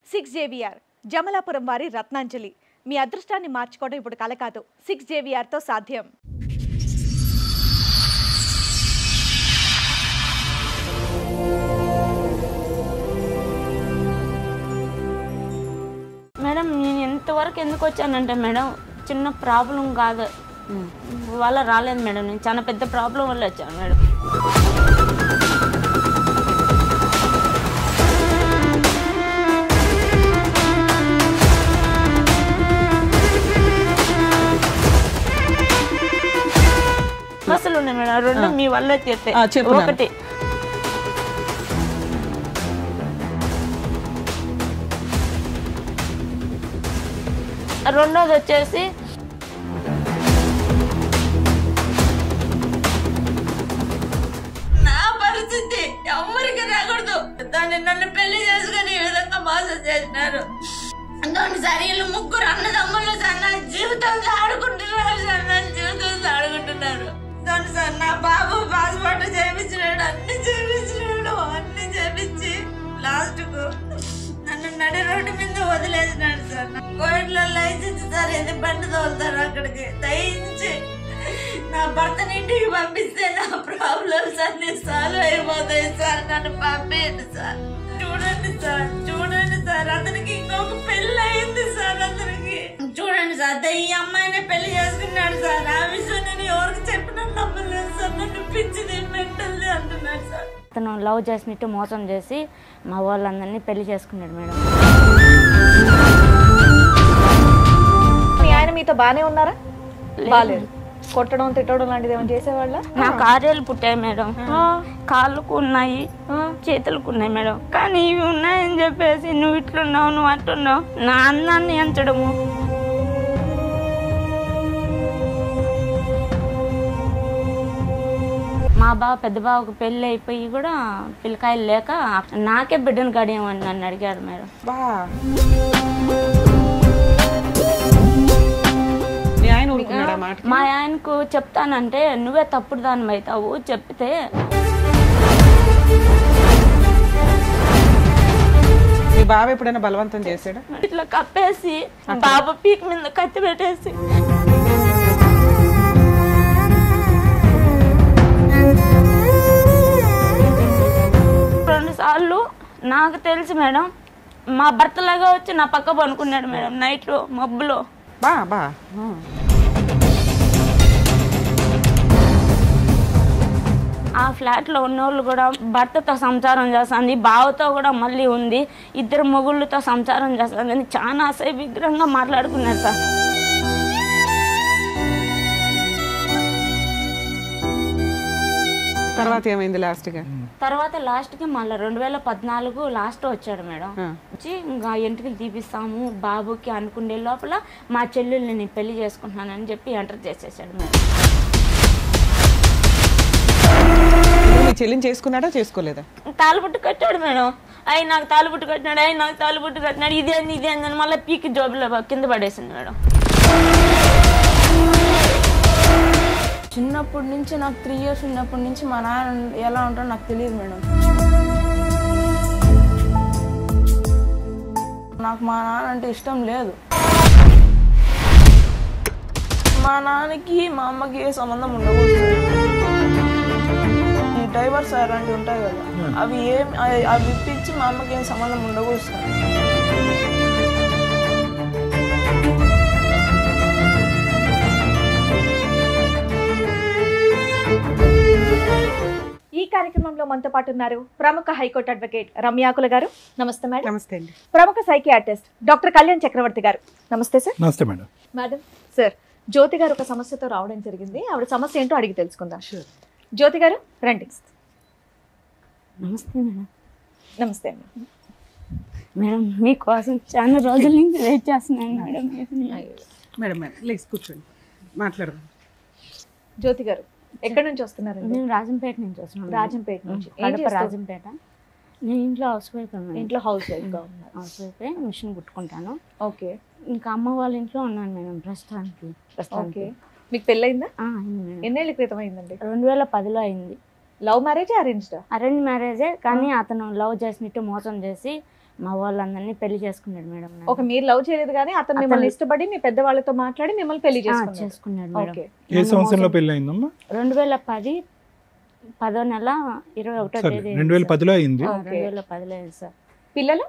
6 JVR Jamalapuram వారి రత్నాంజలి. మీ అదృష్టాన్ని మార్చుకోవడం ఇప్పుడు కల కాదు, 6 JVR తో సాధ్యం. మేడం నేను ఎంతవరకు ఎందుకు వచ్చానంటే మేడం చిన్న ప్రాబ్లం కాదు వల్ల రాలేదు మేడం, నేను చాలా పెద్ద ప్రాబ్లం వల్ల వచ్చాను మేడం. అసలు ఉన్నాయి మేడం రెండు మీ వల్ల చేస్తే ఒకటి రెండోది వచ్చేసి నా పరిస్థితి ఎవరికి రాకూడదు. దాన్ని నన్ను పెళ్లి చేసుకుని ఈ విధంగా మోసం చేసినారు. దాని సరైన ముగ్గురు అన్నదమ్ములు సార్ నా జీవితంతో ఆడుకుంటున్నారు సార్, నా జీవితంతో ఆడుకుంటున్నారు. దాని సార్ నా బాబు పాస్పోర్ట్ చేయించినాడు, అన్ని చేయించి లాస్ట్ కు నన్ను నడి రోడ్డు మీద వదిలేసినాడు సార్. కోవిడ్లో లైసెన్స్ సార్ ఇది బండి తోలుతారు అక్కడికి. దయించి నా భర్తని ఇంటికి పంపిస్తే నా ప్రాబ్లమ్స్ అన్ని సాల్వ్ అయిపోతాయి సార్, నన్ను పంపేయండి సార్. చూడండి సార్ అతనికి ఇంకొక పెళ్లి అయింది సార్. అతనికి చూడండి సార్ ఈ అమ్మాయిని పెళ్లి చేసుకున్నాడు సార్. ఆ విషయం నేను ఎవరికి చెప్పినా నమ్మలేదు సార్, నన్ను పిచ్చిది మెంటల్ది అంటున్నాడు సార్. అతను లవ్ చేసినట్టు మోసం చేసి మా వాళ్ళందరినీ పెళ్లి చేసుకున్నాడు మేడం. మీ ఆయన మీతో బానే ఉన్నారా? బాలేదు. కొట్టడం తిట్టడం లాంటిది ఏమైనా చేసేవాళ్ళ? నా కార్యాలు పుట్టాయి మేడం, కాళ్ళకు ఉన్నాయి, చేతులకు ఉన్నాయి మేడం. కానీ ఇవి ఉన్నాయని చెప్పేసి నువ్వు ఇట్లున్నావు, నువ్వు అట్టున్నావు, నా అందాన్ని ఎంచడము. మా పెద్ద బావకు పెళ్ళి అయిపోయి కూడా పిల్లకాయలు లేక నాకే బిడ్డను గడియమని నన్ను అడిగాడు మేడం. మా ఆయనకు చెప్తానంటే నువ్వే తప్పుడు దాని అవుతావు చెప్తే మీ బావ ఎప్పుడైనా బలవంతం చేశాడా? ఇట్లా కప్పేసి బాబా పీక్ మీద కత్తి పెట్టేసి రెండు సార్లు నాకు తెలిసి మేడం మా భర్తలాగా వచ్చి నా పక్క పనుకున్నాడు మేడం నైట్ లో మబ్బులో. ఆ ఫ్లాట్ లో ఉన్నోళ్ళు కూడా భర్తతో సంసారం చేస్తుంది, బావతో కూడా మళ్ళీ ఉంది, ఇద్దరు మొగుళ్ళతో సంసారం చేస్తుంది అని చాలా అసహ్యంగా మాట్లాడుకున్నారు సార్. తర్వాత ఏమైంది లాస్ట్ గా? తర్వాత లాస్ట్ కి మళ్ళీ 2014 లాస్ట్ వచ్చాడు మేడం. వచ్చి ఇంకా ఎంటికలు తీపిస్తాము బాబుకి అనుకునే లోపల మా చెల్లెల్ని నేను పెళ్లి చేసుకుంటున్నానని చెప్పి ఎంటర్ చేసేసాడు మేడం. మీ చెల్లిని చేసుకున్నాడా చేసుకోలేదా? తాలుబుట్టు కట్టాడు మేడం. ఆయన నాకు తాలుబుట్టు కట్టినాడు, ఇదే అని మళ్ళీ పీకి జోబులో కింద పడేసింది మేడం. చిన్నప్పటి నుంచి నాకు 3 years ఉన్నప్పటి నుంచి మా నాన్న ఎలా ఉంటాడో నాకు తెలియదు మేడం. నాకు మా నాన్న అంటే ఇష్టం లేదు. మా నాన్నకి మా అమ్మకి ఏ సంబంధం ఉండకూడదు. ఈ డైవర్స్ అలాంటివి ఉంటాయి కదా, అవి ఇప్పించి మా అమ్మకి ఏం సంబంధం ఉండకూడదు. ఈ కార్యక్రమంలో మనతో పాటు ఉన్నారు ప్రముఖ హైకోర్టు అడ్వకేట్ రమ్యాకుల గారు. నమస్తే మేడం. నమస్తే అండి. ప్రముఖ సైకియాట్రిస్ట్ డాక్టర్ కళ్యాణ్ చక్రవర్తి గారు. నమస్తే సార్. నమస్తే మేడం. మేడం సార్, జ్యోతి గారు ఒక సమస్యతో రావడం జరిగింది. ఆవిడ సమస్య ఏంటో అడిగి తెలుసుకుందాం. జ్యోతి గారు రండి. నమస్తే మేడం. నమస్తే అండి. మేడం మీకోసం చాలా రోజుల నుంచి వెయిట్ చేస్తున్నాను మేడం. మేడం ప్లీజ్ కూర్చోండి, మాట్లాడదాం. జ్యోతి గారు ఎక్కడి నుంచి వస్తున్నారు? మేము రాజంపేట నుంచి వస్తున్నాం. రాజంపేట నుంచి. రాజంపేట. నేను ఇంట్లో హౌస్ వైఫ్. ఇంట్లో హౌస్ వైఫ్గా ఉన్నారు. హౌస్ వైఫ్, మిషన్ కుట్టుకుంటాను. ఓకే. ఇంకా అమ్మ వాళ్ళ ఇంట్లో ఉన్నాను మేడం ప్రస్తుతానికి. ఓకే. మీకు పెళ్ళయిందా? అయింది మేడం. ఎన్నేళ్ళ క్రితం అయిందండి? 2010లో అయింది. Love marriage arranged? అరేంజ్ మ్యారేజే, కానీ అతను లవ్ చేసినట్టు మోసం చేసి మా వాళ్ళందరినీ పెళ్లి చేసుకున్నాడు మేడం. ఒక మీరు లవ్ చేయలేదు కానీ అతను మిమ్మల్ని ఇష్టపడి మీ పెద్దవాళ్ళతో మాట్లాడి మిమ్మల్ని పెళ్లి చేసుకున్నాడు మేడం. ఓకే. ఏ సంవత్సరంలో పెళ్లి అయిందమ్మా? 2010 10వ నెల 21వ తేదీ 2010లో అయింది. 2010లో అయింది సార్. పిల్లలు?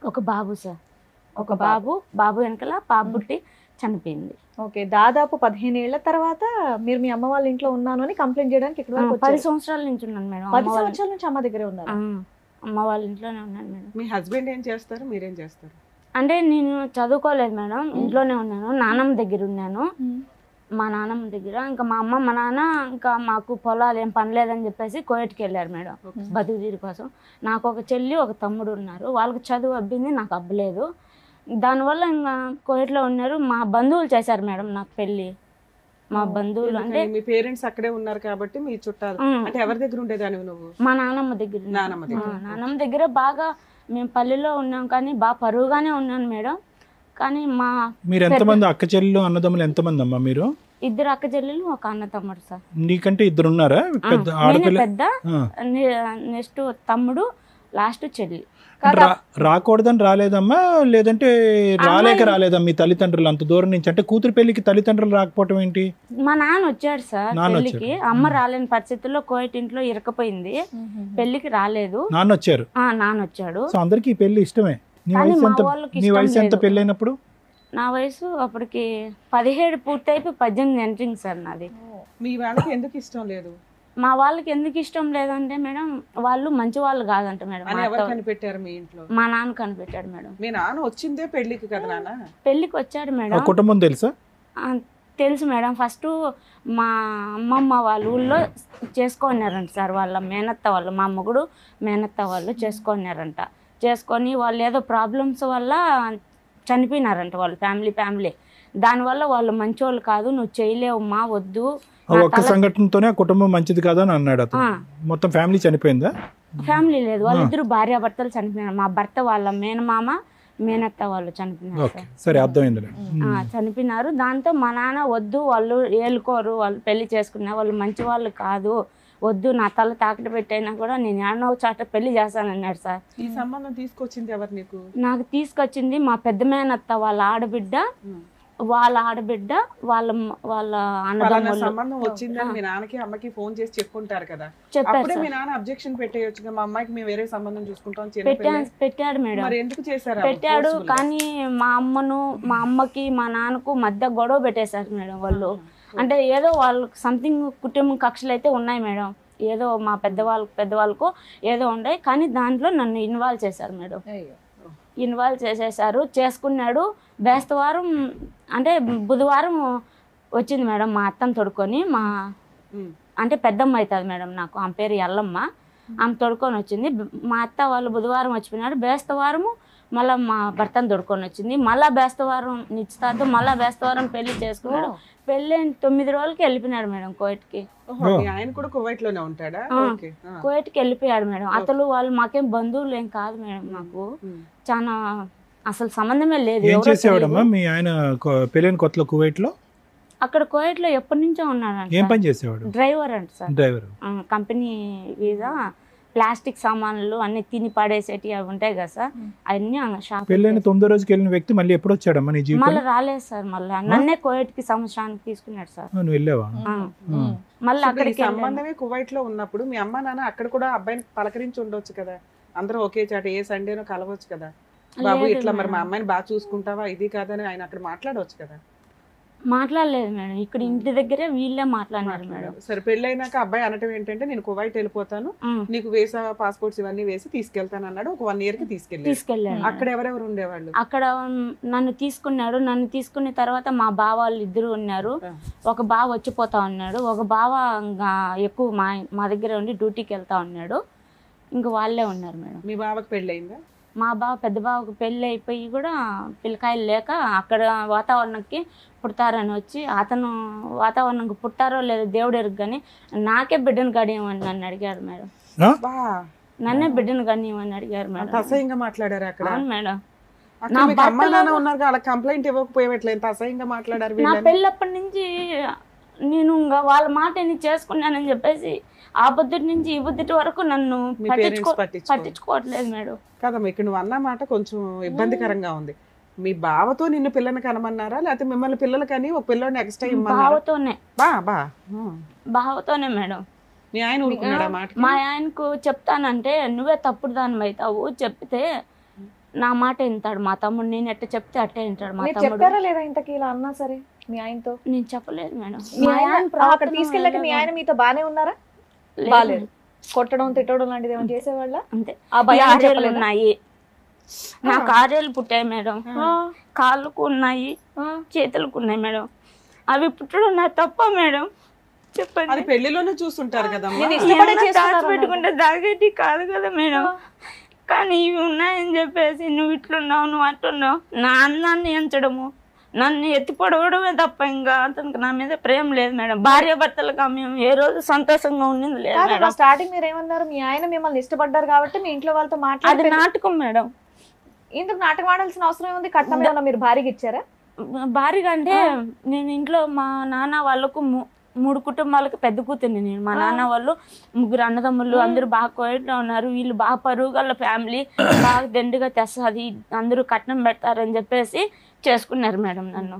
ఒక బాబు సార్, ఒక బాబు వెనకాల పాప పుట్టి చనిపోయింది. ఓకే. దాదాపు 15 ఏళ్ల తర్వాత మీరు మీ అమ్మ వాళ్ళ ఇంట్లో ఉన్నాను అని కంప్లైంట్ చేయడానికి ఇక్కడ వరకు 10 సంవత్సరాల నుంచి ఉన్నాను మేడం. 10 సంవత్సరాల నుంచి అమ్మ దగ్గరే ఉన్నారు? అమ్మ వాళ్ళ ఇంట్లోనే ఉన్నాను మేడం. మీ హస్బెండ్ ఏం చేస్తారు, మీరేం చేస్తారు? అంటే నేను చదువుకోలేదు మేడం, ఇంట్లోనే ఉన్నాను. నానమ్మ దగ్గర ఉన్నాను, మా నాన్నమ్మ దగ్గర. ఇంకా మా అమ్మ మా నాన్న ఇంకా మాకు పొలాలు ఏం పనిలేదని చెప్పేసి కోయట్కి వెళ్ళారు మేడం బతుకు తీరు కోసం. నాకు ఒక చెల్లి ఒక తమ్ముడు ఉన్నారు, వాళ్ళకి చదువు అబ్బింది, నాకు అబ్బలేదు. దానివల్ల ఇంకా కోయట్లో ఉన్నారు. మా బంధువులు చేశారు మేడం నాకు పెళ్ళి. మా బంధువులు అంటే మీ పేరెంట్స్ అక్కడే ఉన్నారు కాబట్టి మీ చుట్టాలు. అంటే ఎవరి దగ్గర ఉండేదానివి నువ్వు? మా నాన్నమ్మ దగ్గర. నాన్నమ్మ దగ్గర బాగా మేము పల్లెలో ఉన్నాం, కానీ బాగా పరువుగానే ఉన్నాను మేడం. కానీ మీరు ఎంతమంది అక్క చెల్లెలు అన్నదమ్ములు ఎంతమంది అమ్మా మీరు? 2 అక్క చెల్లెలు, ఒక అన్న తమ్ముడు సార్. నీకంటే 2 ఉన్నారా? పెద్ద, నెక్స్ట్ తమ్ముడు, లాస్ట్ చెల్లి. రాకూడదని రాలేదమ్మా, లేదంటే రాలేదమ్మా మీ తల్లిదండ్రులు అంత దూరం నుంచి? అంటే కూతురు పెళ్లికి తల్లిదండ్రులు రాకపోవటం ఏంటి? మా నాన్న వచ్చాడు సార్ పెళ్లికి. అమ్మ రాలేని పరిస్థితుల్లో కోయట్ ఇంట్లో ఇరకపోయింది, పెళ్లికి రాలేదు. నాన్న వచ్చారు? నాన్న వచ్చాడు. సో అందరికి ఈ పెళ్లి ఇష్టమే. నీ వయసు ఎంత పెళ్ళైనప్పుడు? నా వయసు అప్పటికి 17 పూర్తయిపోయి 18 ఎంట్రింగ్ సార్ నాది. మీ వాళ్ళకి ఎందుకు ఇష్టం లేదు? మా వాళ్ళకి ఎందుకు ఇష్టం లేదంటే మేడం, వాళ్ళు మంచి వాళ్ళు కాదంట మేడం. ఎవరు కనిపెట్టారు మీ ఇంట్లో? మా నాన్న కనిపెట్టాడు మేడం. మీ నాన్న వచ్చిందే పెళ్లికి కదా నాన్న? పెళ్లికి వచ్చాడు మేడం. కుటుంబం తెలుసా? తెలుసు మేడం. ఫస్ట్ మా అమ్మమ్మ వాళ్ళ ఊళ్ళో చేసుకున్నారంట సార్, వాళ్ళ మేనత్త వాళ్ళు, మా మొగుడు మేనత్త వాళ్ళు చేసుకున్నారంట. చేసుకొని వాళ్ళు ఏదో ప్రాబ్లమ్స్ వల్ల చనిపోయినారంట వాళ్ళ ఫ్యామిలీ. దానివల్ల వాళ్ళు మంచోళ్ళు కాదు, నువ్వు చేయలేవమ్మా, వద్దు. ఒక్క సంఘటనతోనే కుటుంబం మంచిది కాదని అన్నాడు అతను. మొత్తం ఫ్యామిలీ చనిపోయిందా? ఫ్యామిలీ లేదు, వాళ్ళిద్దరు భార్యాభర్తలు చనిపోయినారు. మా భర్త వాళ్ళ మేనమామ మేనత్త వాళ్ళు చనిపోయినారు సార్. సరే, అర్థమైంది. చనిపోయినారు. దాంతో మా నాన్న వద్దు, వాళ్ళు ఏలుకోరు, వాళ్ళు పెళ్లి చేసుకున్నారు, వాళ్ళు మంచి వాళ్ళు కాదు, వద్దు, నా తల తాకట పెట్టైనా కూడా నేను ఏడనో చాట పెళ్లి చేస్తానన్నాడు సార్. ఈ సంబంధం తీసుకొచ్చింది ఎవరు నీకు? నాకు తీసుకొచ్చింది మా పెద్ద మేనత్త వాళ్ళ ఆడబిడ్డ, వాళ్ళ అన్నదమ్ములు. సంబంధం వచ్చిందని మీ నాన్నకి అమ్మకి ఫోన్ చేసి చెప్పుకుంటారు కదా, అప్పుడే మీ నాన్న అబ్జెక్షన్ పెట్టేయొచ్చు, మా అమ్మాయికి మేము వేరే సంబంధం చూసుకుంటాం. పెట్టాడు మేడం, ఎందుకు చేశారు? పెట్టాడు. కానీ మా అమ్మకి మా నాన్నకు మధ్య గొడవ పెట్టేశారు మేడం వాళ్ళు. అంటే ఏదో వాళ్ళకి సంథింగ్ కుటుంబం కక్షలు అయితే ఉన్నాయి మేడం, ఏదో మా పెద్దవాళ్ళకు ఏదో ఉన్నాయి. కానీ దాంట్లో నన్ను ఇన్వాల్వ్ చేశారు మేడం. ఇన్వాల్వ్ చేసేసారు. చేసుకున్నాడు. బేస్తవారం అంటే బుధవారం వచ్చింది మేడం మా అత్తను తొడుకొని. అంటే పెద్దమ్మ అవుతుంది మేడం నాకు, ఆమె పేరు ఎల్లమ్మ. ఆమె తొడుకొని వచ్చింది. మా అత్త వాళ్ళు బుధవారం వచ్చిపోయినాడు. బేస్తవారము మళ్ళీ మా భర్తను తొడుకొని వచ్చింది. మళ్ళీ బేస్తవారం నిశ్చితార్థం, మళ్ళీ బేస్తవారం పెళ్లి చేసుకున్నాడు. పెళ్ళి 9 రోజులకి వెళ్ళిపోయినాడు మేడం కోయట్కి. ఆయన కూడా కువైట్ లోనే ఉంటాడా? కోయట్కి వెళ్ళిపోయాడు మేడం. అతను వాళ్ళు మాకేం బంధువులు ఏం కాదు మేడం, మాకు చాలా అసలు సంబంధమే లేదు. మీ ఆయన పెళ్ళైన కొత్తలో కువైట్ లో? అక్కడ కోయట్ లో ఎప్పటి నుంచో ఉన్నాడు. ఏం పని చేసేవాడు? డ్రైవర్ అంట sir. Driver. Company visa, plastic సామాన్లు అన్ని తిని పడేసేటి అవి ఉంటాయి కదా సార్, అన్ని షాప్. పెళ్ళైన 9వ రోజుకి వెళ్ళిన వ్యక్తి మళ్ళీ ఎప్పుడు వచ్చాడమ్మా నీ జీవితం? మళ్ళీ రాలేదు సార్. మళ్ళీ నన్నే కోయట్ కి సంవత్సరానికి తీసుకున్నాడు సార్. నువ్వు వెళ్ళావా? మళ్ళీ అక్కడికి సంబంధమే కువైట్ లో ఉన్నప్పుడు మీ అమ్మ నాన్న అక్కడ కూడా అబ్బాయిని పలకరించి ఉండొచ్చు కదా, అందరూ ఒకే చాట ఏ సండేనో కలవచ్చు కదా, బాబు ఇట్లా మరి మా అమ్మాయిని బాగా చూసుకుంటావా ఇది కాదని ఆయన అక్కడ మాట్లాడవచ్చు కదా. మాట్లాడలేదు మేడం, ఇక్కడ ఇంటి దగ్గరే వీళ్ళే మాట్లాడినారు మేడం. సరే, పెళ్ళైనాక అబ్బాయి అనటం ఏంటంటే నేను కువైట్ వెళ్ళిపోతాను, నీకు వీసా పాస్పోర్ట్స్ ఇవన్నీ వేసి తీసుకెళ్తాను అన్నాడు. ఒక 1 year కి తీసుకెళ్ళాడు. అక్కడ ఎవరెవరు ఉండేవాళ్ళు? అక్కడ నన్ను తీసుకున్నాడు. నన్ను తీసుకున్న తర్వాత మా బావ వాళ్ళు 2 ఉన్నారు. ఒక బావ వచ్చిపోతా ఉన్నాడు, ఒక బావ ఎక్కువ మా దగ్గర ఉండి డ్యూటీకి వెళ్తా ఉన్నాడు. ఇంకా వాళ్ళే ఉన్నారు మేడం. మీ బావకి పెళ్ళయిందా? మా పెద్ద బావకు పెళ్ళి అయిపోయి కూడా పిల్లకాయలు లేక అక్కడ వాతావరణంకి పుడతారని వచ్చి, అతను వాతావరణంకి పుట్టారో లేదో దేవుడు ఎరుగు, కానీ నాకే బిడ్డను గడియమని నన్ను అడిగారు మేడం. నన్నే బిడ్డను గడియమని అడిగారు మేడం. అసహ్యంగా మాట్లాడారు అక్కడ? అవును మేడం. అమ్మ నాన్న ఉన్నారు, కంప్లైంట్ ఇవ్వకపోయేట్లేదు, అసహ్యంగా మాట్లాడారు. నా పెళ్ళప్పటి నుంచి నేను ఇంకా వాళ్ళ మాట నేను చేసుకున్నానని చెప్పేసి ఆ బుద్ధుడి నుంచి ఈ బుద్ధుడి వరకు నన్ను మీ పేరెంట్స్ పట్టించుకోవట్లేదు మేడం. కదమ్మా ఇక్కడ నువ్వు అన్న మాట కొంచెం ఇబ్బందికరంగా ఉంది. మీ బావతో నిన్ను పిల్లని కనమన్నారా లేకపోతే మిమ్మల్ని పిల్లలు కానీ ఒక పిల్లని ఎక్స్ట్రా ఇమ్మన్నారా? బావతోనే మేడం. మీ ఆయన ఊరుకున్నాడా మాట? మా ఆయనకు చెప్తానంటే నువ్వే తప్పుడు దాని అవుతావు, చెప్తే నా మాట వింటాడు మా తమ్ముడు, నేను ఎట్ట చెప్తే అట్టే వింటాడు మా తమ్ముడు. చెప్పారా లేదా ఇంతకీ ఇలా అన్నా సరే మీ ఆయనతో? నేను చెప్పలేదు మేడం. మీ ఆయన అక్కడ తీసుకెళ్ళాక మీ ఆయన మీతో బానే ఉన్నారా? బాలేదు. కొట్టడం తిట్టడం లాంటిది ఏమైనా చేసేవాళ్ళ? అంతే. ఆ భయం ఆరేళ్ళు ఉన్నాయి నాకు, ఆరేళ్ళు పుట్టాయి మేడం, కాళ్ళకు ఉన్నాయి చేతులకు ఉన్నాయి మేడం. అవి పుట్టడం నా తప్ప మేడం? చెప్పండి. అది పెళ్లిలోనే చూస్తుంటారు కదమ్మా. పెట్టుకుంటే దాగేటి కాదు కదా మేడం. కానీ ఇవి ఉన్నాయని చెప్పేసి నువ్వు ఇట్లున్నావు నువ్వు అట్లున్నావు నా అన్నాన్ని ఎంచడము, నన్ను ఎత్తి పొడవడమే తప్ప ఇంకా అతనికి నా మీద ప్రేమ లేదు మేడం. భార్య భర్తలుగా మేము ఏ రోజు సంతోషంగా ఉండింది లేదు మేడం. స్టార్టింగ్ మీరు ఏమన్నారు? మీ ఆయన మిమ్మల్ని ఇష్టపడ్డారు కాబట్టి మీ ఇంట్లో వాళ్ళతో మాట్లాడి. అది నాటకం మేడం. ఇందుకు నాటకం ఆడాల్సిన అవసరం ఏముంది? కట్నం ఏమన్నా మీరు భారీగా ఇచ్చారా? భారీగా అంటే నేను ఇంట్లో మా నాన్న వాళ్ళకు 3 కుటుంబాలకు పెద్ద కూతుర్ని నేను. మా నాన్న వాళ్ళు 3 అన్నదమ్ములు అందరూ బాగా కోయట్లో ఉన్నారు. వీళ్ళు బాగా పరుగుల ఫ్యామిలీ, బాగా దండిగా తెస్తుంది, అందరూ కట్నం పెడతారని చెప్పేసి చేసుకున్నారు మేడం నన్ను.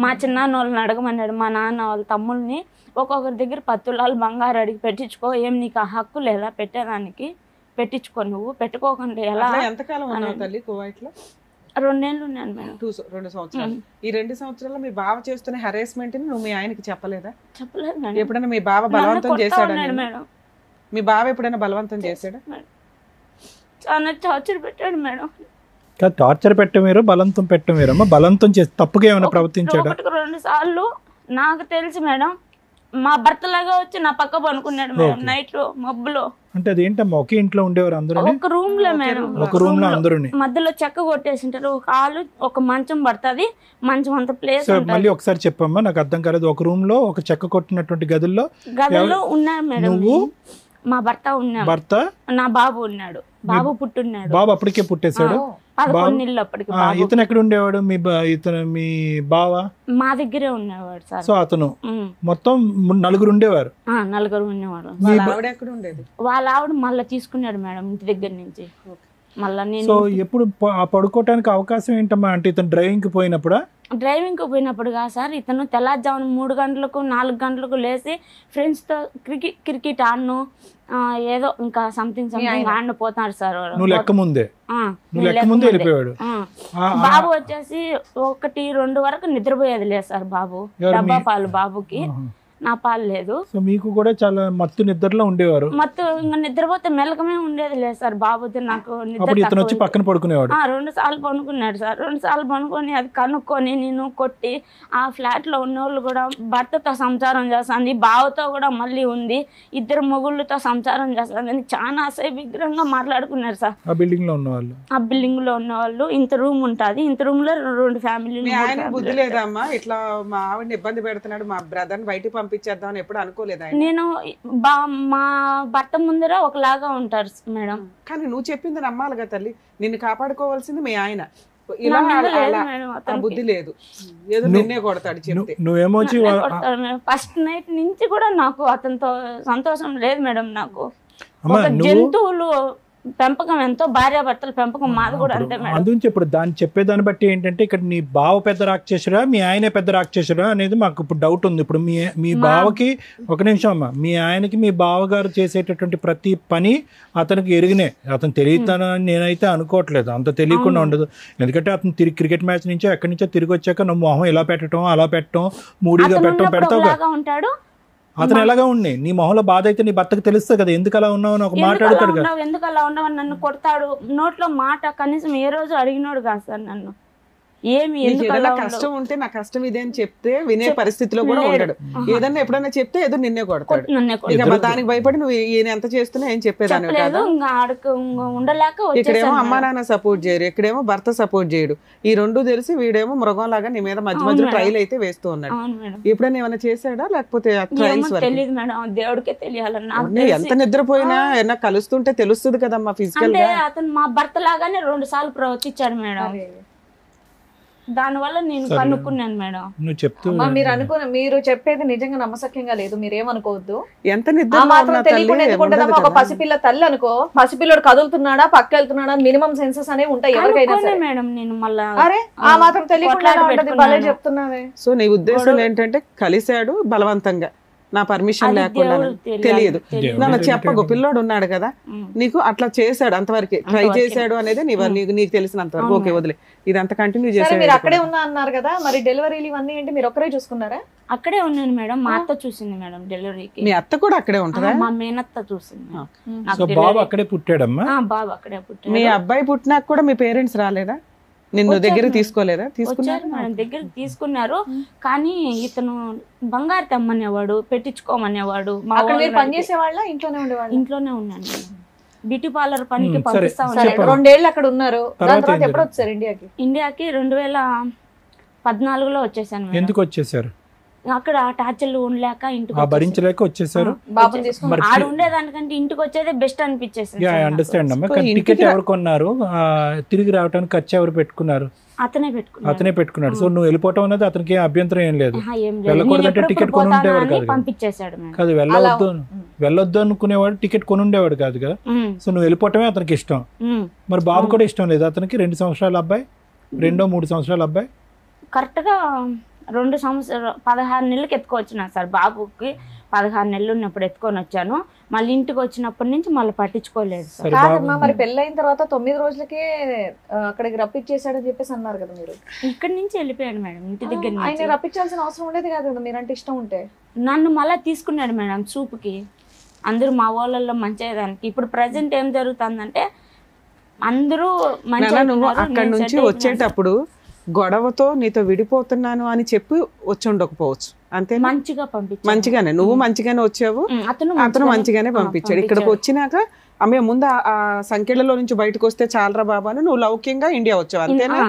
మా చిన్నాన్న వాళ్ళని అడగమన్నాడు మా నాన్న వాళ్ళ తమ్ముళ్ళని, ఒక్కొక్కరి దగ్గర 10 తులాలు బంగారు అడిగి పెట్టించుకో, ఏం నీకు ఆ హక్కు లేదా పెట్టేదానికి, పెట్టించుకో, నువ్వు పెట్టుకోకుండా ఎలా. ఎంతకాలం ఉన్నావు తల్లి కువైట్లో? 2 ఏళ్ళు ఉన్నాను మేడం. 2 సంవత్సరాలు. ఈ 2 సంవత్సరాల్లో మీ బావ చేస్తున్న హెరాస్మెంట్ ని నువ్వు మీ ఆయనకి చెప్పలేదా? చెప్పలేదు మేడం. ఎప్పుడైనా మీ బావ బలవంతం చేశాడా? మేడం మీ బావ ఎప్పుడైనా బలవంతం చేశాడా? చాలా టార్చర్ పెట్టాడు మేడం. టార్చర్ పెట్ట మీరు, బలవంతం పెట్ట మీరు. అమ్మ బలవంతం చేసి తప్పుగా ఏమైనా ప్రవర్తించాడా? 1-2 సార్లు నాకు తెలిసి మేడం మా భర్తలాగా వచ్చి నా పక్క పనుకున్నాడు మేడం నైట్ లో మబ్బులో. అంటే అదేంటమ్మా ఒకే ఇంట్లో ఉండేవారు అందరూ? ఒక రూమ్ లో మేడం, ఒక రూమ్ లో అందరూ మధ్యలో చెక్క కొట్టేసింటారు, ఒక హాలు ఒక మంచం పడుతుంది, మంచం అంత ప్లేస్. మళ్ళీ ఒకసారి చెప్పమ్మా, నాకు అర్థం కాలేదు. ఒక రూమ్ లో ఒక చెక్క కొట్టినటువంటి గదుల్లో ఉన్నారు మేడం. నువ్వు, మా భర్త ఉన్నాడు, భర్త, నా బాబు ఉన్నాడు. బాబు పుట్టున్నాడు. బాబు అప్పటికే పుట్టేశాడు. 11 నెలలు అప్పటికి. ఇతను ఎక్కడ ఉండేవాడు? మీ బావ మా దగ్గరే ఉండేవాడు సార్. సో అతను మొత్తం 4 ఉండేవారు. 4 ఉండేవాడు. వాళ్ళ ఆవిడ మళ్ళీ తీసుకున్నాడు మేడం ఇంటి దగ్గర నుంచి. మళ్ళీ నేను సో ఎప్పుడు పడుకోవటానికి అవకాశం ఏంటమ్మా? అంటే ఇతను డ్రైవింగ్ కి పోయినప్పుడా? డ్రైవింగ్ కు పోయినప్పుడు కాదు సార్, ఇతను తెల్లారుజామున 3 గంటలకు 4 గంటలకు లేచి ఫ్రెండ్స్ తో క్రికెట్ ఆడను ఏదో ఇంకా సంథింగ్ ఆడిన పోతాడు సార్. నువ్వు లెక్క ముందే వెళ్ళిపోయాడు. బాబు వచ్చేసి 1-2 వరకు నిద్రపోయేది లేదు సార్. బాబు డబ్బా పాలు బాబుకి, నా పాలు లేదు. సో మీకు కూడా చాలా మత్తు నిద్రలో ఉండేవారు. మత్తు ఇంకా నిద్రపోతే మెలకమే ఉండేది లేదు సార్. బాబుతో నాకు ఇతను వచ్చి పక్కన పడుకునేవాడు. 2 సార్లు పనుకున్నాడు సార్. 2 సార్లు పనుకొని అది కనుక్కొని నేను కొట్టి, ఆ ఫ్లాట్ లో ఉన్న వాళ్ళు కూడా భర్తతో సంసారం చేస్తుంది, బావతో కూడా మళ్ళీ ఉంది, 2 మొగుళ్ళతో సంసారం చేస్తుంది అని చాలా విగ్రహంగా మాట్లాడుకున్నారు సార్. ఆ బిల్డింగ్ లో ఉన్నవాళ్ళు, ఆ బిల్డింగ్ లో ఉన్న వాళ్ళు. ఇంత రూమ్ ఉంటుంది, ఇంత రూమ్ లో 2 ఫ్యామిలీలు. బుద్ధి లేదమ్మా, ఇట్లా మా ఆవిడని ఇబ్బంది పెడుతున్నాడు, మా బ్రదర్ బయటికి పంపించేద్దాం ఎప్పుడు అనుకోలేదా? నేను మా భర్త ముందర ఒకలాగా ఉంటారు మేడం. కానీ నువ్వు చెప్పింది నమ్మాలిగా తల్లి, నిన్ను కాపాడుకోవాల్సింది మీ ఆయన. ఇలా బుద్ధి లేదు, ఏదో నిన్నే కొడతాడు చెప్తే. నువ్వేమో ఫస్ట్ నైట్ నుంచి కూడా నాకు అతనితో సంతోషం లేదు మేడం. నాకు జంతువులు పెంపకం ఎంతో, భార్యాభర్తల పెంపకం మాది కూడా అంతే మేడం. అందుకే ఇప్పుడు దాన్ని చెప్పేదాన్ని బట్టి ఏంటంటే ఇక్కడ నీ బావ పెద్ద రాక్షసుడా మీ ఆయనే పెద్ద రాక్షసుడా అనేది మాకు ఇప్పుడు డౌట్ ఉంది. ఇప్పుడు మీ బావకి, ఒక నిమిషం అమ్మా, మీ ఆయనకి మీ బావగారు చేసేటటువంటి ప్రతి పని అతనికి ఎరిగినే, అతను తెలియతానని నేనైతే అనుకోవట్లేదు. అంత తెలియకుండా ఉండదు. ఎందుకంటే అతను క్రికెట్ మ్యాచ్ నుంచో ఎక్కడి నుంచో తిరిగి వచ్చాక నువ్వు మొహం ఇలా పెట్టడం అలా పెట్టడం మూడీగా పెట్టడం పెడతావు. ఉంటాడు అతను ఎలాగా ఉన్నాయి, నీ మొహంలో బాధ అయితే నీ భర్తకు తెలుస్తుంది కదా, ఎందుకు అలా ఉన్నావు అని ఒక మాట్లాడతాడు కదా. ఎందుకు అలా ఉన్నావు, నన్ను కొడతాడు. నోట్లో మాట కనీసం ఏ రోజు అడిగినోడు కాదు సార్ నన్ను. ఏమి కష్టం ఉంటే నా కష్టం ఇదే అని చెప్తే వినే పరిస్థితిలో కూడా ఉండడు. ఏదన్నా ఎప్పుడన్నా చెప్తే ఏదో నిన్నే కొడతాడు. దానికి భయపడి నువ్వు ఈయన ఎంత చేస్తున్నా ఏం చెప్పేదాన్ని కాదు. ఉండలేక ఇక్కడేమో అమ్మా నాన్న సపోర్ట్ చేయరు, ఇక్కడేమో భర్త సపోర్ట్ చేయడు. ఈ 2 తెలిసి వీడేమో మృగం లాగా నీ మీద మధ్య మధ్యలో ట్రైల్ అయితే వేస్తూ ఉన్నాడు. ఎప్పుడైనా ఏమైనా చేశాడా లేకపోతే తెలియదు మేడం, దేవుడికే తెలియాలన్నా. ఎంత నిద్రపోయినా ఏమన్నా కలుస్తుంటే తెలుస్తుంది కదమ్మా ఫిజికల్ గా. అతను మా భర్త లాగానే 2 సార్లు ప్రవర్తించాడు మేడం. దానివల్ల నేను సరే. కనుక్కున్నాను మేడం. నువ్వు చెప్తూ అమ్మా, మీరు చెప్పేది నిజంగా నమ్మసక్యంగా లేదు, మీరేమనుకోవద్దు. ఎంత ఆ నిద్ర మాత్రం తెలియకుండా ఎందుకుంటుందమ్మా? ఒక పసిపిల్ల తల్లి అనుకో, పసిపిల్లడు కదులుతున్నాడా పక్క వెళ్తున్నాడా మినిమం సెన్సెస్ అనేవి ఉంటాయి ఎవరికైనా కనుక్కోలే సరే. మేడం నేను మళ్ళా. అరే ఆ మాత్రం తెలియకుండా కొట్లాట ఉంటది, భలే పెట్టుకున్నాను. చెప్తున్నావే. సో నీ ఉద్దేశం ఏంటంటే కలిశాడు బలవంతంగా, నా పర్మిషన్ అది లేకుండా? దేవుడు తెలియదు. తెలియదు. నన్ను చెప్పకు, పిల్లోడు ఉన్నాడు కదా నీకు అట్లా చేశాడు అంతవరకు ట్రై చేశాడు అనేది నీకు తెలిసినంత వరకు. ఓకే వదిలే, ఇదంతా కంటిన్యూ సరే, మీరు చేశాడు. అక్కడే ఉన్నా అన్నారు కదా, మరి డెలివరీలు ఇవన్నీ ఏంటి మీరు ఒక్కరే చూసుకున్నారా? అక్కడే ఉన్నాను మేడం. మా అత్త చూసింది మేడం డెలివరీకి. మీ అత్త కూడా అక్కడే ఉంటుందా? మా మేనత్త చూసింది. నాకు సో బాబు అక్కడే పుట్టాడమ్మా? బాబు అక్కడే పుట్టాడు. మీ అబ్బాయి పుట్టినాక కూడా మీ పేరెంట్స్ రాలేదా? నిన్ను దగ్గర తీసుకోలేదా? తీసుకున్నారు మేడం, దగ్గరికి తీసుకున్నారు. కానీ ఇతను బంగారు తెమ్మనేవాడు, పెట్టించుకోమనేవాడు. మా అక్కడ మీరు వాళ్ళు పని చేసేవాళ్ళ ఇంట్లోనే ఉండేవాళ్ళ? ఇంట్లోనే ఉన్నాను మేడం. బ్యూటీ పార్లర్ పనికి సరే. పంపిస్తా సరే, ఉన్నాడు. 2 ఏళ్ళు అక్కడ ఉన్నారు. దాని తర్వాత తర్వాత ఏం ఎప్పుడు వచ్చారు ఇండియాకి? ఇండియాకి 2014లో వచ్చేసాను మేడం. ఎందుకు వచ్చేసారు? అక్కడ టార్చర్లు ఉండలేక ఇంటికి ఆ భరించలేక వచ్చేసారు. బాబుని తీసుకుని మరి ఆడ ఉండేదానికంటే ఇంటికి వచ్చేదే బెస్ట్ అనిపించేసింది ఐ సార్ నాకు. అండర్స్టాండ్ అమ్మా. సో ఇంటికి టికెట్ ఎవరు కొన్నారు? తిరిగి రావడానికి ఖర్చు ఎవరు పెట్టుకున్నారు? అతనే పెట్టుకున్నాడు. అతనే పెట్టుకున్నాడు. సో నువ్వు వెళ్ళిపోవటం అన్నది అతనికి అభ్యంతరం ఏం లేదు. ఏం లేదు. వెళ్ళకూడదంటే నేను ఎప్పుడెప్పుడు టికెట్ కొని పోతానా ఉండేవాడు అని కాదు కదా. పంపించేశాడు మేడం. కాదు, వెళ్ళొద్దు అనుకునేవాడు, టికెట్ కొని ఉండేవాడు కాదు కదా. సో నువ్వు వెళ్ళిపోవటమే అతనికి ఇష్టం. మరి బాబు కూడా ఇష్టం లేదు అతనికి? 2 సంవత్సరాల అబ్బాయి, 3 సంవత్సరాల అబ్బాయి. కరెక్ట్ గా 2 సంవత్సరాలు 16 నెలలకు ఎత్తుకొచ్చినాను సార్. బాబుకి 16 నెలలు ఉన్నప్పుడు ఎత్తుకొని వచ్చాను. మళ్ళీ ఇంటికి వచ్చినప్పటి నుంచి మళ్ళీ పట్టించుకోలేదు సార్. సరే బాబు, కాదమ్మా, మరి పెళ్ళైన తర్వాత 9 రోజులకే అక్కడికి రప్పించేసాడని చెప్పేసి అన్నారు కదా మీరు. ఇక్కడి నుంచి వెళ్ళిపోయాడు మేడం, ఇంటి దగ్గర ఆయన నుంచి. రప్పించాల్సిన అవసరం ఉండేది కాదు కదా, మీరంటే ఇష్టం ఉంటే. నన్ను మళ్ళీ తీసుకున్నాడు మేడం చూపుకి. అందరూ మా వాళ్ళల్లో మంచిదానికి. ఇప్పుడు ప్రజెంట్ ఏం జరుగుతుందంటే అందరూ నాన్న, నువ్వు మంచిగా అక్కడి నుంచి వచ్చేటప్పుడు గొడవతో నీతో విడిపోతున్నాను అని చెప్పి వచ్చి ఉండకపోవచ్చు, అంతే? మంచిగా పంపించాడు. మంచిగానే, నువ్వు మంచిగానే వచ్చావు, అతను అతను మంచిగానే పంపించాడు. ఇక్కడికి వచ్చినాక ఆమె ముందు ఆ సంఖ్యలలో నుంచి బయటకు వస్తే చాలరా బాబా అని నువ్వు లౌక్యంగా ఇండియా వచ్చావు, అంతేనా?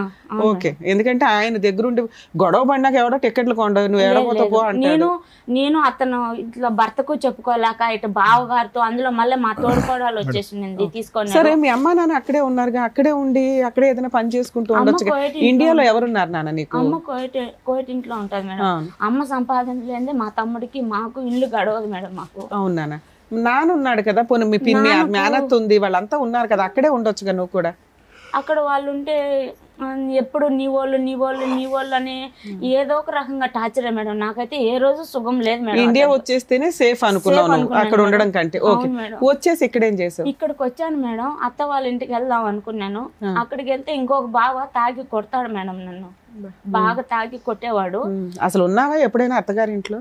ఓకే, ఎందుకంటే ఆయన దగ్గరుండి గొడవ పడినాక ఎవడో టికెట్లు కొండవు, నువ్వు ఎడపోతావు అంటాడు. నేను అతను ఇట్లా భర్తకు చెప్పుకోలేక ఇటు బావగారితో, అందులో మళ్ళీ మా తోడుకోడాలు వచ్చేసింది తీసుకొని. సరే, మీ అమ్మ నాన్న అక్కడే ఉన్నారుగా, అక్కడే ఉండి అక్కడే ఏదైనా పని చేసుకుంటూ ఉండొచ్చు. ఇండియాలో ఎవరున్నారు నాన్న నీకు? అమ్మ కోయట్ ఇంట్లో ఉంటది మేడం. అమ్మ సంపాదించలేదే మా తమ్ముడికి మాకు ఇల్లు గడవదు మేడం మాకు. అవును నాన్న. నాన్న ఉన్నాడు కదా, పోనీ మీ పిన్ని మేనత్ ఉంది, వాళ్ళంతా ఉన్నారు కదా, అక్కడే ఉండొచ్చుగా నువ్వు కూడా. అక్కడ వాళ్ళు ఉంటే ఎప్పుడు నీ వాళ్ళు అని ఏదో ఒక రకంగా టార్చర్ మేడం. నాకైతే ఏ రోజు సుఖం లేదు మేడం. ఇండియా వచ్చేస్తేనే సేఫ్ అనుకున్నావు నువ్వు, అక్కడ ఉండడం కంటే. ఓకే, వచ్చేసి ఇక్కడ ఏం చేసావు? ఇక్కడికి వచ్చాను మేడం, అత్త వాళ్ళ ఇంటికి వెళ్దాం అనుకున్నాను. అక్కడికి వెళ్తే ఇంకొక బావ తాగి కొడతాడు మేడం నన్ను. బాగా తాగి కొట్టేవాడు. అసలు ఉన్నావా ఎప్పుడైనా అత్తగారి ఇంట్లో?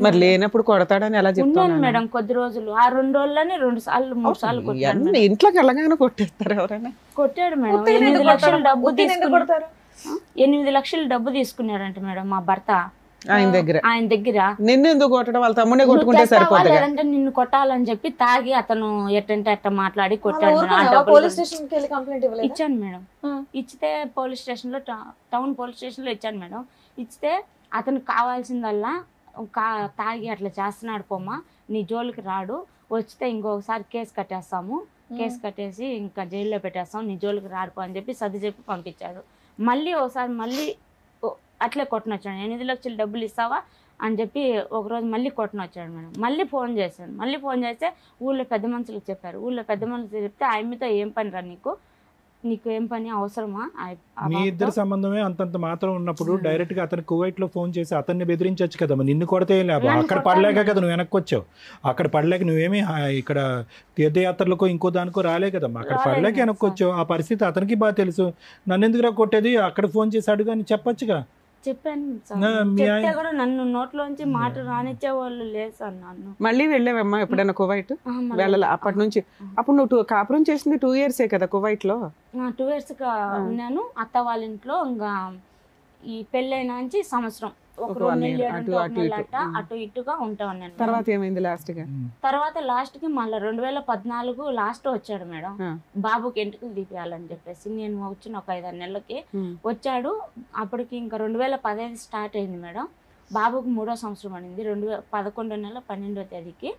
మరి లేనప్పుడు కొడతాడని ఎలా చెప్తాను మేడం? కొద్ది రోజులు, ఆ 2 రోజుల్లోనే 2 సార్లు 3 సార్లు కొట్టాడు. ఇంట్లోకి వెళ్ళగానే కొట్టేస్తారు ఎవరైనా? కొట్టాడు మేడం. 8 లక్షలు డబ్బు తీసుకున్నాడు. 8 లక్షలు డబ్బు తీసుకున్నాడంట మేడం మా భర్త ఆయన దగ్గర. నిన్ను ఎందుకు కొట్టడం? వాళ్ళ తమ్ముడే కొట్టుకుంటే సరిపోతుంది. లేదంటే నిన్ను కొట్టాలని చెప్పి తాగి అతను ఎట్టంటే అట్ట మాట్లాడి కొట్టాడు. పోలీస్ స్టేషన్ కి వెళ్ళి కంప్లైంట్ ఇవ్వలేదు? ఇచ్చాను మేడం. ఇచ్చితే పోలీస్ స్టేషన్ లో, టౌన్ పోలీస్ స్టేషన్ లో ఇచ్చాను మేడం. ఇచ్చితే అతనికి కావాల్సిందల్లా తాగి అట్లా చేస్తున్నాడు పోమ్మా, నీ జోలికి రాడు, వచ్చితే ఇంకొకసారి కేసు కట్టేస్తాము, కేసు కట్టేసి ఇంకా జైల్లో పెట్టేస్తాం, నీ జోలికి రాడుకో అని చెప్పి సర్ది చెప్పి పంపించాడు. మళ్ళీ ఒకసారి మళ్ళీ అట్లే కొట్టనొచ్చాడు. 8 లక్షలు డబ్బులు ఇస్తావా అని చెప్పి ఒకరోజు మళ్ళీ కొట్టనొచ్చాడు మేడం. మళ్ళీ ఫోన్ చేశాను. మళ్ళీ ఫోన్ చేస్తే ఊళ్ళో పెద్ద మనుషులకు చెప్పారు. ఊళ్ళో పెద్ద మనుషులు చెప్తే ఆయనతో ఏం పని రా నీకు ఏం పని అవసరమా? మీ ఇద్దరు సంబంధమే అంతంత మాత్రం ఉన్నప్పుడు డైరెక్ట్ గా అతను కువైట్ లో ఫోన్ చేసి అతన్ని బెదిరించవచ్చు కదా. నిన్ను కొడితే లేవు, అక్కడ పడలేక కదా నువ్వు వెనక్కి వచ్చావు. అక్కడ పడలేక నువ్వేమి ఇక్కడ తీర్థయాత్రలకో ఇంకో దానికో రాలే కదమ్మా, అక్కడ పడలేక వెనక్కి వచ్చావు. ఆ పరిస్థితి అతనికి బాగా తెలుసు. నన్ను ఎందుకురా కొట్టేది, అక్కడ ఫోన్ చేసి అడుగు అని చెప్పొచ్చుగా. చెప్పాను చెప్తే కూడా నన్ను నోట్లోంచి మాట రానిచ్చే వాళ్ళు లేదు సార్. నన్ను మళ్ళీ వెళ్ళావమ్మా ఎప్పుడైనా కువైట్? వెళ్ళాలి అప్పటి నుంచి. అప్పుడు నువ్వు కాపురం చేసింది 2 years కదా కువైట్ లో? 2 years ఉన్నాను అత్త వాళ్ళ ఇంట్లో. ఇంకా ఈ పెళ్ళైన నుంచి సంవత్సరం అటు ఇటుగా ఉంటా ఉన్నాను. తర్వాత ఏమైంది లాస్ట్ గా? తర్వాత లాస్ట్ కి మళ్ళీ 2014 లాస్ట్ వచ్చాడు మేడం. బాబుకి ఎంటుకలు తీపియాలని చెప్పేసి. నేను వచ్చిన ఒక 5-6 నెలలకి వచ్చాడు. అప్పటికి ఇంకా 2015 స్టార్ట్ అయింది మేడం. బాబుకి 3వ సంవత్సరం అనింది. 11 నెల 12వ తేదీకి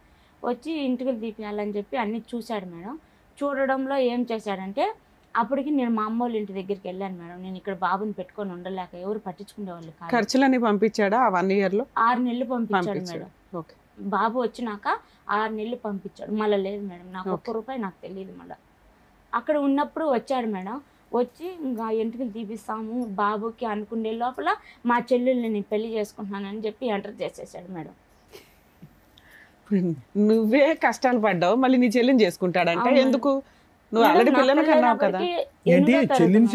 వచ్చి ఇంటికి తీపియాలని చెప్పి అన్ని చూశాడు మేడం. చూడడంలో ఏం చేశాడంటే అప్పటికి నేను మా అమ్మ వాళ్ళ ఇంటి దగ్గరికి వెళ్ళాను మేడం. నేను ఇక్కడ బాబుని పెట్టుకొని ఉండలేక ఎవరు పట్టించుకునే వాళ్ళు కాదు. ఖర్చులన్నీ పంపించాడా ఆ 1 year లో? 6 నెలలు పంపించాడు మేడం. ఓకే. బాబు వచ్చినాక 6 నెలలు పంపించాడు. మళ్ళీ లేదు మేడం, నాకు ఒక్క రూపాయి నాకు తెలియదు. మళ్ళీ అక్కడ ఉన్నప్పుడు వచ్చాడు మేడం. వచ్చి ఇంకా ఎంట్రుకలు తీపిస్తాము బాబుకి అనుకునే లోపల మా చెల్లెల్ని నేను పెళ్లి చేసుకుంటున్నానని చెప్పి ఎంటర్ చేసేసాడు మేడం. నువ్వే కష్టాలు పడ్డావు, మళ్ళీ నీ చెల్లిని చేసుకుంటాడంటే ఎందుకు? నువ్వు ఆల్రెడీ పిల్లలు కన్నావు కదా. ఏంటి చెల్లిని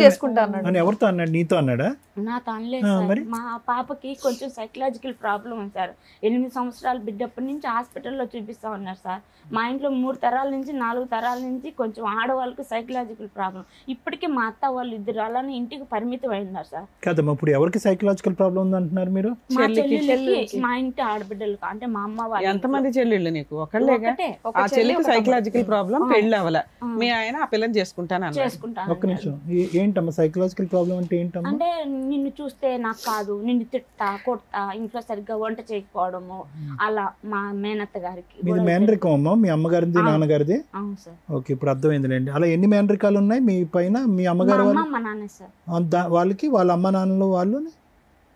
చేసుకుంటా అన్నాడు. అని ఎవరితో అన్నాడు? నీతో అన్నాడా? నాతో అనలేదు సార్. మా పాపకి కొంచెం సైకలాజికల్ ప్రాబ్లం ఉంది సార్. 8 సంవత్సరాల బిడ్డప్పటి నుంచి హాస్పిటల్లో చూపిస్తా ఉన్నారు సార్. మా ఇంట్లో 3 తరాల నుంచి 4 తరాల నుంచి కొంచెం ఆడవాళ్ళకి సైకలాజికల్ ప్రాబ్లం. ఇప్పటికీ మా అత్త వాళ్ళు 2 అలానే ఇంటికి పరిమితం అయినారు సార్. కదమ్మా, ఇప్పుడు ఎవరికి సైకలాజికల్ ప్రాబ్లం ఉంది అంటున్నారు మీరు? మా చెల్లెళ్ళకి, మా ఇంటి ఆడబిడ్డలకు, అంటే మా అమ్మ వాళ్ళు. ఎంతమంది చెల్లెళ్ళు నీకు? ఒకళ్ళేగా. ఆ చెల్లికి సైకలాజికల్ ప్రాబ్లం, పెళ్ళి అవ్వల. మీ ఆయన ఆ పిల్లని చేసుకుంటాను. ఒక్క నిమిషం, ఏంటమ్మా సైకలాజికల్ ప్రాబ్లం అంటే ఏంటమ్మా? అంటే నిన్ను చూస్తే నాకు కాదు, నిన్ను తిట్టా కొట్టా, ఇంట్లో సరిగ్గా వంట చేయకపోవడము, అలా మా మేనత్త గారికి. మీది మేనరికం అమ్మా? మీ అమ్మగారిది నాన్నగారిది? అవును సార్. ఓకే, ఇప్పుడు అర్థమైందిలేండి. అలా ఎన్ని మేనరికాలు ఉన్నాయి మీ పైన? మీ అమ్మగారు మా అమ్మ మా నాన్న సార్. వాళ్ళకి వాళ్ళ అమ్మ నాన్నలు వాళ్ళు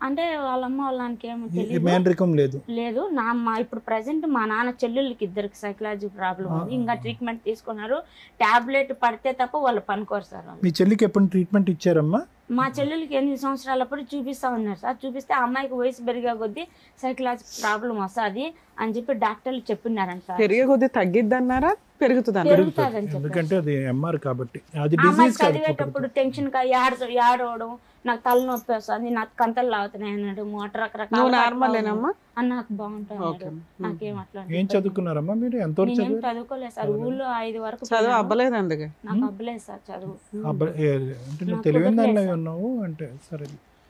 అంటే వాళ్ళమ్మ వాళ్ళకి ఏమో మేనరికం లేదు. లేదు నా ఇప్పుడు ప్రెసెంట్ మా నాన్న చెల్లెళ్ళకి 2 సైకలాజీ ప్రాబ్లం ఉంది. ఇంకా ట్రీట్మెంట్ తీసుకున్నారు. టాబ్లెట్ పడితే తప్ప వాళ్ళు పనుకోరు సార్. మీ చెల్లికి ఎప్పుడు ట్రీట్మెంట్ ఇచ్చారమ్మా? మా చెల్లెలకి 8 సంవత్సరాలప్పుడు చూపిస్తా ఉన్నారు సార్. చూపిస్తే ఆ అమ్మాయికి వయసు పెరిగే కొద్దీ సైకలాజికల్ ప్రాబ్లం వస్తుంది అని చెప్పి డాక్టర్లు చెప్పినారంట. పెరిగే కొద్దీ తగ్గిద్ది అన్నారా పెరుగుతుందని? ఎందుకంటే అది ఎంఆర్ కాబట్టి. అది అమ్మాయి చదివేటప్పుడు టెన్షన్ గా ఏడవడం, నాకు తలనొప్పి వస్తుంది, నాకు కంతలు లాగుతున్నాయి అనడం, రకరకాల. నార్మలేనమ్మా? నాకు బాగుంటుంది. నాకేం అట్లా. ఏం చదువుకున్నారమ్మా మీరు? ఎంత చదువుకోలేదు సార్. ఊళ్ళో 5 వరకు చదువు అవ్వలేదు. అందుకే నాకు అవ్వలేదు సార్ చదువు. తెలివిందాన్ని ఉన్నావు అంటే. సరే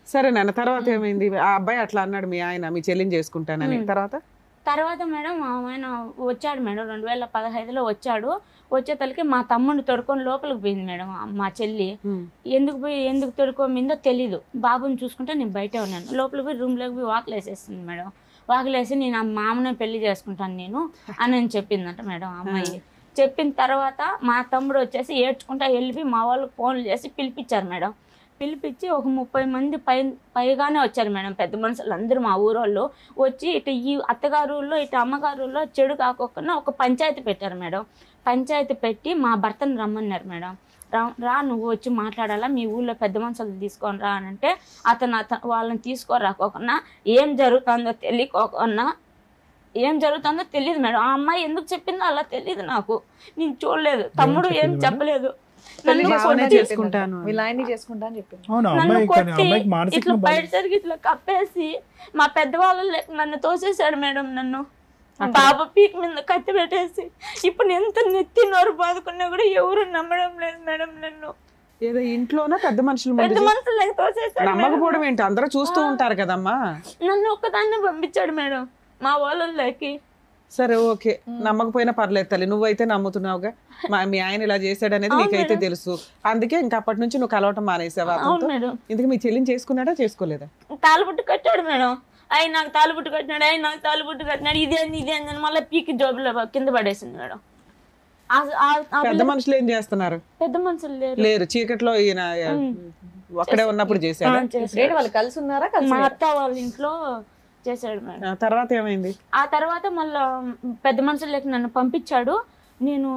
సరే నాన్న, తర్వాత ఏమైంది? ఆ అబ్బాయి అట్లా అన్నాడు మీ ఆయన, మీ చెల్లిని చేసుకుంటానని. తర్వాత మేడం ఆయన వచ్చాడు మేడం. 2015లో వచ్చాడు. వచ్చే తలకి మా తమ్ముడిని తొడుకొని లోపలికి పోయింది మేడం మా చెల్లి. ఎందుకు తొడుకోమిందో తెలీదు. బాబుని చూసుకుంటే నేను బయటే ఉన్నాను. లోపలికి పోయి రూమ్లోకి పోయి వాకిలేసేస్తుంది మేడం. వాకిలేసి నేను ఆ మామనే పెళ్లి చేసుకుంటాను నేను అని చెప్పిందంట మేడం అమ్మాయి. చెప్పిన తర్వాత మా తమ్ముడు వచ్చేసి ఏడ్చుకుంటా వెళ్ళి మా వాళ్ళకి ఫోన్లు చేసి పిలిపించారు మేడం. పిలిపించి ఒక 30 మంది పైగానే వచ్చారు మేడం. పెద్ద మనుషులు అందరూ మా ఊరోళ్ళు వచ్చి ఇటు ఈ అత్తగారుల్లో ఇటు అమ్మగారుల్లో చెడు కాకుండా ఒక పంచాయతీ పెట్టారు మేడం. పంచాయతీ పెట్టి మా భర్తను రమ్మన్నారు మేడం. రా నువ్వు వచ్చి మాట్లాడాలా, మీ ఊళ్ళో పెద్ద మనుషులు తీసుకొని రా అని అంటే అతను వాళ్ళని తీసుకొని ఏం జరుగుతుందో తెలియకోకుండా, ఏం జరుగుతుందో తెలియదు మేడం. ఆ అమ్మాయి ఎందుకు చెప్పిందో అలా తెలియదు నాకు. నేను చూడలేదు. తమ్ముడు ఏం చెప్పలేదు. ఇట్లా బయట జరిగి ఇట్లా కప్పేసి మా పెద్దవాళ్ళు నన్ను తోసేశాడు మేడం. నన్ను బాబా పీక్ మీద కత్తి పెట్టేసి ఇప్పుడు ఎంత నెత్తి నోరు బాదుకున్నా కూడా ఎవరు నమ్మడం లేదు మేడం నన్ను. ఏదో ఇంట్లోనే పెద్ద మనుషులు తోసేశాడు. నమ్మకపోవడం ఏంటి? అందరూ చూస్తూ ఉంటారు కదమ్మా. నన్ను ఒక్కదాన్ని పంపించాడు మేడం మా వాళ్ళకి. సరే ఓకే, నమ్మకపోయినా పర్లేదు తల్లి, నువ్వైతే నమ్ముతున్నావుగా. మీ ఆయన ఇలా చేశాడు అనేది నీకైతే తెలుసు. అందుకే ఇంకా అప్పటి నుంచి నువ్వు కలవటం మానేసావా? ఇందుకు మీ చెల్లిని చేసుకున్నాడా చేసుకోలేదా? తాళబుట్టు కట్టాడు మేడం. ఆయన నాకు తాళబుట్టు కట్టినాడు. ఇదే అని మళ్ళీ పీకి జోబులో కింద పడేసింది మేడం. పెద్ద మనుషులు ఏం చేస్తున్నారు? పెద్ద మనుషులు లేరు. చీకట్లో ఈయన ఒక్కడే ఉన్నప్పుడు చేశాడు. వాళ్ళు కలిసి ఉన్నారా? మా అత్త వాళ్ళ ఇంట్లో చేశాడు మేడం. తర్వాత ఏమైంది? ఆ తర్వాత మళ్ళా పెద్ద మనుషులకి నన్ను పంపించాడు. నేను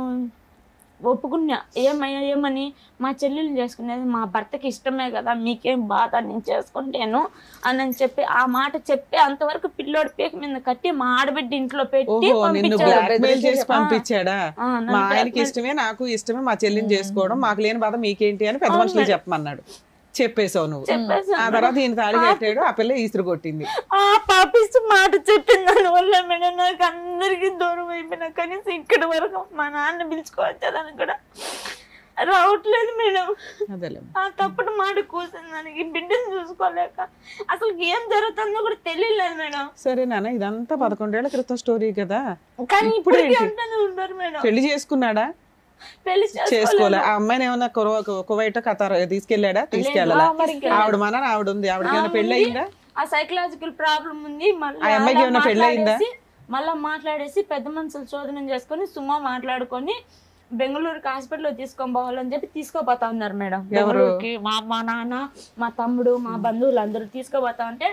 ఒప్పుకున్నా. ఏమని మా చెల్లెలు చేసుకునేది మా భర్తకి ఇష్టమే కదా, మీకేం బాధ, నేను చేసుకుంటాను అని చెప్పి ఆ మాట చెప్పి అంతవరకు పిల్లోడి పీక మీద కట్టి మా ఆడబిడ్డ ఇంట్లో పెట్టి పంపించాడా? మా ఆయనకి ఇష్టమే, నాకు ఇష్టమే, మా చెల్లిని చేసుకోవడం, మాకు లేని బాధ మీకేంటి అని పెద్ద మనుషులు చెప్పమన్నాడు. చెప్పేసావు నువ్వు. ఆ తర్వాత ఈయన తాళి కట్టాడు, ఆ పిల్ల ఈసురు కొట్టింది. ఆ పాపిస్తూ మాట చెప్పిన దాని వల్ల మేడం నాకు అందరికి దూరం అయిపోయినా. కనీసం ఇక్కడ వరకు మా నాన్న పిలుచుకోవచ్చాలని కూడా రావట్లేదు మేడం. ఆ తప్పుడు మాట కూర్చుని దానికి బిడ్డను చూసుకోలేక అసలు ఏం జరుగుతుందో కూడా తెలియలేదు మేడం. సరే నాన్న, ఇదంతా 11 ఏళ్ల క్రితం స్టోరీ కదా. కానీ ఇప్పుడు ఉంటారు మేడం. పెళ్లి చేసుకున్నాడా? పెళ్లి చేసుకోలే. ఆ అమ్మాయిని ఏమన్నా కువైట్ ఖతార్ తీసుకెళ్ళాడా? తీసుకెళ్ళాలా? ఆవిడ మన ఆవిడ ఉంది. ఆవిడకి ఏమైనా పెళ్లి అయిందా? ఆ సైకలాజికల్ ప్రాబ్లం ఉంది. ఆ అమ్మాయికి ఏమైనా పెళ్లి అయిందా? మళ్ళా మాట్లాడేసి పెద్ద మనుషులు శోధనం చేసుకొని సుమా మాట్లాడుకొని బెంగళూరుకి హాస్పిటల్లో తీసుకొని పోవాలని చెప్పి తీసుకోపోతా ఉన్నారు మేడం. బెంగళూరుకి మా నాన్న, మా తమ్ముడు, మా బంధువులు అందరూ తీసుకోపోతా ఉంటే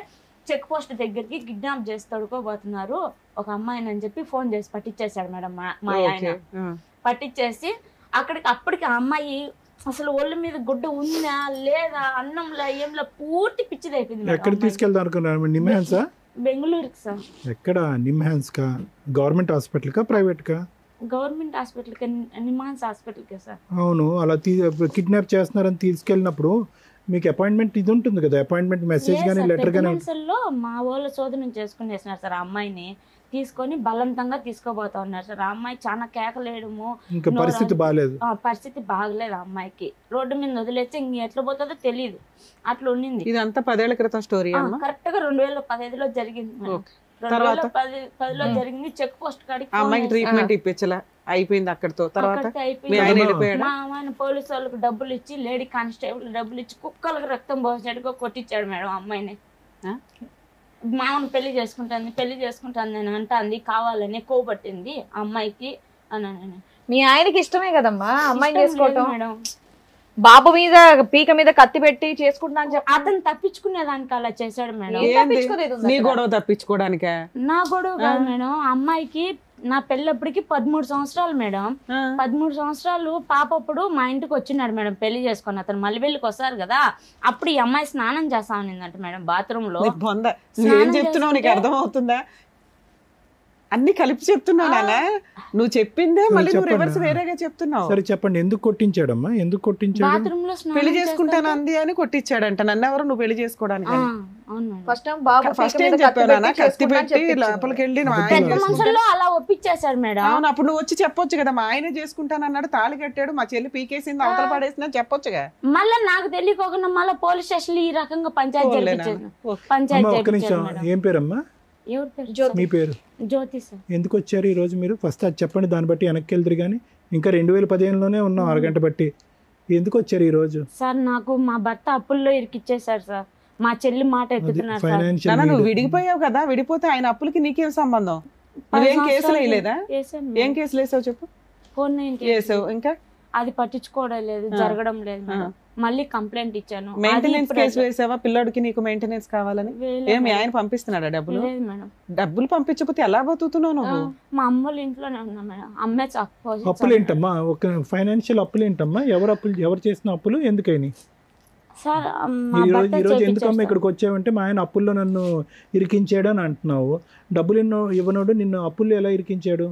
చెక్ పోస్ట్ దగ్గరికి కిడ్నాప్ చేసి తడుకోబోతున్నారు ఒక అమ్మాయిని అని చెప్పి ఫోన్ చేసి పట్టించేశాడు మేడం మా ఆయన. పట్టించేసి అప్పటికి ఆ అమ్మాయి అసలు ఒళ్ళు మీద గుడ్డ ఉందా లేదా అన్నంలో ఏంలో పూర్తి పిచ్చిది అయిపోయింది. ఎక్కడ తీసుకెళ్దాం అనుకున్నారు? నిమ్హాన్సా? బెంగళూరుకి సార్. ఎక్కడ? నిమ్హాన్స్ కా? గవర్నమెంట్ హాస్పిటల్ కా ప్రైవేట్ కా? గవర్నమెంట్ హాస్పిటల్కి, నిమ్హాన్స్ హాస్పిటల్కి సార్. అవును, అలా కిడ్నాప్ చేస్తున్నారని తీసుకెళ్ళినప్పుడు మీకు అపాయింట్మెంట్ ఇది ఉంటుంది కదా, అపాయింట్మెంట్ మెసేజ్ కానీ లెటర్ కానీ. మా వాళ్ళ శోధన చేసుకునేసినారు సార్. ఆ అమ్మాయిని తీసుకొని బలవంతంగా తీసుకోబోతా ఉన్నారు సార్. ఆ అమ్మాయి చాలా కేకలేయడము, ఇంకా పరిస్థితి బాగాలేదు. పరిస్థితి బాగలేదు ఆ అమ్మాయికి. రోడ్డు మీద వదిలేస్తే ఇంక ఎట్లా పోతుందో తెలియదు, అట్లా ఉండింది. ఇదంతా 10 ఏళ్ల క్రితం స్టోరీ. కరెక్ట్ గా 2015లో జరిగింది. 2010లో జరిగింది. చెక్ పోస్ట్ కాడికి అమ్మాయికి ట్రీట్మెంట్ ఇప్పించలా, అయిపోయింది అక్కడితో. తర్వాత మా ఆయన పోలీసు వాళ్ళకి డబ్బులు ఇచ్చి, లేడీ కానిస్టేబుల్ డబ్బులు ఇచ్చి కుక్కలకు రక్తం పోసినట్టుగా కొట్టించాడు మేడం అమ్మాయిని. మామను పెళ్లి చేసుకుంటాను అని అంటాంది, కావాలని కోపట్టింది అమ్మాయికి అని. మీ ఆయనకి ఇష్టమే కదమ్మా అమ్మాయిని చేసుకోవటం మేడం. బాబు మీద పీక మీద కత్తి పెట్టి చేసుకుంటున్నా అని చెప్పి అతను తప్పించుకునేదానికి అలా చేశాడు మేడం. నీ గొడవ తప్పించుకోవడానికే? నా గొడవ కాదు మేడం. అమ్మాయికి నా పెళ్ళప్పటికి 13 సంవత్సరాలు మేడం. 13 సంవత్సరాలు పాపప్పుడు మా ఇంటికి వచ్చినాడు మేడం పెళ్లి చేసుకుని. అతను మల్లెబెల్లికి వస్తారు కదా, అప్పుడు ఈ అమ్మాయి స్నానం చేస్తా ఉన్నిందంట మేడం బాత్రూమ్ లో. ఏం చెప్తున్నావు నీకు అర్థం అవుతుందా? అన్ని కలిపి చెప్తున్నానా? నువ్వు చెప్పిందే మళ్ళీ నువ్వు రివర్స్ వేరేగా చెప్తున్నావు. సరే చెప్పండి, ఎందుకు కొట్టించాడమ్మా? ఎందుకు కొట్టించాడు? బాత్రూమ్ లో పెళ్లి చేసుకుంటాను అంది అని కొట్టించాడంట. నన్ను ఎవరు నువ్వు పెళ్లి చేసుకోవడానికి? ఫస్ట్ ఏం చెప్పానా? కత్తి పెట్టి లోపలికి వెళ్ళి అలా ఒప్పించేశాడు మేడం. అవును, అప్పుడు నువ్వు వచ్చి చెప్పొచ్చు కదా, మా ఆయన చేసుకుంటాను అన్నాడు, తాళి కట్టాడు, మా చెల్లి పీకేసింది, అవతల పడేసింది అని చెప్పొచ్చుగా. మళ్ళీ నాకు తెలియకోకుండా మళ్ళీ పోలీస్ స్టేషన్ ఈ రకంగా పంచాయతీ. ఏం పేరమ్మా? మీ పేరు? జ్యోతి సార్. ఎందుకు వచ్చారు ఈ రోజు మీరు? ఫస్ట్ అది చెప్పండి, దాన్ని బట్టి వెనక్కి వెళ్తారు. కానీ ఇంకా 2015లోనే ఉన్నాం, అరగంట బట్టి. ఎందుకు వచ్చారు ఈ రోజు? సార్ నాకు మా భర్త అప్పుల్లో ఇరికిచ్చేసారు సార్. మా చెల్లి మాట ఎత్తుతున్నారు. నువ్వు విడిగిపోయావు కదా, విడిపోతే ఆయన అప్పులకి నీకేం సంబంధం? నువ్వేం కేసులు వేయలేదా? ఏం కేసులు వేసావు చెప్పు? వేసావు. ఇంకా అది పట్టించుకోవడం లేదు, జరగడం లేదు. మళ్ళీ కంప్లైంట్ ఇచ్చాను. మెయింటెనెన్స్ కేసు వేసావా? పిల్లడికి నీకు మెయింటెనెన్స్ కావాలని ఏమి ఆయన పంపిస్తున్నాడా డబ్బులు? డబ్బులు పంపించకపోతే ఎలా బతుకుతున్నావు నువ్వు? మా అమ్మోళ్ళ ఇంట్లోనే ఉన్నా మేడం. అమ్మే అప్పులు ఏంటమ్మా? ఒక ఫైనాన్షియల్ అప్పులు ఏంటమ్మా? ఎవరు చేసిన అప్పులు? ఎందుకని సార్ ఈ రోజు ఎందుకమ్మా ఇక్కడికి వచ్చావంటే మా ఆయన అప్పుల్లో నన్ను ఇరికించాడు అని అంటున్నావు. డబ్బులు ఇవ్వనోడు నిన్ను అప్పుల్లో ఎలా ఇరికించాడు?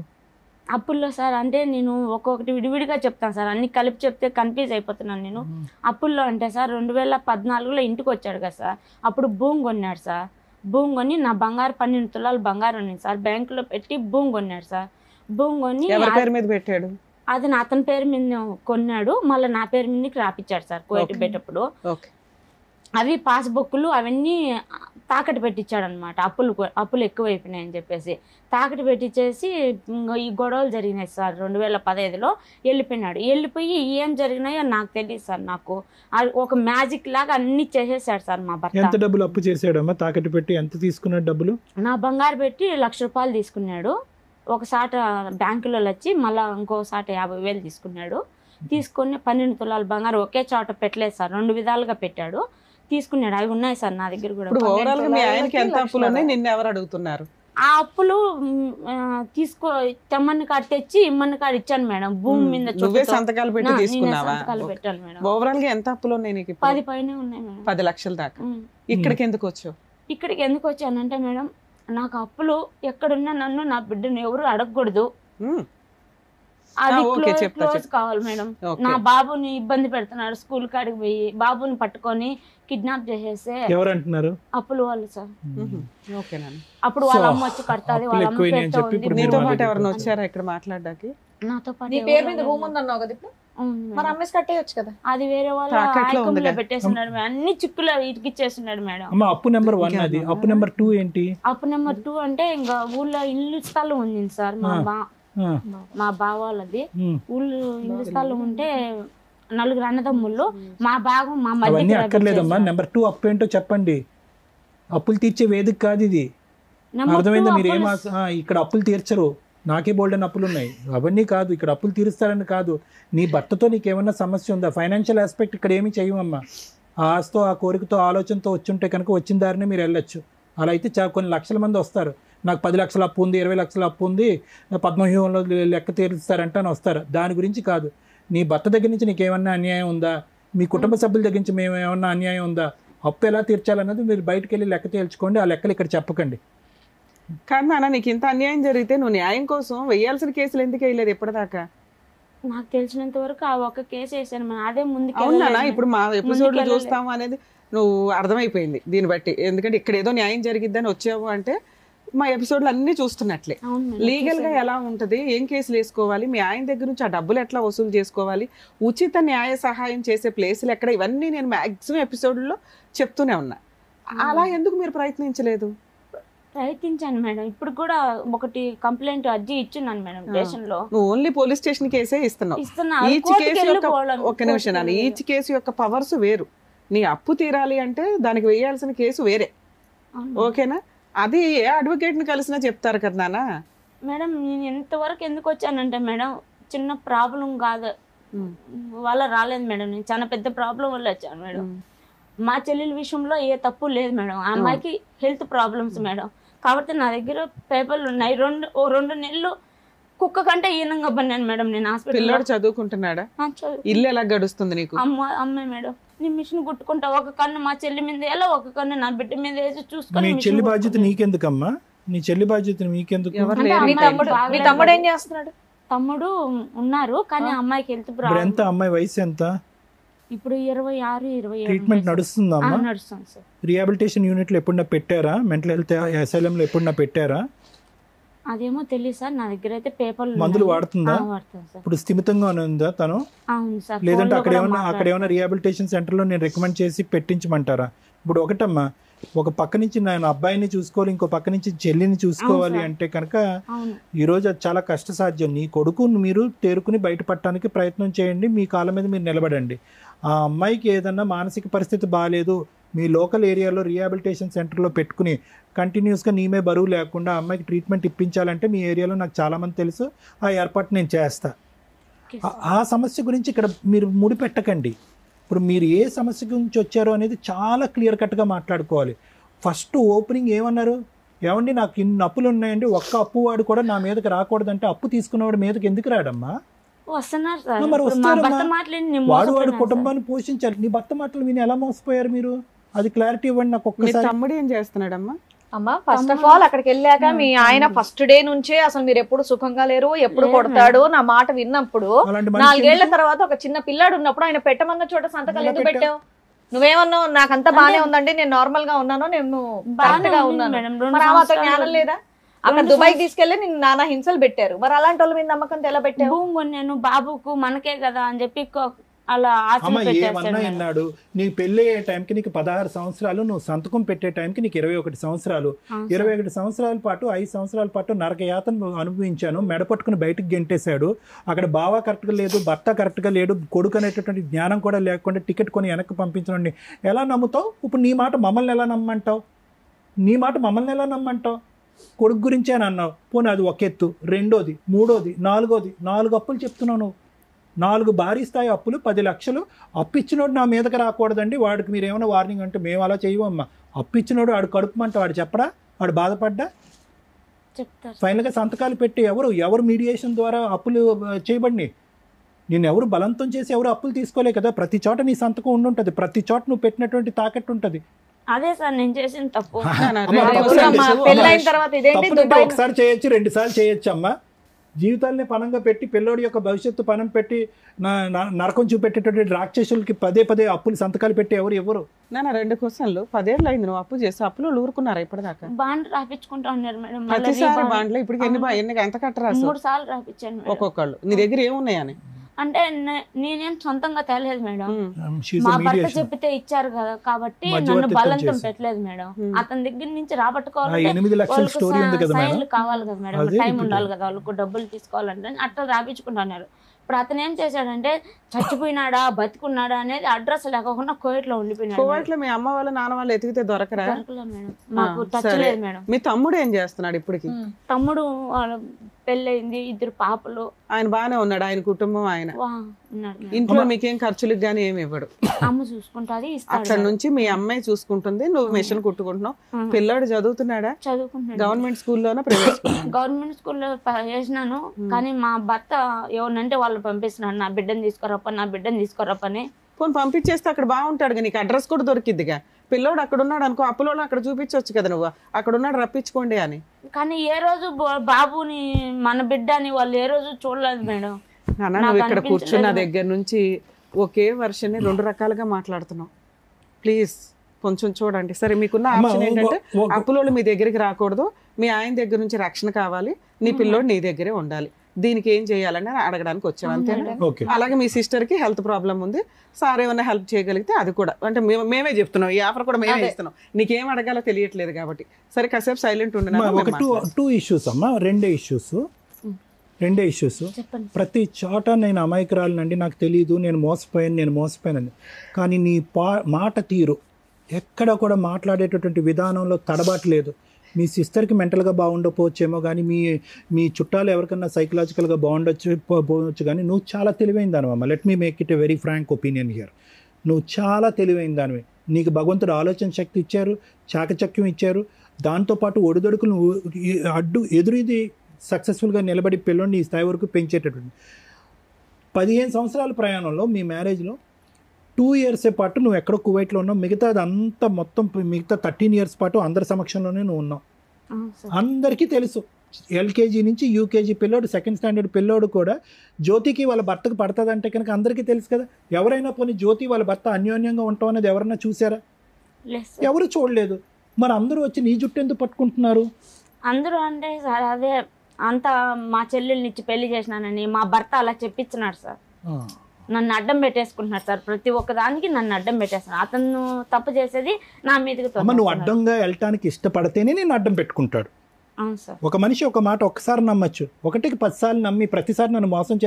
అప్పుల్లో సార్ అంటే నేను ఒక్కొక్కటి విడివిడిగా చెప్తాను సార్, అన్ని కలిపి చెప్తే కన్ఫ్యూజ్ అయిపోతున్నాను నేను. అప్పుల్లో అంటే సార్ 2014లో ఇంటికి వచ్చాడు కదా సార్, అప్పుడు భూమి కొన్నాడు సార్. భూమి కొని నా బంగారు 12 తులాలు బంగారం ఉంది సార్, బ్యాంకులో పెట్టి భూమి కొన్నాడు సార్. భూమి కొని ఎవరి పేరు మీద పెట్టాడు? అది అతని పేరు మీద కొన్నాడు, మళ్ళీ నా పేరు మీదకి రాపిచ్చాడు సార్ కోయిట్ పెట్టేటప్పుడు. అవి పాస్బుక్లు అవన్నీ తాకట్టు పెట్టించాడు అనమాట. అప్పులు ఎక్కువైపోయినాయని చెప్పేసి తాకట్టు పెట్టించేసి ఈ గొడవలు జరిగినాయి సార్. 2015లో వెళ్ళిపోయినాడు. వెళ్ళిపోయి ఏం జరిగినాయో నాకు తెలియదు సార్. నాకు ఒక మ్యాజిక్ లాగా అన్ని చేసేసాడు సార్ మా భర్త. ఎంత డబ్బులు అప్పు చేసాడమ్మా? తాకట్టు పెట్టి ఎంత తీసుకున్నాడు డబ్బులు? నా బంగారు పెట్టి 1,00,000 రూపాయలు తీసుకున్నాడు. ఒకసాట బ్యాంకులో వచ్చి మళ్ళీ ఇంకోసాట 50,000 తీసుకున్నాడు. తీసుకుని 12 తులాల బంగారు ఒకే చోట పెట్టలేదు సార్, 2 విధాలుగా పెట్టాడు. తీసుకున్నాడు. అవి ఉన్నాయి సార్ నా దగ్గర కూడా. నిన్ను ఎవరు అడుగుతున్నారు? ఆ అప్పులు తెమ్మని కాడ తెచ్చి ఇమ్మని కాడ ఇచ్చాను మేడం. భూమి మీద సంతకాలు పెట్టి తీసుకున్నావా? పెట్టాను మేడం. ఓవరాల్ గా ఎంత అప్పులు ఉన్నాయి నీకు? 10 పైన ఉన్నాయి మేడం. 10 లక్షల దాకా. ఇక్కడికి ఎందుకు వచ్చావు? ఇక్కడికి ఎందుకు వచ్చానంటే మేడం, నాకు అప్పులు ఎక్కడున్నా నన్ను నా బిడ్డను ఎవరు అడగకూడదు, అది క్లోజ్ కావాలి మేడం. నా బాబుని ఇబ్బంది పెడుతున్నాడు, స్కూల్ కాడికి పోయి బాబుని పట్టుకొని కిడ్నాప్ చేసేస్తే ఎవరంటున్నారు? అప్పులు వాళ్ళు సార్. అప్పుడు వాళ్ళ అమ్మ వచ్చి కడతాది, వాళ్ళ అమ్మ నీతో పాటు ఎవరైనా వచ్చారా ఇక్కడ మాట్లాడడానికి? నాతో పాటు. నీ పేరు మీద భూమి ఉందన్నావు కదా ఇప్పుడు, మరి అమ్మేసి కట్టేయచ్చు కదా. అది వేరే వాళ్ళు ఆయకంలో పెట్టేస్తున్నాడు, అన్ని చిక్కులు ఇరికిచ్చేస్తున్నాడు మేడం. అప్పు నెంబర్ 1 అది. అప్పు నెంబర్ 2 ఏంటి? అప్పు నెంబర్ 2 అంటే ఇంకా ఊళ్ళో ఇల్లు స్థలం ఉంది సార్ మా బావ వాళ్ళది. ఊళ్ళు ఇల్లు స్థలం ఉంటే 4 అన్నదమ్ముళ్ళు, మా భాగం మా మధ్య. అక్కర్లేదమ్మా. నెంబర్ 2 అప్పు ఏంటో చెప్పండి. అప్పులు తీర్చే వేదిక కాదు ఇది, అర్థమైందా? మీరు ఇక్కడ అప్పులు తీర్చరు. నాకే బోల్డెన్ అప్పులు ఉన్నాయి అవన్నీ కాదు, ఇక్కడ అప్పులు తీరుస్తారని కాదు, నీ భర్తతో నీకేమన్నా సమస్య ఉందా? ఫైనాన్షియల్ ఆస్పెక్ట్ ఇక్కడ ఏమీ చేయమమ్మా. ఆ ఆశతో ఆ కోరికతో ఆలోచనతో వచ్చుంటే కనుక వచ్చిన దారినే మీరు వెళ్ళొచ్చు. అలా అయితే కొన్ని లక్షల మంది వస్తారు, నాకు 10 లక్షల అప్పు ఉంది, 20 లక్షల అప్పు ఉంది, పద్మవ్యూహంలో లెక్క తీరుస్తారంటే అని వస్తారు. దాని గురించి కాదు, నీ భర్త దగ్గర నుంచి నీకేమన్నా అన్యాయం ఉందా, మీ కుటుంబ సభ్యుల దగ్గర నుంచి మేము ఏమన్నా అన్యాయం ఉందా, అప్పు ఎలా తీర్చాలన్నది మీరు బయటకు వెళ్ళి లెక్క తేల్చుకోండి. ఆ లెక్కలు ఇక్కడ చెప్పకండి. కానీ నాన్న నీకు ఇంత అన్యాయం జరిగితే నువ్వు న్యాయం కోసం వేయాల్సిన కేసులు ఎందుకు వేయలేదు ఇప్పటిదాకా? నాకు తెలిసినంత వరకు ఆ ఒక కేసు వేసాను మేడం, అదే ముందుకు అవునా? ఇప్పుడు మా ఎపిసోడ్ లో చూస్తాము అనేది నువ్వు అర్థమైపోయింది దీన్ని బట్టి. ఎందుకంటే ఇక్కడ ఏదో న్యాయం జరిగిద్దని వచ్చావు అంటే మా ఎపిసోడ్లు అన్ని చూస్తున్నట్లే. లీగల్ గా ఎలా ఉంటది, ఏం కేసులు వేసుకోవాలి, మీ ఆయన దగ్గర నుంచి ఆ డబ్బులు ఎట్లా వసూలు చేసుకోవాలి, ఉచిత న్యాయ సహాయం చేసే ప్లేసులు ఎక్కడ, ఇవన్నీ నేను మాక్సిమం ఎపిసోడ్లో చెప్తూనే ఉన్నా. అలా ఎందుకు మీరు ప్రయత్నించలేదు? ప్రయత్నించాను మేడం, ఇప్పుడు కూడా ఒకటి కంప్లైంట్ అర్జీ ఇచ్చున్నాను మేడం స్టేషన్ లో. నువ్వు ఓన్లీ పోలీస్ స్టేషన్ కేసే ఇస్తున్నావు. ఈచ్ కేసు యొక్క ఒక్క నిమిషం నాన్న, ఈచ్ కేసు యొక్క పవర్స్ వేరు. నీ అప్పు తీరాలి అంటే దానికి వేయాల్సిన కేసు వేరే, ఓకేనా? అది ఏ అడ్వకేట్ ని కలిసినా చెప్తారు కదా నాన్న. మేడం నేను ఎంతవరకు ఎందుకు వచ్చానంటే మేడం, చిన్న ప్రాబ్లం కాదు వల్ల రాలేదు మేడం, నేను చాలా పెద్ద ప్రాబ్లం వల్ల వచ్చాను మేడం. మా చెల్లెల విషయంలో ఏ తప్పు లేదు మేడం, ఆ అమ్మాయికి హెల్త్ ప్రాబ్లమ్స్ మేడం, కాబట్టి నా దగ్గర పేపర్లు ఉన్నాయి. 2 నెలలు కుక్క కంటే ఈనంగా పన్నాను మేడం నేను హాస్పిటల్. పిల్లోడు చదువుకుంటున్నాడా? ఇల్లు ఎలా గడుస్తుంది నీకు? అమ్మాయి మేడం నేను మిషన్ కుట్టుకుంటా, ఒక కన్ను మా చెల్లి మీద ఎలా, ఒక కన్ను నా బిడ్డ మీద వేసి చూసుకొని. నీ చెల్లి బాధ్యత నీకెందుకమ్మా? నీ చెల్లి బాధ్యత మీకెందుకు? మీ తమ్ముడు ఏం చేస్తున్నాడు? తమ్ముడు ఉన్నారు కానీ అమ్మాయికి హెల్త్ ప్రాబ్లం. ఎంత అమ్మాయి వయసు ఎంత? ఇప్పుడు 26-27. ట్రీట్మెంట్ నడుస్తుందా? నడుస్తుంది సార్. రిహాబిలిటేషన్ యూనిట్లో ఎప్పుడన్నా పెట్టారా? మెంటల్ హెల్త్ అసైలంలో ఎప్పుడన్నా పెట్టారా? అదేమో తెలియదు సార్, నా దగ్గర అయితే పేపర్లు. మందులు వాడుతుందా? వాడుతుంది సార్. ఇప్పుడు స్థిమితంగానే ఉందా తను? అవును సార్. లేదంటే అక్కడ ఏమైనా రిహాబిలిటేషన్ సెంటర్లో నేను రికమెండ్ చేసి పెట్టించమంటారా? ఇప్పుడు ఒకటమ్మా, ఒక పక్క నుంచి నేను అబ్బాయిని చూసుకోవాలి, ఇంకో పక్క నుంచి చెల్లిని చూసుకోవాలి అంటే కనుక ఈరోజు అది చాలా కష్టసాధ్యం. నీ కొడుకు మీరు తేరుకుని బయటపడటానికి ప్రయత్నం చేయండి, మీ కాళ్ళ మీద మీరు నిలబడండి. ఆ అమ్మాయికి ఏదన్నా మానసిక పరిస్థితి బాగాలేదు, మీ లోకల్ ఏరియాలో రీహాబిలిటేషన్ సెంటర్లో పెట్టుకుని కంటిన్యూస్గా నీమే బరువు లేకుండా అమ్మాయికి ట్రీట్మెంట్ ఇప్పించాలంటే మీ ఏరియాలో నాకు చాలామంది తెలుసు, ఆ ఏర్పాటు నేను చేస్తా. ఆ సమస్య గురించి ఇక్కడ మీరు ముడిపెట్టకండి. ఇప్పుడు మీరు ఏ సమస్య గురించి వచ్చారో అనేది చాలా క్లియర్ కట్గా మాట్లాడుకోవాలి. ఫస్ట్ ఓపెనింగ్ ఏమన్నారు? ఏమండి నాకు ఇన్ని అప్పులు ఉన్నాయండి, ఒక్క అప్పు వాడు కూడా నా మీదకి రాకూడదంటే అప్పు తీసుకున్నవాడు మీదకి ఎందుకు రాడమ్మా? మరి వాడు కుటుంబాన్ని పోషించాలి. నీ భర్త మాటలు విని ఎలా మోసపోయారు మీరు? అది క్లారిటీ ఇవ్వండి నాకు ఒక్కసారి. తమ్ముడు ఏం చేస్తున్నాడమ్మా? అమ్మా ఫస్ట్ ఆఫ్ ఆల్ అక్కడికి వెళ్ళాక మీ ఆయన ఫస్ట్ డే నుంచే అసలు మీరు ఎప్పుడు సుఖంగా లేరు, ఎప్పుడు కొడతాడు నా మాట విన్నప్పుడు, 4 ఏళ్ల తర్వాత ఒక చిన్న పిల్లాడు ఉన్నప్పుడు ఆయన పెట్టమన్న చోట సంతకాలు ఎందుకు పెట్టావు? నువ్వేమన్నావు? నాకంతా బానే ఉందండి, నేను నార్మల్ గా ఉన్నాను, నేను కరెక్ట్ గా ఉన్నాను. మరి ఆ మాత్రం జ్ఞానం లేదా? అక్కడ దుబాయ్ తీసుకెళ్లి నిన్ను నానా హింసలు పెట్టారు, మరి అలాంటి వాళ్ళ మీద నమ్మకంతో ఎలా పెట్టావు? నేను బాబుకు మనకే కదా అని చెప్పి అలా ఏమన్నా విన్నాడు. నీ పెళ్లి అయ్యే టైంకి నీకు 16 సంవత్సరాలు, నువ్వు సంతకం పెట్టే టైంకి నీకు 21 సంవత్సరాలు. 21 సంవత్సరాల పాటు 5 సంవత్సరాల పాటు నరక యాతను అనుభవించాను. మెడపట్టుకుని బయటకు గెంటేశాడు. అక్కడ బావ కరెక్ట్గా లేదు, భర్త కరెక్ట్గా లేడు, కొడుకు అనేటటువంటి జ్ఞానం కూడా లేకుండా టికెట్ కొని వెనక్కి పంపించండి. ఎలా నమ్ముతావు? ఇప్పుడు నీ మాట మమ్మల్ని ఎలా నమ్మంటావు? నీ మాట మమ్మల్ని ఎలా నమ్మంటావు? కొడుకు గురించే అని అన్నావు. పోనీ అది ఒక ఎత్తు. రెండోది, మూడోది, నాలుగోది, 4 అప్పులు చెప్తున్నావు నువ్వు. 4 భారీ స్థాయి అప్పులు, 10 లక్షలు. అప్పు ఇచ్చినోడు నా మీదకి రాకూడదండి, వాడికి మీరు ఏమైనా వార్నింగ్ అంటే మేము అలా చేయవమ్మా. అప్పు ఇచ్చినోడు వాడు కడుపుమంటే వాడు చెప్పడా? వాడు బాధపడ్డా? ఫైనల్గా సంతకాలు పెట్టి ఎవరు మీడియేషన్ ద్వారా అప్పులు చేయబడి నేను ఎవరు బలవంతం చేసి ఎవరు అప్పులు తీసుకోలే కదా. ప్రతి చోట నీ సంతకం ఉండుంటది, ప్రతి చోట నువ్వు పెట్టినటువంటి తాకట్టు ఉంటుంది. అదే సార్ నేను చేసిన తప్పు. ఒకసారి చేయొచ్చు, 2 సార్లు చేయొచ్చు అమ్మా. జీవితాలని పనంగా పెట్టి పిల్లోడి యొక్క భవిష్యత్తు పనం పెట్టి నరకం చూపెట్టేటువంటి రాక్షసులకి పదే అప్పులు సంతకాలు పెట్టి ఎవరు? నా 2 క్వశ్చన్లు. 10 ఏళ్ళు అయింది నువ్వు అప్పు చేసి, అప్పులు ఊరుకున్నారా ఇప్పటిదాకా? బాండ్ రాపించుకుంటా ఉన్నారు మేడం. ప్రతిసారి బాండ్లు ఇప్పుడు ఎంత కట్టరా? 3 సార్లు రాపించాను ఒక్కొక్కళ్ళు. నీ దగ్గర ఏమున్నాయని? అంటే నేనేం సొంతంగా తేలేదు మేడం, మా భర్త చెప్పితే ఇచ్చారు కదా, కాబట్టి నన్ను బలంతం పెట్టలేదు మేడం. అతని దగ్గర నుంచి రాబట్టుకోవాలంటే సైన్లు కావాలి కదా మేడం, టైం ఉండాలి కదా, వాళ్ళకు డబ్బులు తీసుకోవాలంటే అట్లా రాపించుకుంటున్నారు. ఇప్పుడు అతను ఏం చేశాడంటే చచ్చిపోయినాడా బతికున్నాడా అనేది అడ్రస్ లేకుండా కోవిట్లో ఉండిపోయినాడు. కోవిట్లో మీ అమ్మ వాళ్ళ నాన్న వాళ్ళు ఎతికితే దొరకరా? దొరకలేదు మేడం, మాకు టచ్ లేదు మేడం. మీ తమ్ముడు ఏం చేస్తున్నాడు ఇప్పటికి? తమ్ముడు పెళ్ళయింది, 2 పాపలు. ఆయన బాగానే ఉన్నాడు, ఆయన కుటుంబం ఆయన ఉన్నాడు మేడం. ఇంట్లో మీకేం ఖర్చులకు గానీ ఏమి ఇవ్వడు, అమ్మ చూసుకుంటాది, అక్కడ నుంచి మీ అమ్మాయి చూసుకుంటుంది, నువ్వు మిషన్ కుట్టుకుంటున్నావు. పిల్లాడు చదువుతున్నాడా? చదువుకుంటున్నాడు. గవర్నమెంట్ స్కూల్లోనా ప్రైవేట్ స్కూల్? గవర్నమెంట్ స్కూల్లో చేసినాను, కానీ మా భర్త ఎవరినంటే వాళ్ళు పంపిస్తున్నాడు, నా బిడ్డను తీసుకురప్ప, నా బిడ్డను తీసుకురప్పని. పోనీ పంపించేస్తే అక్కడ బాగుంటాడు, నీకు అడ్రస్ కూడా దొరికిద్దిగా. పిల్లోడు అక్కడ ఉన్నాడు అనుకో, అప్పులో అక్కడ చూపించవచ్చు కదా నువ్వు, అక్కడ ఉన్నాడు రప్పించుకోండి అని. కానీ ఏ రోజు బాబుని మన బిడ్డ అని వాళ్ళు ఏ రోజు చూడలేదు మేడం. నాన్న నువ్వు ఇక్కడ కూర్చున్న దగ్గర నుంచి ఒకే వర్షన్ని 2 రకాలుగా మాట్లాడుతున్నావు. ప్లీజ్ కొంచెం చూడండి. సరే, మీకున్న ఆప్షన్ ఏంటంటే అప్పులోళ్ళు మీ దగ్గరికి రాకూడదు, మీ ఆయన దగ్గర నుంచి రక్షణ కావాలి, నీ పిల్లోడు నీ దగ్గరే ఉండాలి. దీనికి ఏం చేయాలని అడగడానికి వచ్చాను, అంతేనా? అలాగే మీ సిస్టర్ కి హెల్త్ ప్రాబ్లం ఉంది, సార్ ఏమైనా హెల్ప్ చేయగలిగితే అది కూడా, అంటే మేమే చెప్తున్నాం, ఈ ఆఫర్ కూడా మేమే ఇస్తున్నాం, నీకేం అడగాలో తెలియట్లేదు కాబట్టి. సరే కాసేపు సైలెంట్ ఉండే. ఒక టూ ఇష్యూస్ అమ్మా, రెండే ఇష్యూస్. ప్రతి చోట నేను అమాయకురాలనండి, నాకు తెలియదు, నేను మోసపోయాను. కానీ నీ మాట తీరు ఎక్కడ కూడా మాట్లాడేటటువంటి విధానంలో తడబాట్లేదు. మీ సిస్టర్కి మెంటల్గా బాగుండకపోవచ్చేమో, కానీ మీ చుట్టాలు ఎవరికన్నా సైకలాజికల్గా పోవచ్చు, కానీ నువ్వు చాలా తెలివైన దానివమ్మ. Let me make it a very frank opinion here. నువ్వు చాలా తెలివైన దానివే. నీకు భగవంతుడు ఆలోచన శక్తి ఇచ్చారు, చాకచక్యం ఇచ్చారు, దాంతోపాటు ఒడిదొడుకులు ఎదురుది సక్సెస్ఫుల్గా నిలబడి పిల్లోని ఈ స్థాయి వరకు పెంచేటటువంటి 15 సంవత్సరాల ప్రయాణంలో మీ మ్యారేజ్లో 2 years పాటు నువ్వు ఎక్కడో కువైట్లో ఉన్నావు, మిగతా మొత్తం 13 years పాటు అందరి సమక్షంలోనే నువ్వు ఉన్నావు. అందరికీ తెలుసు, LKG నుంచి UKG పిల్లోడు, 2nd standard పిల్లోడు కూడా జ్యోతికి వాళ్ళ భర్తకు పడుతుందంటే కనుక అందరికీ తెలుసు కదా. ఎవరైనా పోనీ జ్యోతి వాళ్ళ భర్త అన్యోన్యంగా ఉంటాం అనేది ఎవరన్నా చూసారా? ఎవరు చూడలేదు. మరి అందరూ వచ్చి నీ జుట్టు ఎందుకు పట్టుకుంటున్నారు? అందరూ అంటే సార్ అదే అంత మా చెల్లెల్ని ఇచ్చి పెళ్లి చేసినానని మా భర్త అలా చెప్పించినాడు సార్. నన్ను అడ్డం పెట్టేసుకుంటున్నాడు సార్, ప్రతి ఒక్కదానికి నన్ను అడ్డం పెట్టేస్తున్నాడు. అతను తప్పు చేసేది నా మీదకి. నువ్వు అడ్డంగా వెళ్ళటానికి ఇష్టపడితేనే నేను అడ్డం పెట్టుకుంటాడు. ఒక మనిషి ఒక మాట ఒక్కసారి నమ్మచ్చు, 1కి 10 సార్లు నమ్మి ప్రతిసారి నన్ను మోసం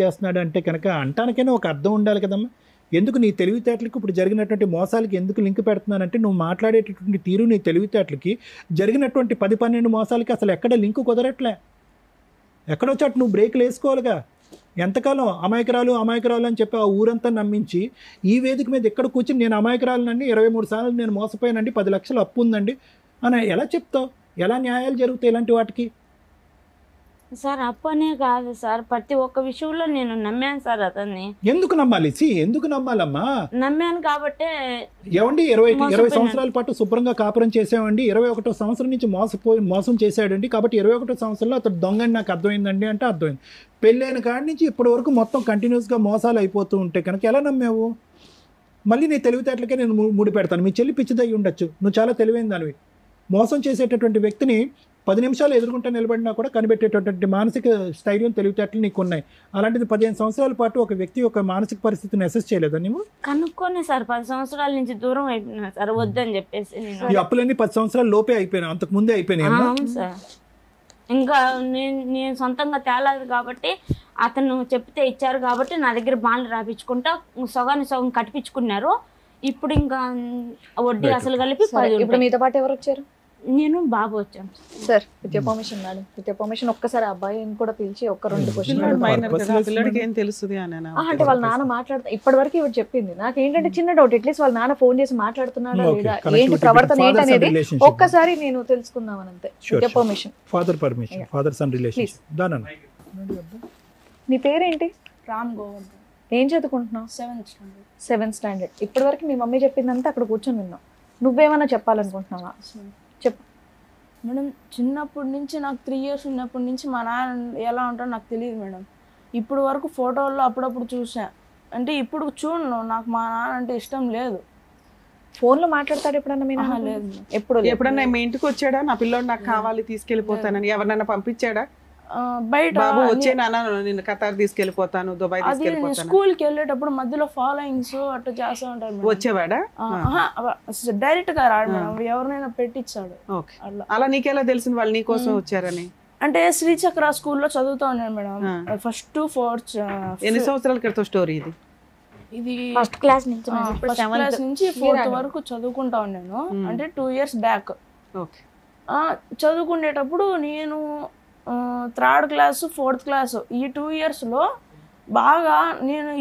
చేస్తున్నాడు అంటే కనుక అంటానికైనా ఒక అర్థం ఉండాలి కదమ్మా. ఎందుకు నీ తెలివితేటలకి ఇప్పుడు జరిగినటువంటి మోసాలకి ఎందుకు లింక్ పెడుతున్నానంటే, నువ్వు మాట్లాడేటటువంటి తీరు నీ తెలివితేటలకి జరిగినటువంటి 10-12 మోసాలకి అసలు ఎక్కడ లింక్ కుదరట్లే. ఎక్కడో చోట నువ్వు బ్రేక్లు వేసుకోవాలిగా. ఎంతకాలం అమాయకురాలు అని చెప్పి ఆ ఊరంతా నమ్మించి ఈ వేదిక మీద ఎక్కడ కూర్చుని నేను అమాయకురాలనండి, 23 సార్లు నేను మోసపోయానండి, 10 లక్షలు అప్పు ఉందండి అని ఎలా చెప్తావు? ఎలా న్యాయాలు జరుగుతాయి ఇలాంటి వాటికి? సార్ అప్పనే కాదు సార్, ప్రతి ఒక్క విషయంలో నేను నమ్మాను సార్ అతన్ని. ఎందుకు నమ్మాలి? ఎందుకు నమ్మాలమ్మా? నమ్మాను కాబట్టి. ఏమండి 20 సంవత్సరాల పాటు శుభ్రంగా కాపురం చేసామండి, 21వ సంవత్సరం నుంచి మోసం చేశాడండి, కాబట్టి 21వ సంవత్సరంలో అతడు దొంగని నాకు అర్థమైందండి అంటే అర్థమైంది. పెళ్ళైన కాడి నుంచి ఇప్పటి వరకు మొత్తం కంటిన్యూస్గా మోసాలు అయిపోతూ ఉంటే కనుక ఎలా నమ్మావు? మళ్ళీ నీ తెలివితేటలకే నేను ముడి పెడతాను. మీ చెల్లి పిచ్చిదయ్యి ఉండొచ్చు, నువ్వు చాలా తెలివైన దానివి. మోసం చేసేటటువంటి వ్యక్తిని 10 నిమిషాలు ఎదుర్కొంటూ నిలబడినా కూడా కనిపెట్టేటటువంటి మానసిక స్థైర్యం తెలివితేటలు నీకు ఉన్నాయి. అలాంటిది 15 సంవత్సరాల పాటు ఒక వ్యక్తి యొక్క మానసిక పరిస్థితిని అసెస్ చేయలేదా నువ్వు? కనుక్కొని సార్ 10 సంవత్సరాల నుంచి దూరం అయిపోయినా సార్, వద్దని చెప్పేసి. ఈ అప్పులన్నీ 10 సంవత్సరాల లోపే అయిపోయినా, అంతకు ముందే అయిపోయినాయి సార్. ఇంకా నేను సొంతంగా తేలేదు కాబట్టి అతను చెప్తే ఇచ్చారు కాబట్టి నా దగ్గర బాండ్లు రాపించుకుంటా సగాన్ని సగం కట్టించుకున్నారు. ఇప్పుడు ఇంకా వడ్డీ అసలు కలిపి. ఇప్పుడు మీతో పాటు ఎవరు వచ్చారు? నేను బాబు వచ్చాను sir. With your permission madam, with your permission ఒక్కసారి అబ్బాయిని కూడా పిలిచి 1-2 క్వశ్చన్లు. అంటే వాళ్ళ నాన్న మాట్లాడుతా ఇప్పటి వరకు ఇవి చెప్పింది నాకు ఏంటంటే చిన్న డౌట్, అట్లీస్ట్ వాళ్ళ నాన్న ఫోన్ చేసి మాట్లాడుతున్నాడా లేదా, ఏంటి ప్రవర్తన ఏంటనేది ఒక్కసారి నేను తెలుసుకుందామని అంతే. With your permission. Father son relationship. నీ పేరేంటి? రామ్ గోవర్ధన్. ఏం చదువుకుంటున్నావు? 7th standard. ఇప్పటి వరకు మీ మమ్మీ చెప్పిందంతా అక్కడ కూర్చొని విన్నావు. నువ్వేమన్నా చెప్పాలనుకుంటున్నావా? చెప్పు మేడం. చిన్నప్పటి నుంచి నాకు 3 years ఉన్నప్పటి నుంచి మా నాన్న ఎలా ఉంటాడో నాకు తెలియదు మేడం. ఇప్పుడు వరకు ఫోటోల్లో అప్పుడప్పుడు చూసా, అంటే ఇప్పుడు చూడను. నాకు మా నాన్న అంటే ఇష్టం లేదు. ఫోన్లో మాట్లాడతాడు ఎప్పుడన్నా? మీ నాన్న లేదు. ఎప్పుడన్నా మీ ఇంటికి వచ్చాడా? నా పిల్లోడు నాకు కావాలి తీసుకెళ్ళిపోతానని ఎవరినైనా పంపించాడా? బయట వచ్చే నాన్న నిన్ను ఖతార్ తీసుకెళ్ళిపోతాను, దుబాయ్ తీసుకెళ్ళిపోతాను. స్కూల్కి వెళ్ళేటప్పుడు మధ్యలో ఫాలోయింగ్స్ అట్లా చేస్తూ ఉంటారు. వచ్చేవాడా? డైరెక్ట్ గా రాడు మేడం, ఎవరినైనా పెట్టించాడు. అలా నీకెలా తెలిసింది వాళ్ళు నీ కోసం వచ్చారని? అంటే శ్రీచక్ర స్కూల్లో చదువుతా ఉన్నాను మేడం, 1st to 4th. ఎన్ని సంవత్సరాల క్రితం స్టోరీ ఇది? ఇది ఫస్ట్ క్లాస్ నుంచి 4th వరకు చదువుకుంటా ఉన్నాను. అంటే 2 years బ్యాక్. చదువుకునేటప్పుడు నేను థర్డ్ క్లాసు 4th క్లాసు ఈ 2 ఇయర్స్లో బాగా నేను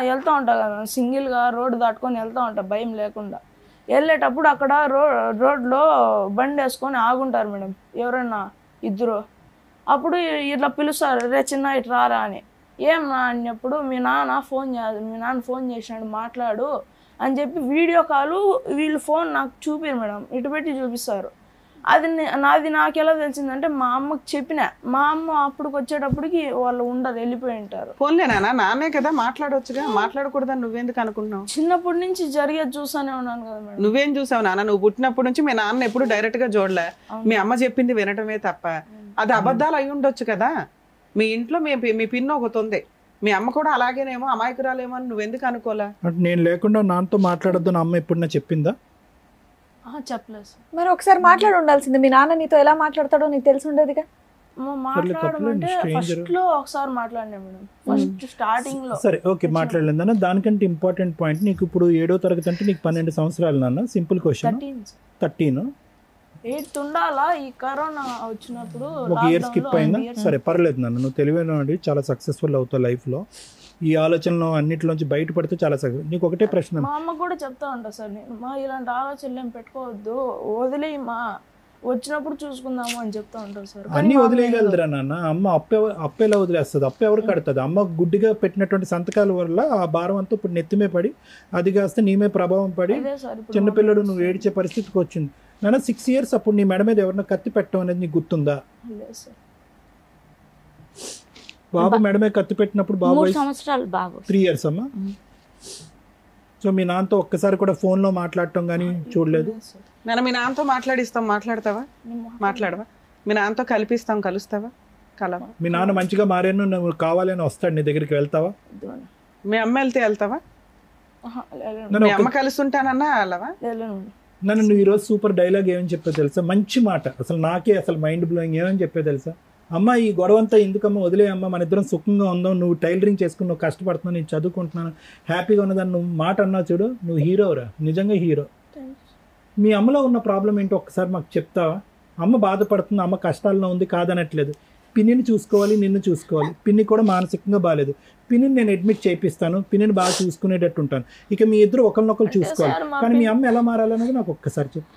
వెళ్తూ ఉంటా కదా సింగిల్గా రోడ్డు దాటుకొని వెళ్తూ ఉంటా భయం లేకుండా. వెళ్ళేటప్పుడు అక్కడ రోడ్లో బండి వేసుకొని ఆగుంటారు మేడం ఎవరన్నా ఇద్దరు. అప్పుడు ఇట్లా పిలుస్తారు, రే చిన్న ఇటు రారా అని. ఏం నా అన్నప్పుడు మీ నాన్న ఫోన్ చేసినాడు మాట్లాడు అని చెప్పి వీడియో కాలు వీళ్ళు ఫోన్ నాకు చూపిరు మేడం, ఇటు పెట్టి చూపిస్తారు. నాది నాకు ఎలా తెలిసిందంటే మా అమ్మకి చెప్పిన, మా అమ్మ అప్పటికి వచ్చేటప్పటికి వాళ్ళు ఉండరు, వెళ్ళిపోయి ఉంటారు. ఫోన్లే నాన్నే కదా మాట్లాడొచ్చుగా, మాట్లాడకూడదని నువ్వెందుకు అనుకున్నావు? చిన్నప్పటి నుంచి జరిగేది చూసానే ఉన్నాను కదా మేడం. నువ్వేం చూసావు నాన్న? నువ్వు పుట్టినప్పటి నుంచి మీ నాన్న ఎప్పుడు డైరెక్ట్ గా చూడలే, మీ అమ్మ చెప్పింది వినటమే తప్ప. అది అబద్ధాలు అయి ఉండొచ్చు కదా. మీ ఇంట్లో మీ పిన్న ఒకటి ఉంది, మీ అమ్మ కూడా అలాగేనేమో అమాయకురాలేమో అని నువ్వెందుకు అనుకోలే? అంటే నేను లేకుండా నాన్నతో మాట్లాడొద్దు నా అమ్మ ఎప్పుడన్నా చెప్పిందా? చెప్పలేదు సార్. మరి ఒకసారి మాట్లాడి ఉండాల్సింది. మీ నాన్న నీతో ఎలా మాట్లాడతాడో నీకు తెలిసి ఉండేదిగా. మాట్లాడమంటే ఫస్ట్ లో ఒకసారి మాట్లాడినా మేడం, ఫస్ట్ స్టార్టింగ్ లో. సరే ఓకే మాట్లాడలేదన్న. దానికంటే ఇంపార్టెంట్ పాయింట్, నీకు ఇప్పుడు 7వ తరగతి అంటే నీకు 12 సంవత్సరాలు నాన్న. సింపుల్ క్వశ్చన్, 13 8 ఉండాలా? ఈ కరోనా వచ్చినప్పుడు ఒక ఇయర్ స్కిప్ అయిందా? సరే పర్లేదు నాన్న, నువ్వు తెలివైన చాలా సక్సెస్ఫుల్ అవుతావు లైఫ్లో. ఈ ఆలోచనలో అన్నిటిలోంచి బయటపడితే చాలా సక్సెస్. నీకు ఒకటే ప్రశ్న, మా అమ్మ కూడా చెప్తా ఉంటా సార్, నేను ఇలాంటి ఆలోచనలు ఏం పెట్టుకోవద్దు, వదిలేయి మా వచ్చినప్పుడు చూసుకుందాము అని చెప్తా ఉంటారు సార్. అన్ని వదిలేయగలదురా నాన్న. అమ్మ అప్పు ఎలా వదిలేస్తుంది? అప్పు ఎవరు కడుతుంది? అమ్మ గుడ్డిగా పెట్టినటువంటి సంతకాల వల్ల ఆ భారం అంతా ఇప్పుడు నెత్తిమే పడి అది కాస్త నీమే ప్రభావం పడి చిన్నపిల్లడు నువ్వు ఏడ్చే పరిస్థితికి వచ్చింది నాన్న. 6 years అప్పుడు నీ మెడ మీద ఎవరన్నా కత్తి పెట్టడం అనేది నీకు గుర్తుందా? బాబు మెడ మీద కత్తి పెట్టినప్పుడు బాబు 3 సంవత్సరాలు బాబు 3 years అమ్మా. సో మీ నాన్నతో ఒక్కసారి కూడా ఫోన్లో మాట్లాడటం కానీ చూడలేదు? నేను మీ నాన్నతో మాట్లాడిస్తాం, మాట్లాడతావా? మాట్లాడవా? మీ నాన్నతో కలుస్తావా? కలవా? మీ నాన్న మంచిగా మారాను నువ్వు కావాలని వస్తాడు నీ దగ్గరికి, వెళ్తావా? మీ అమ్మ వెళ్తే వెళ్తావా? మీ అమ్మ కలుస్తుంటానన్నా వెళ్ళవా? నన్ను నువ్వు ఈరోజు సూపర్ డైలాగ్ ఏమని చెప్పే తెలుసా? మంచి మాట, అసలు నాకే అసలు మైండ్ బ్లోయింగ్. ఏమని చెప్పే తెలుసా? అమ్మ ఈ గొడవంతా ఎందుకమ్మా, వదిలే అమ్మ, మన ఇద్దరం సుఖంగా ఉందాం, నువ్వు టైలరింగ్ చేసుకుని నువ్వు కష్టపడుతున్నావు, నేను చదువుకుంటున్నాను, హ్యాపీగా ఉన్నదాన్ని నువ్వు మాట అన్నావు చూడు, నువ్వు హీరోరా, నిజంగా హీరో. మీ అమ్మలో ఉన్న ప్రాబ్లం ఏంటో ఒక్కసారి మాకు చెప్తావా? అమ్మ బాధపడుతుంది, అమ్మ కష్టాల్లో ఉంది కాదనట్లేదు. పిన్నిని చూసుకోవాలి, నిన్ను చూసుకోవాలి. పిన్ని కూడా మానసికంగా బాగాలేదు, పిన్నిని నేను అడ్మిట్ చేయిస్తాను, పిన్నిని బాగా చూసుకునేటట్టు ఉంటాను. ఇక మీ ఇద్దరు ఒకరినొకరు చూసుకోవాలి. కానీ మీ అమ్మ ఎలా మారాలనేది నాకు ఒక్కసారి చెప్పు.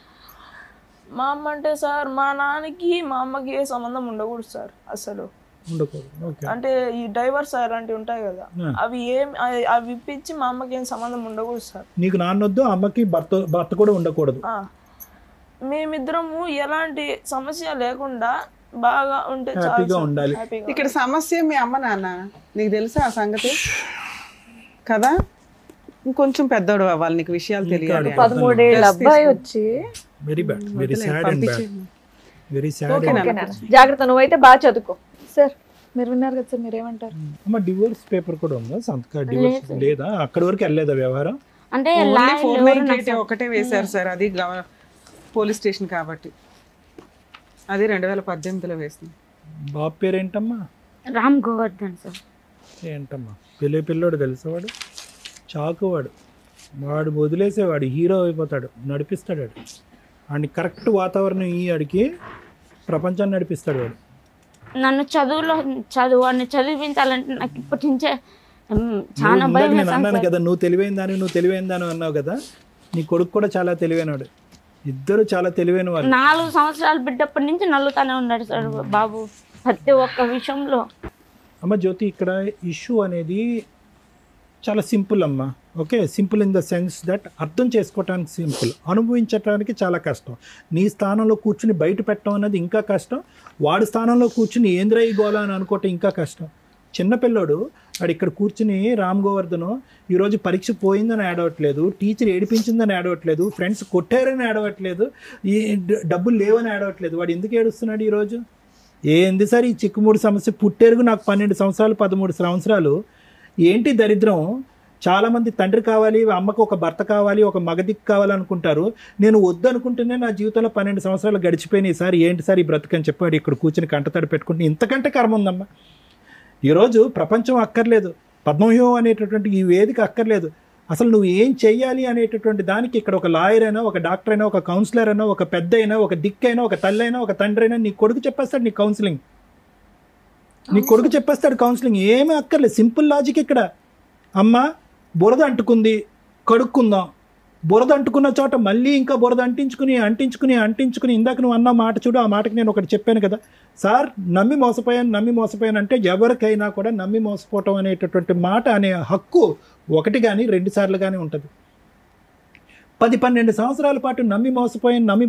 మా అమ్మ అంటే సార్ మా నాన్నకి మా అమ్మకి ఏ సంబంధం ఉండకూడదు సార్, అసలు ఉండకూడదు. అంటే ఈ డైవర్స్ అలాంటివి ఉంటాయి కదా, అవి ఇప్పించి మా అమ్మకి ఏం సంబంధం ఉండకూడదు సార్. నీకు నాన్నొద్దు, అమ్మకి భర్త కూడా ఉండకూడదు. మేమిద్దరము ఎలాంటి సమస్య లేకుండా బాగా ఉంటే హ్యాపీగా ఉండాలి. ఇక్కడ సమస్య మీ అమ్మ నాన్న, నీకు తెలుసా ఆ సంగతి కదా? ఇంకొంచెం పెద్దోడు అవ్వాలి, నీకు విషయాలు తెలియాలి. 13 ఏళ్ళ అబ్బాయి వచ్చి very bad, very sad and bad, very sad. జాగ్రత్త, నువ్వైతే బాగా చదువుకో. సార్ మీరు విన్నారు కదా సార్, మీరు ఏమంటారు? అమ్మ డివోర్స్ పేపర్ కూడా ఉందా? సంతకాలు డివోర్స్ లేదా? అక్కడి వరకు వెళ్ళలేదా వ్యవహారం? అంటే 498 ఒకటే వేశారు సార్, అది పోలీస్ స్టేషన్ కాబట్టి, అది 2018లో వేసింది. బాబు పేరు ఏంటమ్మా? రామ్ గోవర్ధన్ సార్. ఏంటమ్మా పిల్లోడు తెలుసా? వాడు చాకువాడు, వాడు వదిలేసేవాడు, హీరో అయిపోతాడు, నడిపిస్తాడు వాడు. వాడిని కరెక్ట్ వాతావరణం ఈ ఆడికి ప్రపంచాన్ని నడిపిస్తాడు వాడు. నన్ను వాడిని చదివించాలంటే నాకు ఇప్పటి నుంచే చాలా భయం. నేను అన్నాను కదా నువ్వు తెలివైందని అన్నావు కదా, నీ కొడుకు కూడా చాలా తెలివైనవాడు, ఇద్దరు చాలా తెలివైన వాళ్ళు. 4 సంవత్సరాలు బిడ్డప్పటి నుంచి నల్లుతానే ఉన్నాడు సార్ బాబు ప్రతి ఒక్క విషయంలో. అమ్మ జ్యోతి, ఇక్కడ ఇష్యూ అనేది చాలా సింపుల్ అమ్మ. Okay, simple in the sense that అర్థం చేసుకోవటానికి సింపుల్, అనుభవించడానికి చాలా కష్టం. నీ స్థానంలో కూర్చుని బయట పెట్టడం అనేది ఇంకా కష్టం, వాడి స్థానంలో కూర్చుని ఏంద్రా ఈ గోళ అని అనుకోవటం ఇంకా కష్టం. చిన్నపిల్లోడు వాడు ఇక్కడ కూర్చుని రామ్ గోవర్ధన్ ఈరోజు పరీక్ష పోయిందని ఏడవట్లేదు, టీచర్ ఏడిపించిందని ఏడవట్లేదు, ఫ్రెండ్స్ కొట్టారని ఏడవట్లేదు, ఈ డబ్బులు లేవని ఏడవట్లేదు. వాడు ఎందుకు ఏడుస్తున్నాడు ఈరోజు? ఏంది సార్ ఈ చిక్కుముడి సమస్య? పుట్టేరుగు నాకు 12 సంవత్సరాలు 13 సంవత్సరాలు. ఏంటి దరిద్రం? చాలామంది తండ్రి కావాలి, అమ్మకు ఒక భర్త కావాలి, ఒక మగదిక్కు కావాలనుకుంటారు. నేను వద్దు అనుకుంటేనే నా జీవితంలో 12 సంవత్సరాలు గడిచిపోయినాయి సార్, ఏంటి సార్ ఈ బ్రతుకని చెప్పాడు ఇక్కడ కూర్చుని కంటతడి పెట్టుకుంటే. ఇంతకంటే కర్మ ఉందమ్మా. ఈరోజు ప్రపంచం అక్కర్లేదు, పద్మవ్యూహం అనేటటువంటి ఈ వేదిక అక్కర్లేదు. అసలు నువ్వు ఏం చెయ్యాలి అనేటటువంటి దానికి ఇక్కడ ఒక లాయర్ అయినా, ఒక డాక్టర్ అయినా, ఒక కౌన్సిలర్ అయినా, ఒక పెద్ద అయినా, ఒక దిక్కైనా, ఒక తల్లి అయినా, ఒక తండ్రి అయినా నీ కొడుకు చెప్పేస్తాడు నీ కౌన్సిలింగ్. నీ కొడుకు చెప్పేస్తాడు కౌన్సిలింగ్, ఏమీ అక్కర్లేదు, సింపుల్ లాజిక్ ఇక్కడ. అమ్మ బురద అంటుకుంది, కడుక్కుందాం. బురద అంటుకున్న చోట మళ్ళీ ఇంకా బురద అంటించుకుని ఇందాక నువ్వు అన్న మాట చూడు, ఆ మాటకి నేను ఒకటి చెప్పాను కదా సార్, నమ్మి మోసపోయాను అంటే ఎవరికైనా కూడా నమ్మి మోసపోవటం అనేటటువంటి మాట అనే హక్కు ఒకటి కానీ 2 సార్లు కానీ ఉంటుంది. 10-12 సంవత్సరాల పాటు నమ్మి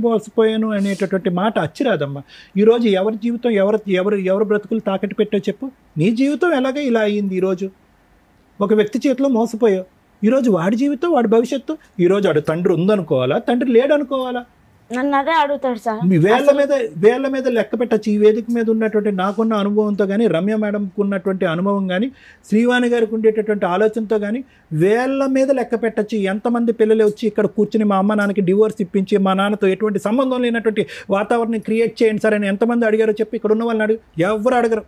మోసపోయాను అనేటటువంటి మాట అచ్చిరాదమ్మా. ఈరోజు ఎవరి జీవితం ఎవరు బ్రతుకులు తాకట్టు పెట్టో చెప్పు. నీ జీవితం ఎలాగే ఇలా అయ్యింది. ఈరోజు ఒక వ్యక్తి చేతిలో మోసపోయావు, ఈరోజు వాడి జీవితం, వాడి భవిష్యత్తు. ఈరోజు వాడు తండ్రి ఉందనుకోవాలా, తండ్రి లేడనుకోవాలా? నన్ను అదే అడుగుతాడు సార్. మీ వేళ్ళ మీద లెక్క పెట్టచ్చు. ఈ వేదిక మీద ఉన్నటువంటి నాకున్న అనుభవంతో కానీ, రమ్య మేడంకు ఉన్నటువంటి అనుభవం కానీ, శ్రీవాణి గారికి ఉండేటటువంటి ఆలోచనతో కానీ వేళ్ళ మీద లెక్క పెట్టచ్చు. ఎంతమంది పిల్లలు వచ్చి ఇక్కడ కూర్చుని మా అమ్మ నాన్నకి డివోర్స్ ఇప్పించి మా నాన్నతో ఎటువంటి సంబంధం లేనటువంటి వాతావరణం క్రియేట్ చేయండి సార్ అని ఎంతమంది అడిగారో చెప్పి ఇక్కడ ఉన్న వాళ్ళని అడుగు. ఎవరు అడగరు.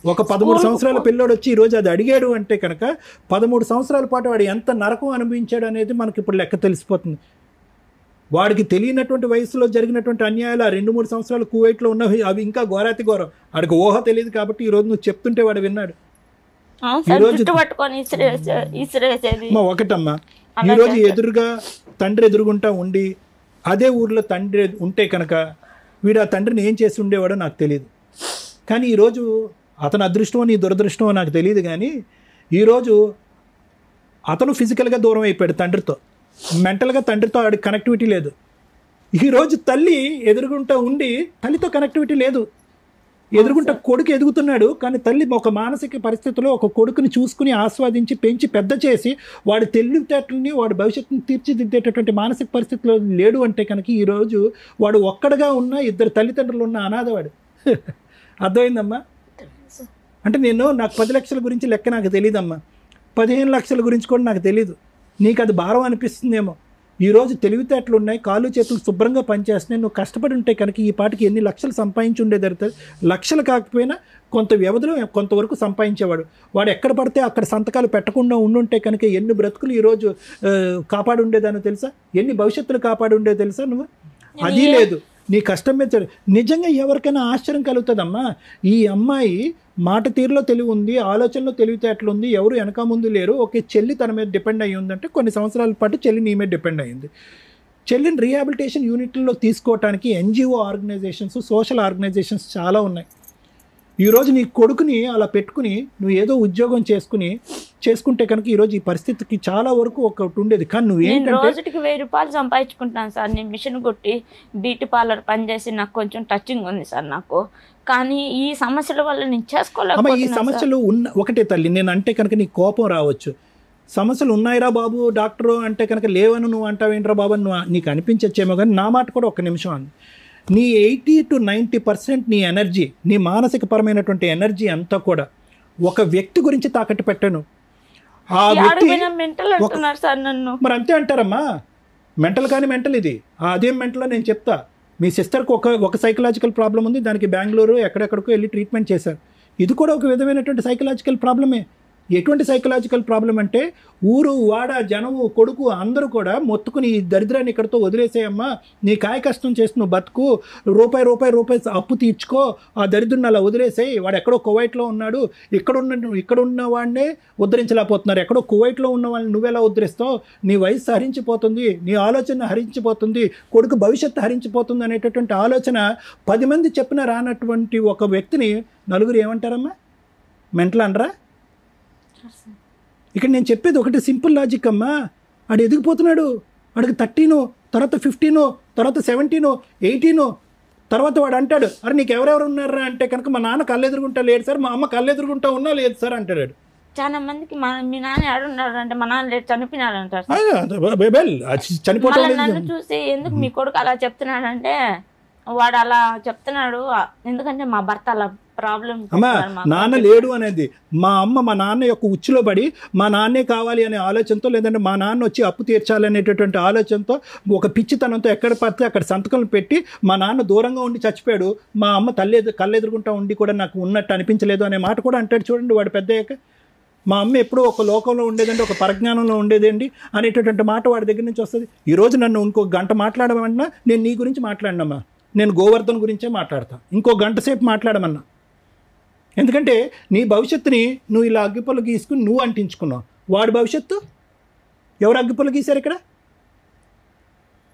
ఒక 13 సంవత్సరాల పిల్లోడు వచ్చి ఈరోజు అది అడిగాడు అంటే కనుక 13 సంవత్సరాల పాటు వాడు ఎంత నరకం అనుభవించాడు అనేది మనకి ఇప్పుడు లెక్క తెలిసిపోతుంది. వాడికి తెలియనటువంటి వయసులో జరిగినటువంటి అన్యాయాలు, ఆ 2-3 సంవత్సరాలు కువైట్లో ఉన్నవి, అవి ఇంకా ఘోరాతి ఘోరం. వాడికి ఊహ తెలియదు కాబట్టి ఈరోజు నువ్వు చెప్తుంటే వాడు విన్నాడు. ఒకటమ్మా, ఈరోజు ఎదురుగా తండ్రి ఎదురుగుంటా ఉండి అదే ఊర్లో తండ్రి ఉంటే కనుక వీడు ఆ తండ్రిని ఏం చేసి ఉండేవాడో నాకు తెలియదు. కానీ ఈరోజు అతను అదృష్టమో నీ దురదృష్టమో నాకు తెలియదు, కానీ ఈరోజు అతను ఫిజికల్గా దూరం అయిపోయాడు తండ్రితో, మెంటల్గా తండ్రితో ఆడికి కనెక్టివిటీ లేదు. ఈరోజు తల్లి ఎదురుగుంటా ఉండి తల్లితో కనెక్టివిటీ లేదు. ఎదురుగుంటా కొడుకు ఎదుగుతున్నాడు, కానీ తల్లి ఒక మానసిక పరిస్థితిలో ఒక కొడుకుని చూసుకుని ఆస్వాదించి పెంచి పెద్ద చేసి వాడి తెలివితేటలని వాడి భవిష్యత్తుని తీర్చిదిద్దేటటువంటి మానసిక పరిస్థితిలో లేడు అంటే కనుక ఈరోజు వాడు ఒక్కడగా ఉన్న 2 తల్లిదండ్రులు ఉన్న అనాథవాడు. అర్థమైందమ్మా? అంటే నాకు 10 లక్షల గురించి లెక్క నాకు తెలియదమ్మా, 15 లక్షల గురించి కూడా నాకు తెలీదు. నీకు అది భారం అనిపిస్తుందేమో. ఈరోజు తెలివితేటలు ఉన్నాయి, కాళ్ళు చేతులు శుభ్రంగా పనిచేస్తున్నాయి. నువ్వు కష్టపడి ఉంటే కనుక ఈ పాటికి ఎన్ని లక్షలు సంపాదించి ఉండేది. లక్షలు కాకపోయినా కొంత వ్యవధిలో కొంతవరకు సంపాదించేవాడు. వాడు ఎక్కడ పడితే అక్కడ సంతకాలు పెట్టకుండా ఉండుంటే కనుక ఎన్ని బ్రతుకులు ఈరోజు కాపాడి ఉండేదానో తెలుసా? ఎన్ని భవిష్యత్తులు కాపాడి ఉండేదో తెలుసా? నువ్వు అది లేదు. నీ కష్టం మీద నిజంగా ఎవరికైనా ఆశ్చర్యం కలుగుతుందమ్మా. ఈ అమ్మాయి మాట తీరులో తెలివి ఉంది, ఆలోచనలో తెలివితేటలు ఉంది, ఎవరు వెనక ముందు లేరు. ఓకే, చెల్లి తన మీద డిపెండ్ అయ్యి ఉందంటే కొన్ని సంవత్సరాల పాటు చెల్లి నీ మీద డిపెండ్ అయ్యింది. చెల్లిని రీహాబిలిటేషన్ యూనిట్లలో తీసుకోవడానికి ఎన్జిఓ ఆర్గనైజేషన్స్, సోషల్ ఆర్గనైజేషన్స్ చాలా ఉన్నాయి. ఈరోజు నీ కొడుకుని అలా పెట్టుకుని నువ్వు ఏదో ఉద్యోగం చేసుకుంటే కనుక ఈరోజు ఈ పరిస్థితికి చాలా వరకు ఒకటి ఉండేది. కానీ నువ్వేంటంటే రోజుకి 1000 రూపాయలు సంపాదించుకుంటాను సార్. నేను మిషన్ కొట్టి బ్యూటీ పార్లర్ పనిచేసి నాకు కొంచెం టచింగ్ ఉంది సార్ నాకు. కానీ ఈ సమస్యల వల్ల నేను చేసుకోలేకపోతున్నా. ఈ సమస్యలు ఒకటే తల్లి, నేను అంటే కనుక నీకు కోపం రావచ్చు. సమస్యలు ఉన్నాయిరా బాబు డాక్టరు అంటే కనుక లేవను నువ్వు అంటావేంట్రా బాబు నీకు అనిపించచ్చేమో, కానీ నా మాట కూడా 1 నిమిషం అంది. నీ 80 to 90% నీ ఎనర్జీ, నీ మానసిక పరమైనటువంటి ఎనర్జీ అంతా కూడా ఒక వ్యక్తి గురించి తాకట్టు పెట్టాను. ఆ వ్యక్తి మరి అంతే అంటారమ్మా. మెంటల్ కానీ మెంటల్ ఇది. అదేం మెంటలో నేను చెప్తా. మీ సిస్టర్కి ఒక సైకలాజికల్ ప్రాబ్లం ఉంది, దానికి బెంగళూరు ఎక్కడెక్కడికో వెళ్ళి ట్రీట్మెంట్ చేశారు. ఇది కూడా ఒక విధమైనటువంటి సైకలాజికల్ ప్రాబ్లమే. ఎటువంటి సైకలాజికల్ ప్రాబ్లం అంటే ఊరు వాడ జనము కొడుకు అందరూ కూడా మొత్తుకుని ఈ దరిద్రాన్ని ఇక్కడితో వదిలేసేయమ్మా, నీ కాయ కష్టం చేసి నువ్వు బతుకు, రూపాయి అప్పు తీర్చుకో, ఆ దరిద్రుని అలా వదిలేసేయి. వాడు ఎక్కడో కువైట్లో ఉన్నాడు, ఇక్కడున్న వాడినే ఉద్ధరించలేకపోతున్నారు, ఎక్కడో కువైట్లో ఉన్న వాళ్ళని నువ్వెలా ఉద్ధరిస్తావు? నీ వయసు హరించిపోతుంది, నీ ఆలోచన హరించిపోతుంది, కొడుకు భవిష్యత్తు హరించిపోతుంది అనేటటువంటి ఆలోచన 10 మంది చెప్పినా రానటువంటి ఒక వ్యక్తిని నలుగురు ఏమంటారమ్మా? మెంటల్ అనరా? ఇక్కడ నేను చెప్పేది ఒకటి సింపుల్ లాజిక్ అమ్మా. ఆడు ఎదిగిపోతున్నాడు, వాడికి 13, తర్వాత 15, తర్వాత 17, 18, తర్వాత వాడు అంటాడు, అరే నీకు ఎవరెవరు ఉన్నారా అంటే కనుక మా నాన్న కళ్ళెదురుగుంటా లేడు సార్, మా అమ్మ కళ్ళెదురుగుంటా ఉన్నా లేదు సార్ అంటాడు. చాలా మందికి మీ నాన్న ఏడున్నాడు అంటే మా నాన్న లేడు చనిపోయినాడు అంటారు. చనిపోవడం నన్ను చూసి ఎందుకు మీ కొడుకు అలా చెప్తున్నాడంటే వాడు అలా చెప్తున్నాడు ఎందుకంటే మా భర్త అలా ప్రాబ్లం. అమ్మా నాన్న లేడు అనేది మా అమ్మ మా నాన్న యొక్క ఉచ్చులో పడి మా నాన్నే కావాలి అనే ఆలోచనతో, లేదంటే మా నాన్న వచ్చి అప్పు తీర్చాలనేటటువంటి ఆలోచనతో ఒక పిచ్చితనంతో ఎక్కడ పడితే అక్కడ సంతకం పెట్టి మా నాన్న దూరంగా ఉండి చచ్చిపోయాడు, మా అమ్మ కళ్ళెదురుకుంటా ఉండి కూడా నాకు ఉన్నట్టు అనిపించలేదు అనే మాట కూడా అంటాడు. చూడండి వాడు పెద్దయ్యాక మా అమ్మ ఎప్పుడూ ఒక లోకంలో ఉండేదండి, ఒక పరిజ్ఞానంలో ఉండేదండి అనేటటువంటి మాట వాడి దగ్గర నుంచి వస్తుంది. ఈరోజు నన్ను ఇంకో గంట మాట్లాడమన్నా నేను నీ గురించి మాట్లాడినమ్మా, నేను గోవర్ధన్ గురించే మాట్లాడతా, ఇంకో గంట సేపు మాట్లాడమన్నా ఎందుకంటే నీ భవిష్యత్తుని నువ్వు ఇలా అగ్గిపుల్ల గీసుకుని నువ్వు అంటించుకున్నావు. వాడి భవిష్యత్తు ఎవరు అగ్గిపుల్ల గీశారు ఇక్కడ?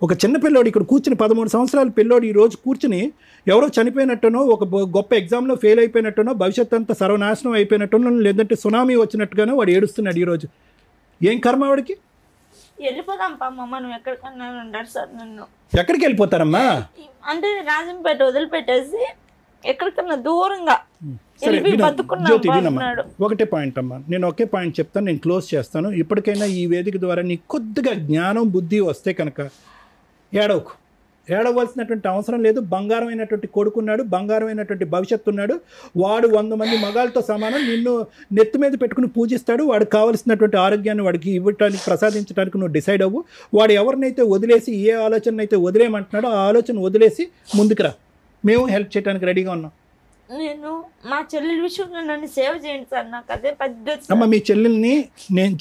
ఒక చిన్న పిల్లోడు ఇక్కడ కూర్చుని 13 సంవత్సరాల పిల్లోడు ఈరోజు కూర్చుని ఎవరో చనిపోయినట్టునో, ఒక గొప్ప ఎగ్జామ్లో ఫెయిల్ అయిపోయినట్టునో, భవిష్యత్తు అంతా సర్వనాశనం అయిపోయినట్టునో, లేదంటే సునామీ వచ్చినట్టుగానో వాడు ఏడుస్తున్నాడు ఈరోజు. ఏం కర్మ వాడికి? వెళ్ళిపోదాం పామ్మ, నువ్వు ఎక్కడికన్నా ఉంటాడు సార్. నన్ను ఎక్కడికి వెళ్ళిపోతారమ్మా? అంటే రాజంపేట వదిలిపెట్టేసి ఎక్కడికన్నా దూరంగా సరే వెళ్ళి జ్యోతి బతుకున్నాడు. వినమ్మా, ఒకటే పాయింట్ అమ్మా, నేను ఒకే పాయింట్ చెప్తాను, నేను క్లోజ్ చేస్తాను. ఇప్పటికైనా ఈ వేదిక ద్వారా నీకు కొద్దిగా జ్ఞానం బుద్ధి వస్తే కనుక ఏడవకు. ఏడవలసినటువంటి అవసరం లేదు. బంగారమైనటువంటి కొడుకున్నాడు, బంగారమైనటువంటి భవిష్యత్తు ఉన్నాడు. వాడు 100 మంది మగాళ్ళతో సమానం. నిన్ను నెత్తి మీద పెట్టుకుని పూజిస్తాడు. వాడికి కావలసినటువంటి ఆరోగ్యాన్ని వాడికి ఇవ్వటానికి, ప్రసాదించడానికి నువ్వు డిసైడ్ అవ్వు. వాడు ఎవరినైతే వదిలేసి, ఏ ఆలోచన అయితే వదిలేయమంటున్నాడో ఆ ఆలోచన వదిలేసి ముందుకు రా. మేము హెల్ప్ చేయడానికి రెడీగా ఉన్నాం. నేను మా చెల్లెల విషయంలో నన్ను సేవ చేయండి సార్, నాకు అదే పెద్ద. అమ్మ మీ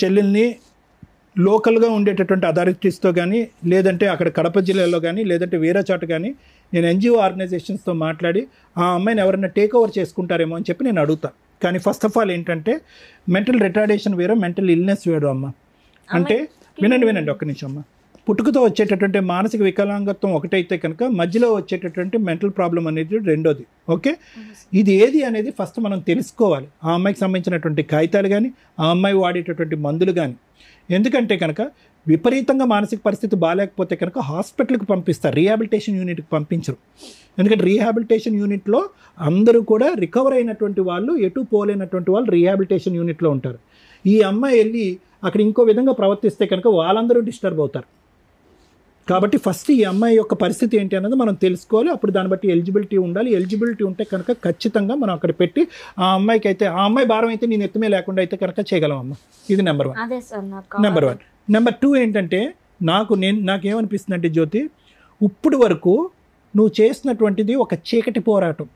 చెల్లెల్ని లోకల్గా ఉండేటటువంటి అథారిటీస్తో కానీ, లేదంటే అక్కడ కడప జిల్లాలో కానీ, లేదంటే వేరే చోట కానీ నేను ఎన్జిఓ ఆర్గనైజేషన్స్తో మాట్లాడి ఆ అమ్మాయిని ఎవరైనా టేక్ ఓవర్ చేసుకుంటారేమో అని చెప్పి నేను అడుగుతా. కానీ ఫస్ట్ ఆఫ్ ఆల్ ఏంటంటే మెంటల్ రిటార్డేషన్ వేరే, మెంటల్ ఇల్నెస్ వేరు అమ్మ. అంటే వినండి ఒక్క నిమిషం అమ్మ. పుట్టుకతో వచ్చేటటువంటి మానసిక వికలాంగత్వం ఒకటైతే కనుక మధ్యలో వచ్చేటటువంటి మెంటల్ ప్రాబ్లం అనేది రెండోది. ఓకే, ఇది ఏది అనేది ఫస్ట్ మనం తెలుసుకోవాలి. ఆ అమ్మాయికి సంబంధించినటువంటి కాగితాలు కానీ, ఆ అమ్మాయి వాడేటటువంటి మందులు కానీ. ఎందుకంటే కనుక విపరీతంగా మానసిక పరిస్థితి బాగాలేకపోతే కనుక హాస్పిటల్కి పంపిస్తారు, రీహాబిలిటేషన్ యూనిట్కి పంపించరు. ఎందుకంటే రీహాబిలిటేషన్ యూనిట్లో అందరూ కూడా రికవర్ అయినటువంటి వాళ్ళు, ఎటు పోలేనటువంటి వాళ్ళు రీహాబిలిటేషన్ యూనిట్లో ఉంటారు. ఈ అమ్మాయి వెళ్ళి అక్కడ ఇంకో విధంగా ప్రవర్తిస్తే కనుక వాళ్ళందరూ డిస్టర్బ్ అవుతారు. కాబట్టి ఫస్ట్ ఈ అమ్మాయి యొక్క పరిస్థితి ఏంటి అన్నది మనం తెలుసుకోవాలి. అప్పుడు దాన్ని బట్టి ఎలిజిబిలిటీ ఉండాలి. ఎలిజిబిలిటీ ఉంటే కనుక ఖచ్చితంగా మనం అక్కడ పెట్టి ఆ అమ్మాయికి అయితే, ఆ అమ్మాయి భారం అయితే నేను ఎత్తుమే లేకుండా అయితే కనుక చేయగలం అమ్మ. ఇది నెంబర్ 1. నెంబర్ 1. నెంబర్ 2 ఏంటంటే నాకేమనిపిస్తుంది అంటే జ్యోతి, ఇప్పుడు వరకు నువ్వు చేసినటువంటిది ఒక చీకటి పోరాటం.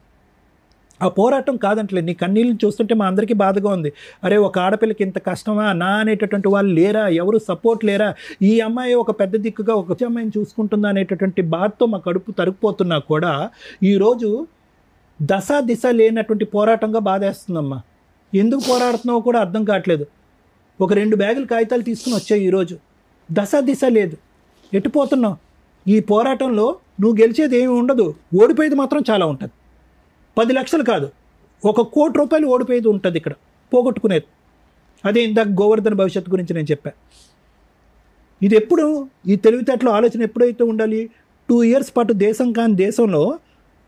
ఆ పోరాటం కాదంటలేదు, నీ కన్నీళ్ళని చూస్తుంటే మా అందరికీ బాధగా ఉంది. అరే ఒక ఆడపిల్లకి ఇంత కష్టమా నా అనేటటువంటి వాళ్ళు లేరా, ఎవరు సపోర్ట్ లేరా, ఈ అమ్మాయి ఒక పెద్ద దిక్కుగా ఒక అమ్మాయిని చూసుకుంటుందా అనేటటువంటి బాధతో మా కడుపు తరుక్కుపోతున్నా కూడా ఈరోజు దిశ లేనటువంటి పోరాటంగా బాధేస్తుందమ్మా. ఎందుకు పోరాడుతున్నావో కూడా అర్థం కావట్లేదు. ఒక 2 బ్యాగులు కాగితాలు తీసుకుని వచ్చాయి, ఈరోజు దిశ లేదు. ఎటుపోతున్నావు? ఈ పోరాటంలో నువ్వు గెలిచేది ఏమి ఉండదు, ఓడిపోయేది మాత్రం చాలా ఉంటుంది. 10 లక్షలు కాదు, 1 కోటి రూపాయలు ఓడిపోయేది ఉంటుంది ఇక్కడ, పోగొట్టుకునేది. అదే ఇందాక గోవర్ధన్ భవిష్యత్తు గురించి నేను చెప్పాను. ఇది ఎప్పుడు ఈ తెలివితేటలో ఆలోచన ఎప్పుడైతే ఉండాలి? 2 ఇయర్స్ పాటు దేశం కాని దేశంలో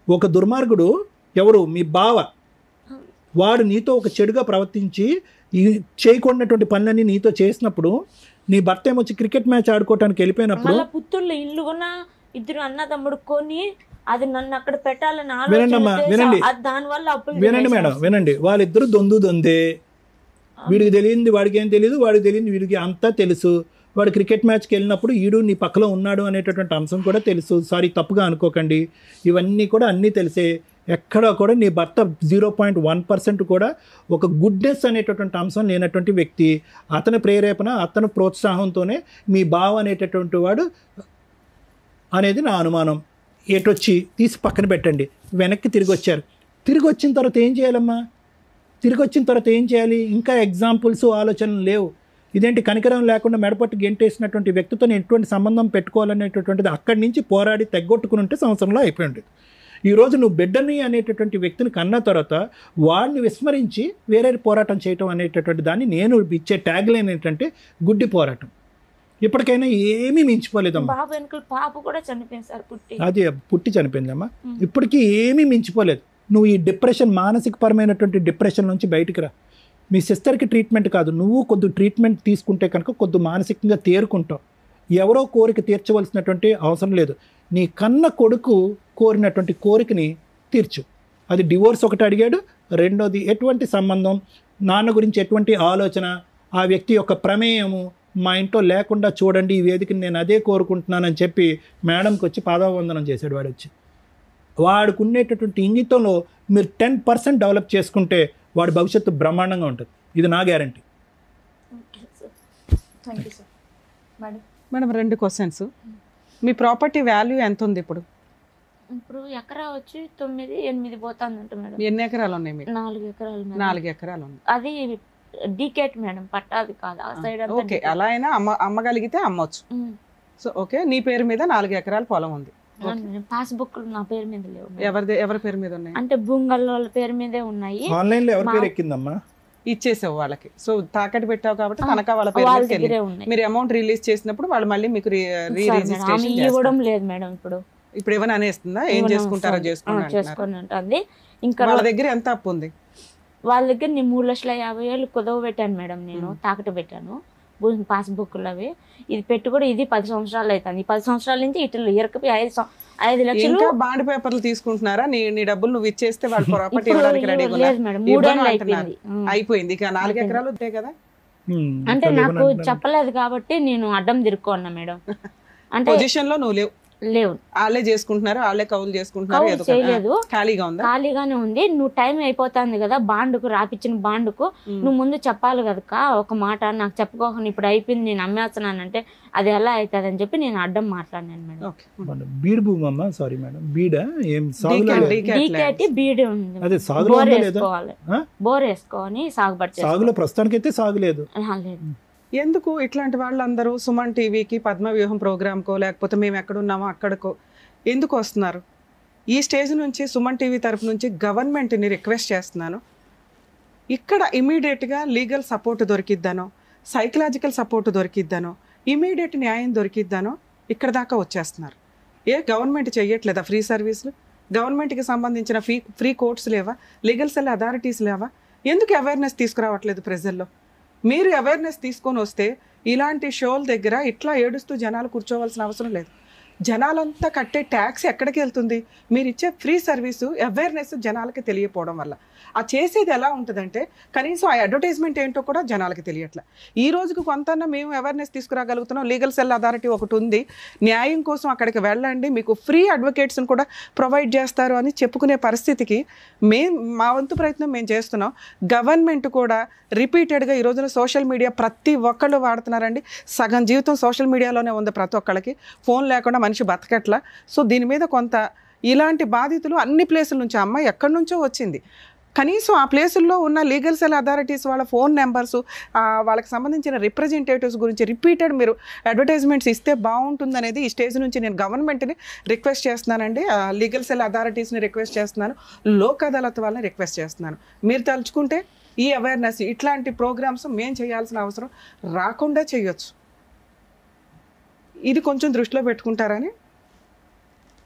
ఒక దుర్మార్గుడు, ఎవరు మీ బావ, వాడు నీతో ఒక చెడుగా ప్రవర్తించి ఈ చేయకూడనటువంటి పనులన్నీ నీతో చేసినప్పుడు, నీ భర్త ఏమొచ్చి క్రికెట్ మ్యాచ్ ఆడుకోవటానికి వెళ్ళిపోయినప్పుడు పుత్తూరులో ఇల్లు కొన్న 2 అన్నదమ్ముడు కొని అది నన్ను అక్కడ పెట్టాలని వినండి దానివల్ల వినండి మేడం, వినండి. వాళ్ళిద్దరు దొందే. వీడికి తెలియంది వాడికి ఏం తెలియదు, వాడికి తెలియంది వీడికి అంతా తెలుసు. వాడు క్రికెట్ మ్యాచ్కి వెళ్ళినప్పుడు ఈడు నీ పక్కలో ఉన్నాడు అనేటటువంటి అంశం కూడా తెలుసు. సారీ, తప్పుగా అనుకోకండి. ఇవన్నీ కూడా అన్నీ తెలిసే. ఎక్కడా కూడా నీ భర్త 0.1% కూడా ఒక గుడ్నెస్ అనేటటువంటి అంశం లేనటువంటి వ్యక్తి. అతని ప్రేరేపణ, అతని ప్రోత్సాహంతోనే మీ బావ అనేటటువంటి వాడు అనేది నా అనుమానం. ఎటొచ్చి తీసి పక్కన పెట్టండి. వెనక్కి తిరిగి వచ్చారు. తిరిగి వచ్చిన తర్వాత ఏం చేయాలమ్మా? తిరిగి వచ్చిన తర్వాత ఏం చేయాలి? ఇంకా ఎగ్జాంపుల్స్, ఆలోచనలు లేవు. ఇదేంటి కనికరం లేకుండా మెడపట్టు గెంటేసినటువంటి వ్యక్తితో నేను ఎటువంటి సంబంధం పెట్టుకోవాలనేటటువంటిది అక్కడి నుంచి పోరాడి తెగ్గొట్టుకుని ఉంటే సంవత్సరంలో అయిపోయి ఉండేది. ఈరోజు నువ్వు బిడ్డని అనేటటువంటి వ్యక్తిని కన్న తర్వాత వాడిని విస్మరించి వేరే పోరాటం చేయటం అనేటటువంటి దాన్ని నేను ఇచ్చే ట్యాగ్ లైన్ ఏంటంటే గుడ్డి పోరాటం. ఇప్పటికైనా ఏమీ మించిపోలేదమ్మా. బాబు వెనకాల పాప కూడా చనిపోయింది సార్, అది పుట్టి చనిపోయిందమ్మా. ఇప్పటికీ ఏమీ మించిపోలేదు. నువ్వు ఈ డిప్రెషన్, మానసిక పరమైనటువంటి డిప్రెషన్ నుంచి బయటికి రా. మీ సిస్టర్కి ట్రీట్మెంట్ కాదు, నువ్వు కొద్ది ట్రీట్మెంట్ తీసుకుంటే కనుక కొద్ది మానసికంగా తేరుకుంటావు. ఎవరో కోరిక తీర్చవలసినటువంటి అవసరం లేదు. నీ కన్న కొడుకు కోరినటువంటి కోరికని తీర్చు. అది డివోర్స్ ఒకటి అడిగాడు, రెండోది ఎటువంటి సంబంధం, నాన్న గురించి ఎటువంటి ఆలోచన, ఆ వ్యక్తి యొక్క ప్రమేయము మా ఇంట్లో లేకుండా చూడండి, ఈ వేదికని నేను అదే కోరుకుంటున్నానని చెప్పి మేడంకి వచ్చి పాదావందనం చేశాడు. వాడు వచ్చి వాడికి ఉండేటటువంటి ఇంగితంలో మీరు 10% డెవలప్ చేసుకుంటే వాడి భవిష్యత్తు బ్రహ్మాండంగా ఉంటుంది. ఇది నా గ్యారంటీ. Madam 2 questions. మీ ప్రాపర్టీ వాల్యూ ఎంత ఉంది ఇప్పుడు? ఇప్పుడు ఎకరా వచ్చి 9-8 పోతుందంట మేడం. ఎన్ని ఎకరాలు ఉన్నాయి మీకు? 4 ఎకరాలు మేడం. 4 ఎకరాలు ఉంది. అది డీకేట్ మేడం, పట్టాది కాదు ఆ సైడ్ అంతా. ఓకే, అలా అయినా అమ్మగలిగితే అమ్మొచ్చు. సో ఓకే, నీ పేరు మీద 4 ఎకరాల పొలం ఉంది. పాస్బుక్ నా పేరు మీద లేవు. ఎవరి పేరు మీద ఉన్నాయి? అంటే భూంగల్ వాళ్ళ పేరు మీదే ఉన్నాయి. ఆన్లైన్ లో ఎవరి పేరు ఎక్కిందమ్మా? ఇచ్చేసావు వాళ్ళకి. సో తాకట్టు పెట్టావు కాబట్టి తనఖా వాళ్ళ పేరు వాళ్ళ మీదకి దగ్గరే వెళ్ళింది. ఉన్నాయి. మీరు అమౌంట్ రిలీజ్ చేసినప్పుడు వాళ్ళు మళ్ళీ మీకు ఆమె ఇవ్వడం లేదు మేడం. ఇప్పుడు ఏమైనా అనేస్తుందా? ఏం చేసుకుంటారో చేసుకోండి అంటుంది. ఇంకా వాళ్ళ దగ్గర ఎంత అప్పు ఉంది? వాళ్ళ దగ్గర నేను 3,50,000 కుదవ పెట్టాను మేడం. నేను తాకట్టు పెట్టాను పాస్బుక్లు అవి. ఇది పెట్టి కూడా ఇది 10 సంవత్సరాలు అవుతుంది. 10 సంవత్సరాల నుంచి ఇటు ఇరకపి 5 లక్షలు బాండ్ పేపర్లు తీసుకుంటున్నారా? నీ డబ్బులు నువ్వు ఇచ్చేస్తే వాళ్ళు ప్రాపర్టీ ఇవ్వడానికి రెడీగా లేదు మేడం. 3 ఏళ్ళు అయిపోయింది. అయిపోయింది. ఇక 4 ఎకరాలు ఉంటాయి కదా. అంటే నాకు చెప్పలేదు కాబట్టి నేను అడ్డం తిరుక్కున్నా మేడం. అంటే పొజిషన్ లో నువ్వు లేవు. వాళ్ళే చేసుకుంటున్నారు, వాళ్ళే కౌలు చేసుకుంటున్నారు. చేయలేదు, ఖాళీగా ఉందా? ఖాళీగానే ఉంది. నువ్వు టైం అయిపోతుంది కదా బాండుకు, రాపిచ్చిన బాండుకు నువ్వు ముందు చెప్పాలి కదా ఒక మాట. నాకు చెప్పుకోకుండా ఇప్పుడు అయిపోయింది నేను అమ్మేస్తున్నానంటే అది ఎలా అవుతుంది అని చెప్పి నేను అడ్డం మాట్లాడినాను మేడం. బీడ్ భూమి అమ్మా, సారీ మేడం, బీడా ఏం డీకేటి బీడ్ ఉంది. అదే బోర్ వేసుకోవాలి, బోర్ వేసుకొని సాగుబడి. సాగులో ప్రస్తుతానికి అయితే సాగులేదు. లేదు. ఎందుకు ఇట్లాంటి వాళ్ళందరూ సుమన్ టీవీకి, పద్మవ్యూహం ప్రోగ్రామ్కో లేకపోతే మేము ఎక్కడున్నామో అక్కడికో ఎందుకు వస్తున్నారు? ఈ స్టేజ్ నుంచి సుమన్ టీవీ తరఫు నుంచి గవర్నమెంట్ని రిక్వెస్ట్ చేస్తున్నాను, ఇక్కడ ఇమీడియట్గా లీగల్ సపోర్ట్ దొరికిద్దానో, సైకలాజికల్ సపోర్ట్ దొరికిద్దానో, ఇమీడియట్ న్యాయం దొరికిద్దానో ఇక్కడ దాకా వచ్చేస్తున్నారు. గవర్నమెంట్ చెయ్యట్లేదా ఫ్రీ సర్వీసులు? గవర్నమెంట్కి సంబంధించిన ఫ్రీ కోర్ట్స్ లేవా? లీగల్ సెల్ అథారిటీస్ లేవా? ఎందుకు అవేర్నెస్ తీసుకురావట్లేదు ప్రజల్లో? మీరు అవేర్నెస్ తీసుకొని వస్తే ఇలాంటి షోల దగ్గర ఇట్లా ఏడుస్తూ జనాలు కూర్చోవలసిన అవసరం లేదు. జనాలంతా కట్టే ట్యాక్స్ ఎక్కడికి వెళ్తుంది? మీరు ఇచ్చే ఫ్రీ సర్వీసు అవేర్నెస్ జనాలకి తెలియకపోవడం వల్ల. ఆ చేసేది ఎలా ఉంటుందంటే కనీసం ఆ అడ్వర్టైజ్మెంట్ ఏంటో కూడా జనాలకి తెలియట్లే. ఈ రోజుకు కొంత మేము అవేర్నెస్ తీసుకురాగలుగుతున్నాం. లీగల్ సెల్ అథారిటీ ఒకటి ఉంది, న్యాయం కోసం అక్కడికి వెళ్ళండి, మీకు ఫ్రీ అడ్వకేట్స్ని కూడా ప్రొవైడ్ చేస్తారు అని చెప్పుకునే పరిస్థితికి మా వంతు ప్రయత్నం మేము చేస్తున్నాం. గవర్నమెంట్ కూడా రిపీటెడ్గా ఈ రోజున సోషల్ మీడియా ప్రతి ఒక్కళ్ళు వాడుతున్నారండి. సగం జీవితం సోషల్ మీడియాలోనే ఉంది ప్రతి ఒక్కళ్ళకి. ఫోన్ లేకుండా మనిషి బతకట్లా. సో దీని మీద కొంత ఇలాంటి బాధితులు అన్ని ప్లేసుల నుంచి, అమ్మాయి ఎక్కడి నుంచో వచ్చింది, కనీసం ఆ ప్లేసుల్లో ఉన్న లీగల్ సెల్ అథారిటీస్ వాళ్ళ ఫోన్ నెంబర్సు, వాళ్ళకి సంబంధించిన రిప్రజెంటేటివ్స్ గురించి రిపీటెడ్ మీరు అడ్వర్టైజ్మెంట్స్ ఇస్తే బాగుంటుందనేది ఈ స్టేజ్ నుంచి నేను గవర్నమెంట్ని రిక్వెస్ట్ చేస్తున్నానండి. లీగల్ సెల్ అథారిటీస్ని రిక్వెస్ట్ చేస్తున్నాను, లోక్ అదాలత్ వాళ్ళని రిక్వెస్ట్ చేస్తున్నాను. మీరు తలుచుకుంటే ఈ అవేర్నెస్ ఇట్లాంటి ప్రోగ్రామ్స్ మేము చేయాల్సిన అవసరం రాకుండా చేయొచ్చు. ఇది కొంచెం దృష్టిలో పెట్టుకుంటారని.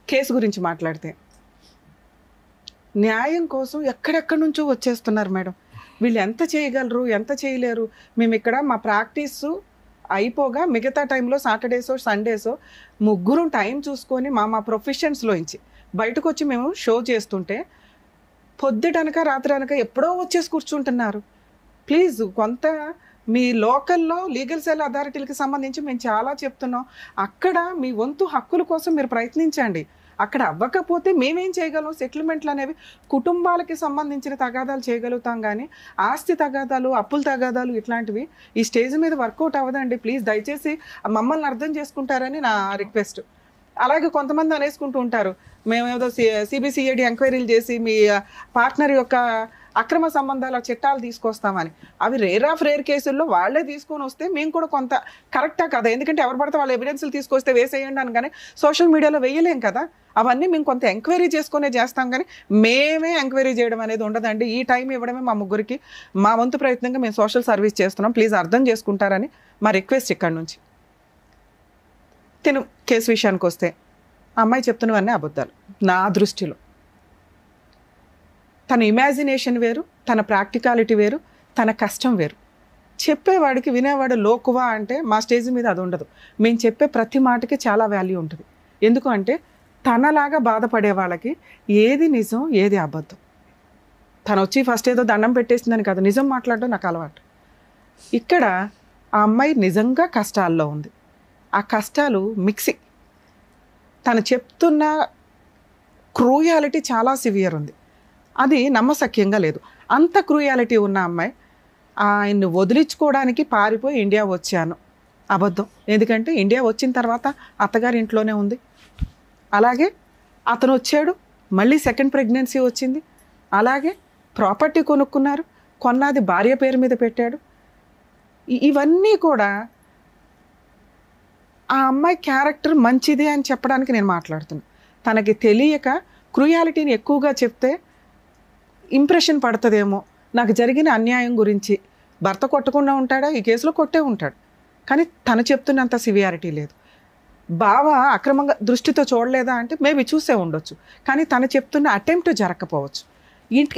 కేసు గురించి మాట్లాడితే న్యాయం కోసం ఎక్కడెక్కడి నుంచో వచ్చేస్తున్నారు మేడం. వీళ్ళు ఎంత చేయగలరు, ఎంత చేయలేరు? మేము ఇక్కడ మా ప్రాక్టీసు అయిపోగా మిగతా టైంలో సాటర్డేసో సండేసో ముగ్గురు టైం చూసుకొని మా ప్రొఫెషన్స్లోంచి బయటకు వచ్చి మేము షో చేస్తుంటే పొద్దుటనక రాత్రి అనక ఎప్పుడో వచ్చేసి కూర్చుంటున్నారు. ప్లీజ్ కొంత మీ లోకల్లో లీగల్ సెల్ అథారిటీలకు సంబంధించి మేము చాలా చెప్తున్నాం. అక్కడ మీ వంతు హక్కుల కోసం మీరు ప్రయత్నించండి. అక్కడ అవ్వకపోతే మేమేం చేయగలం? సెటిల్మెంట్లు అనేవి కుటుంబాలకి సంబంధించిన తగాదాలు చేయగలుగుతాం, కానీ ఆస్తి తగాదాలు, అప్పుల తగాదాలు ఇట్లాంటివి ఈ స్టేజ్ మీద వర్కౌట్ అవ్వదండి. ప్లీజ్ దయచేసి మమ్మల్ని అర్థం చేసుకుంటారని నా రిక్వెస్ట్. అలాగే కొంతమంది అనేసుకుంటూ ఉంటారు, మేమేదో సిబిసిఐడి ఎంక్వైరీలు చేసి మీ పార్ట్నర్ యొక్క అక్రమ సంబంధాల చట్టాలు తీసుకొస్తామని. అవి రేర్ ఆఫ్ రేర్ కేసుల్లో వాళ్ళే తీసుకొని వస్తే మేము కూడా కొంత కరెక్టా కదా? ఎందుకంటే ఎవరు పడితే వాళ్ళ ఎవిడెన్స్లు తీసుకొస్తే వేసేయండి అని, కానీ సోషల్ మీడియాలో వేయలేం కదా. అవన్నీ మేము కొంత ఎంక్వైరీ చేసుకునే చేస్తాం, కానీ మేమే ఎంక్వైరీ చేయడం అనేది ఉండదండి. ఈ టైం ఇవ్వడమే మా ముగ్గురికి మా వంతు ప్రయత్నంగా మేము సోషల్ సర్వీస్ చేస్తున్నాం. ప్లీజ్ అర్థం చేసుకుంటారని మా రిక్వెస్ట్. ఇక్కడ నుంచి కేసు విషయానికి వస్తే అమ్మాయి చెప్తున్నవన్నీ అబద్ధాలు నా దృష్టిలో. తన ఇమాజినేషన్ వేరు, తన ప్రాక్టికాలిటీ వేరు, తన కష్టం వేరు. చెప్పేవాడికి వినేవాడు లోకువా అంటే మా స్టేజ్ మీద అది ఉండదు. మేము చెప్పే ప్రతి మాటకి చాలా వాల్యూ ఉంటుంది. ఎందుకు అంటే తనలాగా బాధపడే వాళ్ళకి ఏది నిజం ఏది అబద్ధం. తను వచ్చి ఫస్ట్ ఏదో దండం పెట్టేసిందని కాదు, నిజం మాట్లాడడం నాకు అలవాటు. ఇక్కడ ఆ అమ్మాయి నిజంగా కష్టాల్లో ఉంది. ఆ కష్టాలు మిక్సింగ్. తను చెప్తున్న క్రూయాలిటీ చాలా సివియర్ ఉంది, అది నమ్మశక్యంగా లేదు. అంత క్రూయాలిటీ ఉన్న అమ్మాయి ఆయన్ని వదిలించుకోవడానికి పారిపోయి ఇండియా వచ్చాను, అబద్ధం. ఎందుకంటే ఇండియా వచ్చిన తర్వాత అత్తగారి ఇంట్లోనే ఉంది. అలాగే అతను వచ్చాడు, మళ్ళీ సెకండ్ ప్రెగ్నెన్సీ వచ్చింది, అలాగే ప్రాపర్టీ కొనుక్కున్నారు, కొన్నది భార్య పేరు మీద పెట్టాడు. ఇవన్నీ కూడా ఆ అమ్మాయి క్యారెక్టర్ మంచిది అని చెప్పడానికి నేను మాట్లాడుతున్నాను. తనకి తెలియక క్రూయాలిటీని ఎక్కువగా చెప్తే ఇంప్రెషన్ పడుతుందేమో, నాకు జరిగిన అన్యాయం గురించి. భర్త కొట్టకుండా ఉంటాడా? ఈ కేసులో కొట్టే ఉంటాడు, కానీ తను చెప్తున్నంత సివియారిటీ లేదు. బావ అక్రమంగా దృష్టితో చూడలేదా అంటే మేబీ చూసే ఉండొచ్చు, కానీ తను చెప్తున్న అటెంప్ట్ జరగకపోవచ్చు.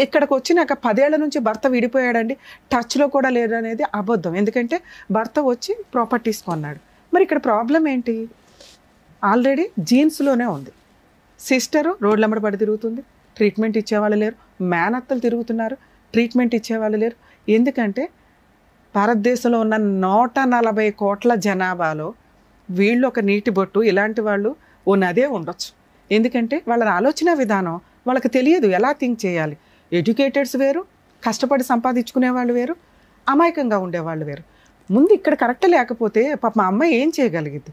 ఇక్కడికి వచ్చినాక 10 ఏళ్ల నుంచి భర్త విడిపోయాడండి, టచ్లో కూడా లేదనేది అబద్ధం. ఎందుకంటే భర్త వచ్చి ప్రాపర్టీస్ కొన్నాడు. మరి ఇక్కడ ప్రాబ్లం ఏంటి? ఆల్రెడీ జీన్స్లోనే ఉంది. సిస్టరు రోడ్లమ్మడి పడి తిరుగుతుంది, ట్రీట్మెంట్ ఇచ్చేవాళ్ళు లేరు. మేనత్తలు తిరుగుతున్నారు, ట్రీట్మెంట్ ఇచ్చేవాళ్ళు లేరు. ఎందుకంటే భారతదేశంలో ఉన్న 140 కోట్ల జనాభాలో వీళ్ళు ఒక నీటి బొట్టు, ఇలాంటి వాళ్ళు ఓ నదే ఉండొచ్చు. ఎందుకంటే వాళ్ళ ఆలోచన విధానం వాళ్ళకి తెలియదు, ఎలా థింక్ చేయాలి. ఎడ్యుకేటెడ్స్ వేరు, కష్టపడి సంపాదించుకునే వాళ్ళు వేరు, అమాయకంగా ఉండేవాళ్ళు వేరు. ముందు ఇక్కడ కరెక్ట్ లేకపోతే పాప మా అమ్మాయి ఏం చేయగలిగింది?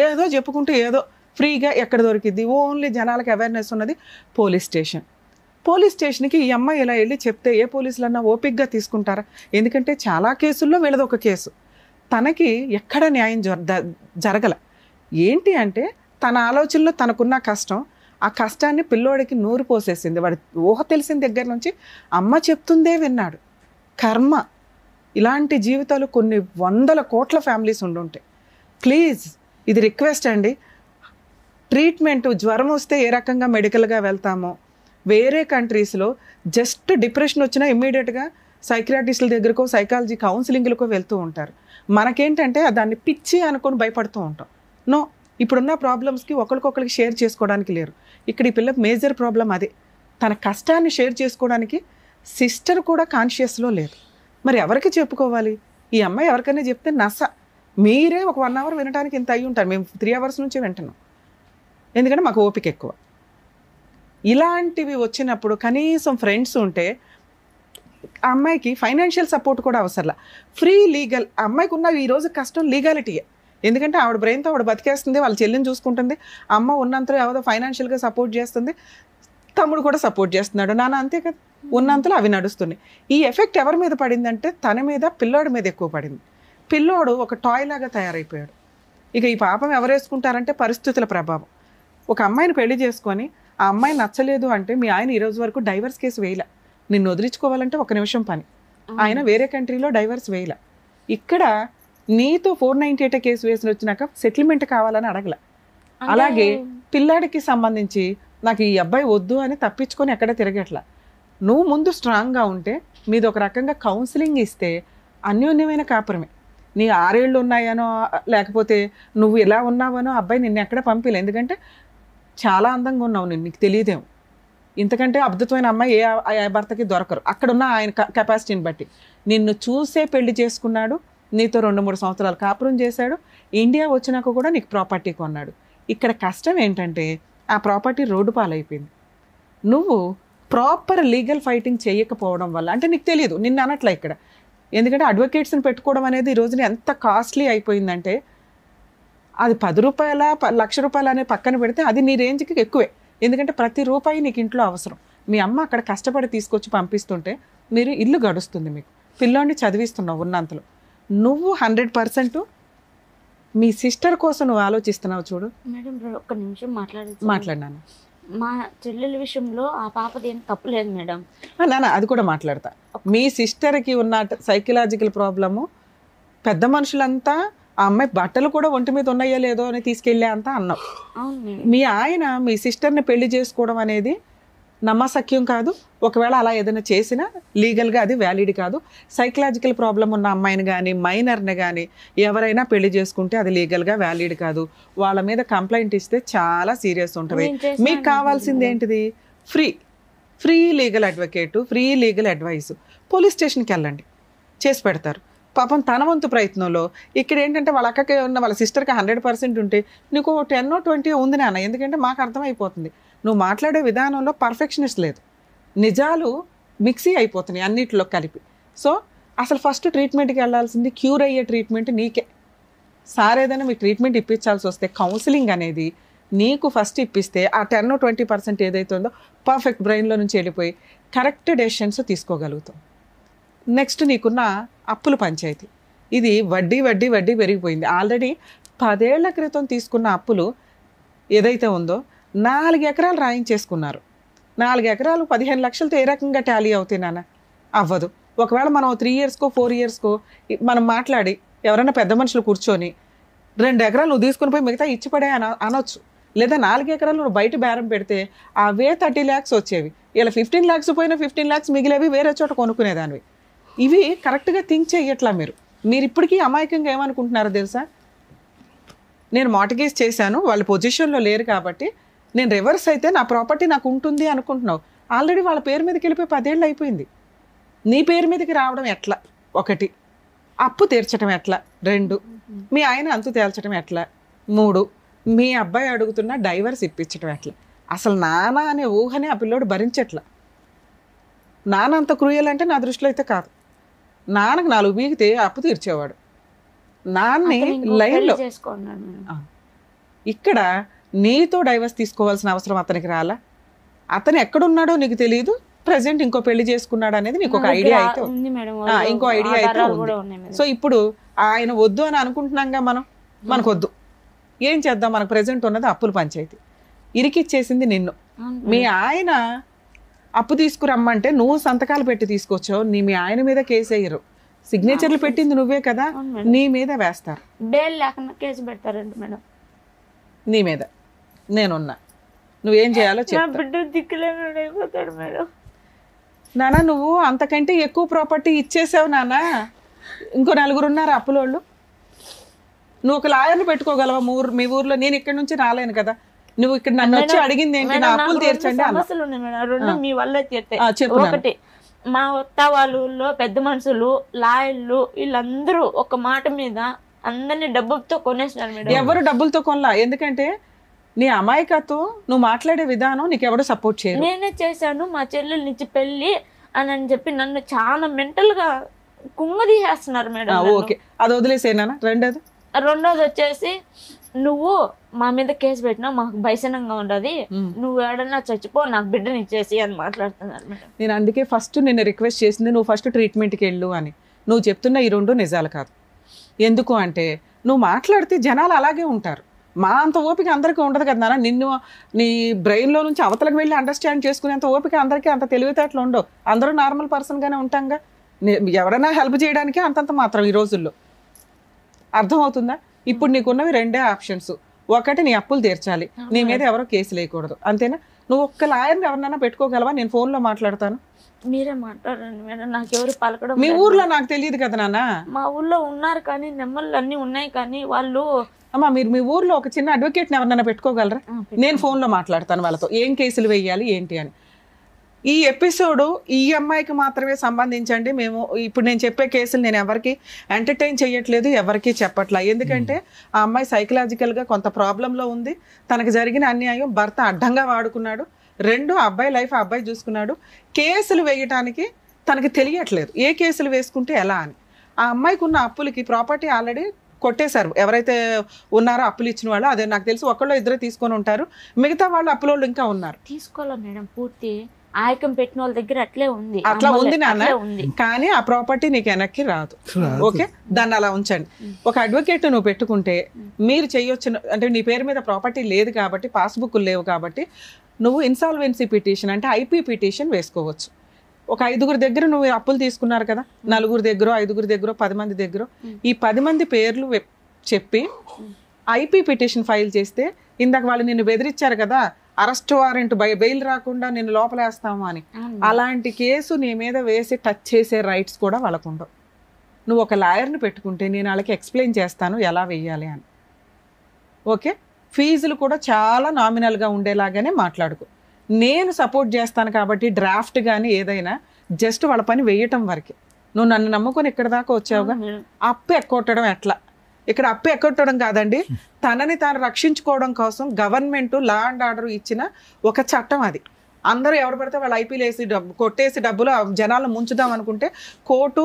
ఏదో చెప్పుకుంటూ ఏదో ఫ్రీగా ఎక్కడ దొరికిద్ది. ఓన్లీ జనాలకు అవేర్నెస్ ఉన్నది పోలీస్ స్టేషన్. పోలీస్ స్టేషన్కి ఈ అమ్మాయి ఇలా వెళ్ళి చెప్తే ఏ పోలీసులన్నా ఓపిక్గా తీసుకుంటారా? ఎందుకంటే చాలా కేసుల్లో వీళ్ళది ఒక కేసు. తనకి ఎక్కడ న్యాయం జరగల. ఏంటి అంటే తన ఆలోచనలో తనకున్న కష్టం, ఆ కష్టాన్ని పిల్లోడికి నూరు పోసేసింది. వాడి ఊహ తెలిసిన దగ్గర నుంచి అమ్మ చెప్తుందే విన్నాడు. కర్మ. ఇలాంటి జీవితాలు కొన్ని 100 కోట్ల ఫ్యామిలీస్ ఉండుంటాయి. ప్లీజ్, ఇది రిక్వెస్ట్ అండి. ట్రీట్మెంట్ జ్వరం వస్తే ఏ రకంగా మెడికల్గా వెళ్తామో, వేరే కంట్రీస్లో జస్ట్ డిప్రెషన్ వచ్చినా ఇమ్మీడియట్గా సైకియాట్రిస్టుల దగ్గరకో సైకాలజీ కౌన్సిలింగ్లకో వెళ్తూ ఉంటారు. మనకేంటంటే దాన్ని పిచ్చి అనుకొని భయపడుతూ ఉంటాం. నో, ఇప్పుడున్న ప్రాబ్లమ్స్కి ఒకరికొకరికి షేర్ చేసుకోవడానికి లేరు. ఇక్కడ ఈ పిల్ల మేజర్ ప్రాబ్లం అదే. తన కష్టాన్ని షేర్ చేసుకోవడానికి సిస్టర్ కూడా కాన్షియస్లో లేదు. మరి ఎవరికి చెప్పుకోవాలి? ఈ అమ్మాయి ఎవరికైనా చెప్తే నస. మీరే ఒక 1 అవర్ వినడానికి ఇంత అయ్యి ఉంటారు, మేము 3 అవర్స్ నుంచి వింటున్నాం. ఎందుకంటే మాకు ఓపిక ఎక్కువ. ఇలాంటివి వచ్చినప్పుడు కనీసం ఫ్రెండ్స్ ఉంటే ఆ అమ్మాయికి ఫైనాన్షియల్ సపోర్ట్ కూడా అవసరంలా. Free legal. ఆ అమ్మాయికి ఉన్న ఈరోజు కష్టం లీగాలిటీయే. ఎందుకంటే ఆవిడ బ్రెయిన్తో ఆవిడ బతికేస్తుంది, వాళ్ళ చెల్లిని చూసుకుంటుంది, అమ్మ ఉన్నంతలో ఏదో ఫైనాన్షియల్గా సపోర్ట్ చేస్తుంది, తమ్ముడు కూడా సపోర్ట్ చేస్తున్నాడు, నాన్న అంతే కదా, ఉన్నంతలో అవి నడుస్తున్నాయి. ఈ ఎఫెక్ట్ ఎవరి మీద పడిందంటే తన మీద, పిల్లోడి మీద ఎక్కువ పడింది. పిల్లోడు ఒక టాయ్ లాగా తయారైపోయాడు. ఇక ఈ పాపం ఎవరు వేసుకుంటారంటే పరిస్థితుల ప్రభావం. ఒక అమ్మాయిని పెళ్లి చేసుకొని ఆ అమ్మాయి నచ్చలేదు అంటే మీ ఆయన ఈరోజు వరకు డైవర్స్ కేసు వేయలే. నిన్ను వదిలించుకోవాలంటే 1 నిమిషం పని. ఆయన వేరే కంట్రీలో డైవర్స్ వేయలే. ఇక్కడ నీతో 498 కేసు వేసి వచ్చినాక సెటిల్మెంట్ కావాలని అడగల. అలాగే పిల్లాడికి సంబంధించి నాకు ఈ అబ్బాయి వద్దు అని తప్పించుకొని ఎక్కడ తిరగట్లా. నువ్వు ముందు స్ట్రాంగ్గా ఉంటే మీది ఒక రకంగా కౌన్సిలింగ్ ఇస్తే అన్యోన్యమైన కాపురమే. నీ 6 ఏళ్ళు ఉన్నాయనో లేకపోతే నువ్వు ఇలా ఉన్నావనో అబ్బాయి నిన్ను ఎక్కడ పంపిలే. ఎందుకంటే చాలా అందంగా ఉన్నావు, నీకు తెలియదేమో. ఇంతకంటే అద్భుతమైన అమ్మాయి ఏ భర్తకి దొరకరు అక్కడున్న ఆయన కెపాసిటీని బట్టి. నిన్ను చూసే పెళ్లి చేసుకున్నాడు, నీతో 2-3 సంవత్సరాలు కాపురం చేశాడు, ఇండియా వచ్చినాక కూడా నీకు ప్రాపర్టీ కొన్నాడు. ఇక్కడ కష్టం ఏంటంటే ఆ ప్రాపర్టీ రోడ్డు పాలైపోయింది. నువ్వు ప్రాపర్ లీగల్ ఫైటింగ్ చేయకపోవడం వల్ల, అంటే నీకు తెలియదు, నిన్ను అనట్లే ఇక్కడ. ఎందుకంటే అడ్వకేట్స్ని పెట్టుకోవడం అనేది ఈ రోజున ఎంత కాస్ట్లీ అయిపోయిందంటే అది 10 రూపాయల 1,00,000 రూపాయలు అనే పక్కన పెడితే అది నీ రేంజ్కి ఎక్కువే. ఎందుకంటే ప్రతి రూపాయి నీకు ఇంట్లో అవసరం. మీ అమ్మ అక్కడ కష్టపడి తీసుకొచ్చి పంపిస్తుంటే మీరు ఇల్లు గడుస్తుంది, మీకు పిల్లోడిని చదివిస్తున్నావు ఉన్నంతలో. నువ్వు 100% మీ సిస్టర్ కోసం నువ్వు ఆలోచిస్తున్నావు. చూడు మేడం, 1 నిమిషం మాట్లాడినాను. మా చెల్లెల విషయంలో ఆ పాపది ఏం తప్పు లేదు మేడం. నాన్న అది కూడా మాట్లాడతా. మీ సిస్టర్కి ఉన్న సైకలాజికల్ ప్రాబ్లము పెద్ద మనుషులంతా ఆ అమ్మాయి బట్టలు కూడా ఒంటి మీద ఉన్నాయో లేదో అని తీసుకెళ్ళే అంతా అన్నావు. మీ ఆయన మీ సిస్టర్ని పెళ్లి చేసుకోవడం అనేది నమ్మసక్యం కాదు. ఒకవేళ అలా ఏదైనా చేసినా లీగల్గా అది వ్యాలిడ్ కాదు. సైకలాజికల్ ప్రాబ్లం ఉన్న అమ్మాయిని కానీ మైనర్ని కానీ ఎవరైనా పెళ్లి చేసుకుంటే అది లీగల్గా వ్యాలిడ్ కాదు. వాళ్ళ మీద కంప్లైంట్ ఇస్తే చాలా సీరియస్ ఉంటుంది. మీకు కావాల్సింది ఏంటిది? Free legal advocate, free legal advice. Police స్టేషన్కి వెళ్ళండి, చేసి పెడతారు. పాపం తన వంతు ప్రయత్నంలో ఇక్కడ ఏంటంటే వాళ్ళ అక్కకి ఉన్న వాళ్ళ సిస్టర్కి 100% ఉంటే నీకు 10-20 ఉంది నాన్న. ఎందుకంటే మాకు అర్థమైపోతుంది నువ్వు మాట్లాడే విధానంలో పర్ఫెక్షనిస్ట్ లేదు, నిజాలు మిక్సీ అయిపోతున్నాయి అన్నిటిలో కలిపి. సో అసలు ఫస్ట్ ట్రీట్మెంట్కి వెళ్ళాల్సింది క్యూర్ అయ్యే ట్రీట్మెంట్ నీకే. సార్ ఏదైనా మీ ట్రీట్మెంట్ ఇప్పించాల్సి వస్తే కౌన్సిలింగ్ అనేది నీకు ఫస్ట్ ఇప్పిస్తే ఆ 10-20% ఏదైతే ఉందో పర్ఫెక్ట్ బ్రెయిన్లో నుంచి వెళ్ళిపోయి కరెక్ట్ డెసిషన్స్ తీసుకోగలుగుతాం. నెక్స్ట్ నీకున్న అప్పుల పంచాయతీ, ఇది వడ్డీ వడ్డీ వడ్డీ పెరిగిపోయింది. ఆల్రెడీ 10 ఏళ్ల క్రితం తీసుకున్న అప్పులు ఏదైతే ఉందో 4 ఎకరాలు రాయించేసుకున్నారు. 4 ఎకరాలు 15 లక్షలతో ఏ రకంగా టాలీ అవుతాయి నాన్న? అవ్వదు. ఒకవేళ మనం 3 ఇయర్స్కో 4 ఇయర్స్కో మనం మాట్లాడి ఎవరైనా పెద్ద మనుషులు కూర్చొని 2 ఎకరాలు నువ్వు తీసుకుని పోయి మిగతా ఇచ్చిపడే అనొచ్చు. లేదా 4 ఎకరాలు నువ్వు బయట బేరం పెడితే అవే 30 lakhs వచ్చేవి. ఇలా 15 lakhs పోయినా 15 lakhs మిగిలేవి వేరే చోట కొనుక్కునేదానివి. ఇవి కరెక్ట్గా థింక్ చేయట్లా మీరు ఇప్పటికీ అమాయకంగా ఏమనుకుంటున్నారో తెలుసా? నేను మార్టిగేజ్ చేశాను, వాళ్ళ పొజిషన్లో లేరు కాబట్టి నేను రివర్స్ అయితే నా ప్రాపర్టీ నాకు ఉంటుంది అనుకుంటున్నావు. ఆల్రెడీ వాళ్ళ పేరు మీదకి వెళ్ళిపోయి 10 ఏళ్ళు అయిపోయింది. నీ పేరు మీదకి రావడం ఎట్లా? 1, అప్పు తీర్చడం ఎట్లా? 2, మీ ఆయన అంతు తేల్చడం ఎట్లా? 3, మీ అబ్బాయి అడుగుతున్న డైవర్స్ ఇప్పించడం ఎట్లా? అసలు నాన్న అనే ఊహనే ఆ పిల్లోడు భరించట్లా. నాన్న అంత క్రూయల్ అంటే నా దృష్టిలో అయితే కాదు. నాన్నకు 4 బీగితే అప్పు తీర్చేవాడు. నాన్నే లైన్లో ఇక్కడ నీతో డైవర్స్ తీసుకోవాల్సిన అవసరం అతనికి రాలా? అతను ఎక్కడున్నాడో నీకు తెలియదు, ప్రజెంట్ ఇంకో పెళ్లి చేసుకున్నాడు అనేది నీకు ఒక ఐడియా అయితే ఇంకో ఐడియా అయితే ఉంది. సో ఇప్పుడు ఆయన వద్దు అని అనుకుంటున్నాంగా మనకు వద్దు. ఏం చేద్దాం? మనకు ప్రెజెంట్ ఉన్నది అప్పుల పంచాయతీ. ఇరికిచ్చేసింది నిన్ను. మీ ఆయన అప్పు తీసుకురమ్మంటే నువ్వు సంతకాలు పెట్టి తీసుకొచ్చావు. మీ ఆయన మీద కేసు వేయరు, సిగ్నేచర్లు పెట్టింది నువ్వే కదా, నీ మీద వేస్తారు. బెయిల్ లేకుండా కేసు పెడతారండి మేడం. నీ మీద నేనున్నా, నువ్వేం చేయాలో చెప్పు. బిడ్డ దిక్కులేని అయిపోతాడు మేడం. నాన్న నువ్వు అంతకంటే ఎక్కువ ప్రాపర్టీ ఇచ్చేసావు నాన్న. ఇంకో 4 ఉన్నారు అప్పులోళ్ళు. నువ్వు ఒక లాయర్ని పెట్టుకోగలవా మీ ఊర్లో? నేను ఇక్కడ నుంచి రాలేను కదా. నువ్వు ఇక్కడ నన్ను వచ్చి అడిగింది ఏంటి? నా అప్పులు తీర్చండి. సమస్యలు ఉన్నాయి మేడం, 2 మీ వల్ల తీర్తాయి. ఒకటి, మా వత్త వాళ్ళ పెద్ద మనుషులు, లాయర్లు, వీళ్ళందరూ ఒక మాట మీద అందరినీ డబ్బులతో కొనేసినారు మేడం. ఎవరు డబ్బులతో కొనలా. ఎందుకంటే నీ అమాయకత్వం, నువ్వు మాట్లాడే విధానం నీకు ఎవరు సపోర్ట్ చేయరు. నేనే చేశాను మా చెల్లెలు నుంచి పెళ్లి అని చెప్పి నన్ను చాలా మెంటల్ గా కుంగదీసేస్తున్నారు మేడం. ఓకే, అది వదిలేసేనా? రెండోది వచ్చేసి, నువ్వు మా మీద కేసు పెట్టినా మాకు భయసనంగా ఉండదు, నువ్వు ఏడన్నా చచ్చిపో, నాకు బిడ్డని ఇచ్చేసి అని మాట్లాడుతున్నారు మేడం. నేను అందుకే ఫస్ట్ నిన్ను రిక్వెస్ట్ చేసింది, నువ్వు ఫస్ట్ ట్రీట్మెంట్కి వెళ్ళు అని. నువ్వు చెప్తున్న ఈ 2 నిజాలు కాదు. ఎందుకు అంటే నువ్వు మాట్లాడితే జనాలు అలాగే ఉంటారు. మా అంత ఓపిక అందరికీ ఉండదు కదా నాన్న. నిన్ను నీ బ్రెయిన్లో నుంచి అవతలకు వెళ్ళి అండర్స్టాండ్ చేసుకునేంత ఓపిక అందరికీ, అంత తెలివితేటలు ఉండవు. అందరూ నార్మల్ పర్సన్గానే ఉంటాంగా. ఎవరైనా హెల్ప్ చేయడానికి అంతంత మాత్రం ఈ రోజుల్లో. అర్థమవుతుందా? ఇప్పుడు నీకున్నవి 2 ఆప్షన్స్. ఒకటి, నీ అప్పులు తీర్చాలి, నీ మీద ఎవరో కేసు లేకూడదు, అంతేనా? నువ్వు ఒక్క లాయర్ని ఎవరినైనా పెట్టుకోగలవా? నేను ఫోన్లో మాట్లాడతాను. మీరే మాట్లాడండి మేడం, నాకు ఎవరు పలకడం. మీ ఊర్లో నాకు తెలియదు కదా నాన్న. మా ఊర్లో ఉన్నారు కానీ, నెమ్మలు అన్ని ఉన్నాయి కానీ వాళ్ళు. అమ్మా, మీరు మీ ఊర్లో ఒక చిన్న అడ్వకేట్ని ఎవరినైనా పెట్టుకోగలరా? నేను ఫోన్లో మాట్లాడతాను వాళ్ళతో, ఏం కేసులు వేయాలి ఏంటి అని. ఈ ఎపిసోడు ఈ అమ్మాయికి మాత్రమే సంబంధించండి. మేము ఇప్పుడు నేను చెప్పే కేసులు నేను ఎవరికి ఎంటర్టైన్ చేయట్లేదు, ఎవరికి చెప్పట్లా. ఎందుకంటే ఆ అమ్మాయి సైకలాజికల్గా కొంత ప్రాబ్లంలో ఉంది. తనకు జరిగిన అన్యాయం భర్త అడ్డంగా వాడుకున్నాడు. 2, అబ్బాయి లైఫ్ అబ్బాయి చూసుకున్నాడు. కేసులు వేయటానికి తనకి తెలియట్లేదు, ఏ కేసులు వేసుకుంటే ఎలా అని. ఆ అమ్మాయికి ఉన్న అప్పులకి ప్రాపర్టీ ఆల్రెడీ కొట్టేశారు. ఎవరైతే ఉన్నారో అప్పులు ఇచ్చిన వాళ్ళు, అదే నాకు తెలిసి 1-2 తీసుకొని ఉంటారు. మిగతా వాళ్ళు అప్పులోళ్ళు ఇంకా ఉన్నారు. తీసుకోవాలి మేడం, పూర్తి ఆయకం పెట్టిన వాళ్ళ దగ్గర అట్లా ఉంది నాన్న. కానీ ఆ ప్రాపర్టీ నీకు వెనక్కి రాదు. ఓకే, దాన్ని అలా ఉంచండి. ఒక అడ్వకేట్ నువ్వు పెట్టుకుంటే మీరు చేయొచ్చు. అంటే నీ పేరు మీద ప్రాపర్టీ లేదు కాబట్టి, పాస్బుక్లు లేవు కాబట్టి, నువ్వు ఇన్సాల్వెన్సీ పిటిషన్ అంటే ఐపీ పిటిషన్ వేసుకోవచ్చు. ఒక 5 దగ్గర నువ్వు అప్పులు తీసుకున్నారు కదా, 4 దగ్గర 5 దగ్గర 10 మంది దగ్గర, ఈ 10 మంది పేర్లు చెప్పి ఐపీ పిటిషన్ ఫైల్ చేస్తే, ఇందాక వాళ్ళు నిన్ను బెదిరించారు కదా, అరెస్ట్ వారెంట్ బెయిల్ రాకుండా నిన్ను లోపలేస్తాము అని, అలాంటి కేసు నీ మీద వేసి టచ్ చేసే రైట్స్ కూడా వాళ్ళకు ఉండవు. నువ్వు ఒక లాయర్ని పెట్టుకుంటే నేను వాళ్ళకి ఎక్స్ప్లెయిన్ చేస్తాను ఎలా వెయ్యాలి అని. ఓకే, ఫీజులు కూడా చాలా నామినల్గా ఉండేలాగానే మాట్లాడుకో. నేను సపోర్ట్ చేస్తాను కాబట్టి డ్రాఫ్ట్ కానీ ఏదైనా జస్ట్ వాళ్ళ పని వేయటం వరకే. నువ్వు నన్ను నమ్ముకొని ఇక్కడ దాకా వచ్చావుగా. అప్పు ఎక్కొట్టడం ఎట్లా? ఇక్కడ అప్పు ఎక్కొట్టడం కాదండి, తనని తాను రక్షించుకోవడం కోసం గవర్నమెంట్ లా అండ్ ఆర్డర్ ఇచ్చిన ఒక చట్టం అది. అందరూ ఎవరు పడితే వాళ్ళు ఐపీలు వేసి కొట్టేసి డబ్బులు జనాలను ముంచుదాం అనుకుంటే కోర్టు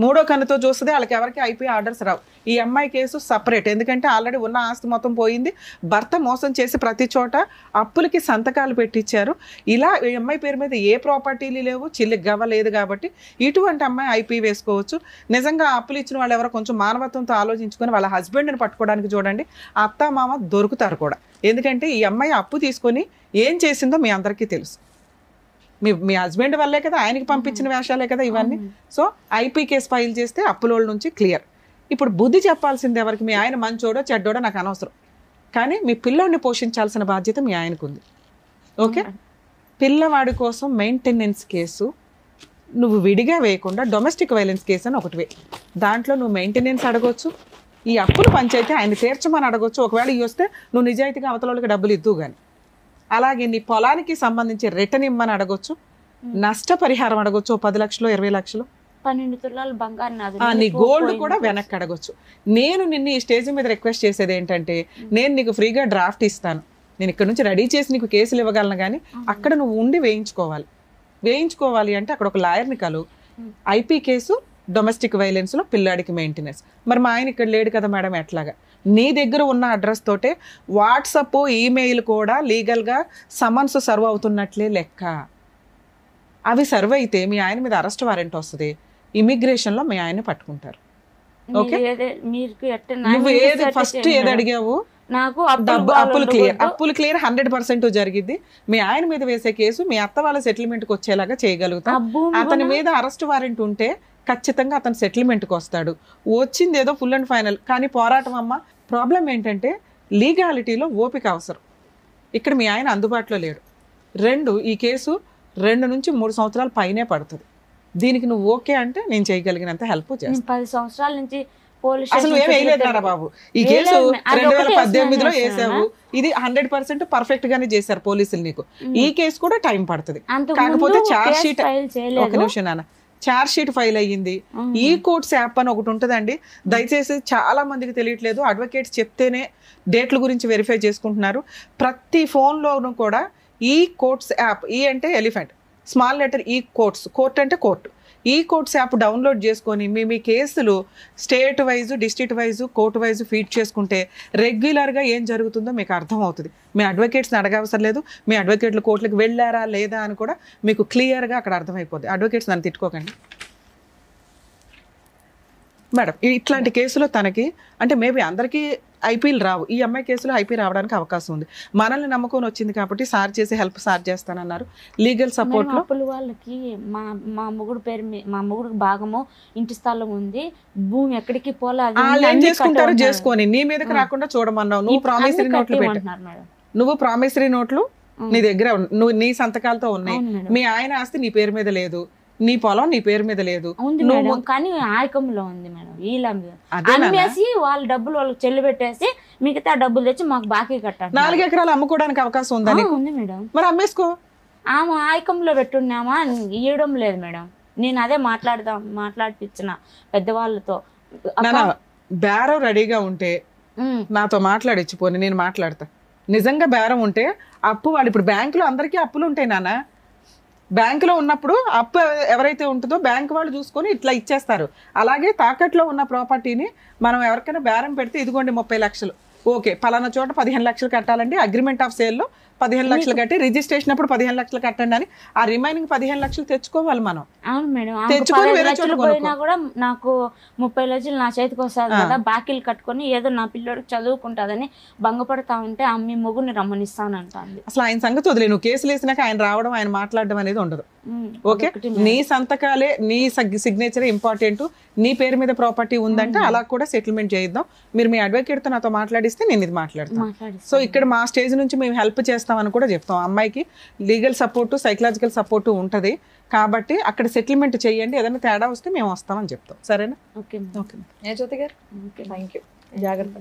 మూడో కన్నుతో చూస్తుంది, వాళ్ళకి ఎవరికి ఐపీ ఆర్డర్స్ రావు. ఈ అమ్మాయి కేసు సపరేట్, ఎందుకంటే ఆల్రెడీ ఉన్న ఆస్తి మొత్తం పోయింది, భర్త మోసం చేసి ప్రతి చోట అప్పులకి సంతకాలు పెట్టించారు. ఇలా ఈ అమ్మాయి పేరు మీద ఏ ప్రాపర్టీలు లేవు, చిల్లికి గవ్వలేదు. కాబట్టి ఇటువంటి అమ్మాయి ఐపీ వేసుకోవచ్చు. నిజంగా అప్పులు ఇచ్చిన వాళ్ళు ఎవరో కొంచెం మానవత్వంతో ఆలోచించుకొని వాళ్ళ హస్బెండ్ని పట్టుకోవడానికి చూడండి, అత్త మామ దొరుకుతారు కూడా. ఎందుకంటే ఈ అమ్మాయి అప్పు తీసుకొని ఏం చేసిందో మీ అందరికీ తెలుసు. మీ హస్బెండ్ వల్లే కదా, ఆయనకి పంపించిన వేషాలే కదా ఇవన్నీ. సో ఐపీ కేసు ఫైల్ చేస్తే అప్పులోళ్ళ నుంచి క్లియర్. ఇప్పుడు బుద్ధి చెప్పాల్సింది ఎవరికి? మీ ఆయన మంచోడో చెడ్డోడో నాకు అనవసరం, కానీ మీ పిల్లోడిని పోషించాల్సిన బాధ్యత మీ ఆయనకు ఉంది. ఓకే, పిల్లవాడి కోసం మెయింటెనెన్స్ కేసు నువ్వు విడిగా వేయకుండా డొమెస్టిక్ వైలెన్స్ కేసు అని ఒకటి వే. దాంట్లో నువ్వు మెయింటెనెన్స్ అడగొచ్చు, ఈ అప్పులు పంచాయితీ ఆయన తీర్చమని అడగొచ్చు. ఒకవేళ ఇవి వస్తే నువ్వు నిజాయితీగా అవతలకి డబ్బులు ఇద్దు కానీ. అలాగే నీ పొలానికి సంబంధించి రిటర్న్ ఇమ్మని అడగొచ్చు, నష్టపరిహారం అడగొచ్చు, 10 లక్షలు 20 లక్షలు, 12 తులాలు బంగారు నాది, నీ గోల్డ్ కూడా వెనక్కి అడగొచ్చు. నేను నిన్ను ఈ స్టేజ్ మీద రిక్వెస్ట్ చేసేది ఏంటంటే, నేను నీకు ఫ్రీగా డ్రాఫ్ట్ ఇస్తాను, నేను ఇక్కడ నుంచి రెడీ చేసి నీకు కేసులు ఇవ్వగలను, కానీ అక్కడ నువ్వు ఉండి వేయించుకోవాలి అంటే అక్కడ ఒక లాయర్ని కలు. ఐపీ కేసు డొమెస్టిక్ వైలెన్స్ లో పిల్లాడికి మెయింటెనెన్స్. మరి మా ఆయన ఇక్కడ లేడు కదా మేడం, ఎట్లాగా? నీ దగ్గర ఉన్న అడ్రస్ తోటే వాట్సాప్ ఈమెయిల్ కూడా లీగల్గా సమన్స్ సర్వ్ అవుతున్నట్లే లెక్క. అవి సర్వ్ అయితే మీ ఆయన మీద అరెస్ట్ వారెంట్ వస్తుంది, ఇమిగ్రేషన్లో మీ ఆయన్ని పట్టుకుంటారు. ఓకే, నువ్వు ఏది ఫస్ట్ ఏది అడిగావు? నాకు అప్పులు క్లియర్ 100% జరిగింది. మీ ఆయన మీద వేసే కేసు మీ అత్త వాళ్ళ సెటిల్మెంట్కి వచ్చేలాగా చేయగలుగుతాం. అతని మీద అరెస్ట్ వారెంట్ ఉంటే ఖచ్చితంగా అతను సెటిల్మెంట్కి వస్తాడు. వచ్చింది ఏదో ఫుల్ అండ్ ఫైనల్, కానీ పోరాటం అమ్మ. ప్రాబ్లం ఏంటంటే లీగాలిటీలో ఓపిక అవసరం. ఇక్కడ మీ ఆయన అందుబాటులో లేడు. 2, ఈ కేసు 2 నుంచి 3 సంవత్సరాల పైనే పడుతుంది. దీనికి నువ్వు ఓకే అంటే నేను చేయగలిగినంత హెల్ప్ చేస్తాను. 10 సంవత్సరాల నుంచి అసలు ఏం వేయలేదురా బాబు. ఈ కేసు 2018లో వేసావు, ఇది 100% పర్ఫెక్ట్ గానే చేశారు పోలీసులు నీకు. ఈ కేసు కూడా టైం పడుతుంది. కాకపోతే ఛార్జ్ షీట్, ఒక నిమిషం నాన్న, ఛార్జ్ షీట్ ఫైల్ అయ్యింది. ఈ కోర్ట్స్ యాప్ అని ఒకటి ఉంటుందండి, దయచేసి చాలా మందికి తెలియట్లేదు. అడ్వకేట్స్ చెప్తేనే డేట్ల గురించి వెరిఫై చేసుకుంటున్నారు. ప్రతి ఫోన్లోనూ కూడా ఈ కోర్ట్స్ యాప్, ఈ అంటే ఎలిఫెంట్, స్మాల్ లెటర్ ఈ కోర్ట్స్, కోర్ట్ అంటే కోర్టు, ఈ కోర్ట్స్ యాప్ డౌన్లోడ్ చేసుకొని మీ కేసులు state wise, district wise, court wise feed చేసుకుంటే రెగ్యులర్గా ఏం జరుగుతుందో మీకు అర్థమవుతుంది. మీ అడ్వకేట్స్ని అడగవసరం లేదు, మీ అడ్వకేట్లు కోర్టులకు వెళ్ళారా లేదా అని కూడా మీకు క్లియర్గా అక్కడ అర్థమైపోద్ది. అడ్వకేట్స్ నన్ను తిట్టుకోకండి మేడం. ఇట్లాంటి కేసులో తనకి అంటే మేబీ అందరికీ ఐపీలు రావు, ఈ అమ్మాయి కేసులో ఐపీ రావడానికి అవకాశం ఉంది. మనల్ని నమ్ముకొని వచ్చింది కాబట్టి సార్ చేసి హెల్ప్ సార్ చేస్తానన్నారు. లీగల్ సపోర్ట్ లో అప్పుల వాళ్ళకి మా మొగుడు పేరు, మా మొగుడికి భాగము ఇంటి స్థలం ఉంది, భూమి ఎక్కడికి పోలేదు, వాళ్ళు ఏం చేసుకుంటారో చేసుకొని నీ మీదకి రాకుండా చూడమన్నావు. నువ్వు ప్రామిసరీ నోట్లు పెట్టు, నువ్వు ప్రామిసరీ నోట్లు నీ దగ్గర నువ్వు నీ సంతకాలతో ఉన్నాయి. మీ ఆయన ఆస్తి నీ పేరు మీద లేదు, నీ పొలం నీ పేరు మీద లేదు, కానీ ఆయకంలో ఉంది మేడం. వీళ్ళ అమ్మేసి వాళ్ళ డబ్బులు వాళ్ళకి చెల్లి పెట్టేసి మిగతా డబ్బులు తెచ్చి మాకు బాకీ కట్టాలి. 4 ఎకరాలు అమ్ముకోవడానికి అవకాశం ఉందా? ఉంది మేడం. మరి అమ్మేసుకో. ఆమె ఆయకంలో పెట్టున్నామా, ఇవ్వడం లేదు మేడం. నేను అదే మాట్లాడిపించిన పెద్దవాళ్ళతో. బేరం రెడీగా ఉంటే నాతో మాట్లాడిచ్చిపోని, నేను మాట్లాడతా. నిజంగా బేరం ఉంటే అప్పు వాళ్ళు ఇప్పుడు బ్యాంకులో అందరికీ అప్పులు ఉంటాయి నాన్న. బ్యాంకులో ఉన్నప్పుడు అప్పు ఎవరైతే ఉంటుందో బ్యాంకు వాళ్ళు చూసుకొని ఇట్లా ఇచ్చేస్తారు. అలాగే తాకట్లో ఉన్న ప్రాపర్టీని మనం ఎవరికైనా బేరం పెడితే ఇదిగోండి 30 లక్షలు, ఓకే పలానా చోట 15 లక్షలు కట్టాలండి, అగ్రిమెంట్ ఆఫ్ సేల్లో 15 లక్షలు కట్టి రిజిస్ట్రేషన్ అప్పుడు 15 లక్షలు కట్టండి అని ఆ రిమైనింగ్ 15 లక్షలు తెచ్చుకోవాలి మనం. అవును మేడం. తెచ్చుకొని పోయినా కూడా నాకు 30 లక్షలు నా చేతికి వస్తుంది కదా, బాకీలు కట్టుకొని ఏదో నా పిల్లోడికి చదువుకుంటుందని భంగపడతా ఉంటే అమ్మి మొగుని రమ్మనిస్తానంటాను. అసలు ఆయన సంగతి వదిలే, నువ్వు కేసులు వేసినాక ఆయన రావడం ఆయన మాట్లాడడం అనేది ఉండదు. ఓకే, నీ సంతకాలే నీ సిగ్నేచరే ఇంపార్టెంట్. నీ పేరు మీద ప్రాపర్టీ ఉందంటే అలా కూడా సెటిల్మెంట్ చేయిద్దాం. మీరు మీ అడ్వకేట్తో నాతో మాట్లాడిస్తే నేను ఇది మాట్లాడతాను. సో ఇక్కడ మా స్టేజ్ నుంచి మేము హెల్ప్ చేస్తామని కూడా చెప్తాం. అమ్మాయికి లీగల్ సపోర్టు, సైకలాజికల్ సపోర్టు ఉంటుంది కాబట్టి అక్కడ సెటిల్మెంట్ చేయండి, ఏదైనా తేడా వస్తే మేము వస్తామని చెప్తాం. సరేనా? ఓకే ఓకే జ్యోతి గారు, థ్యాంక్ యూ. జాగ్రత్త.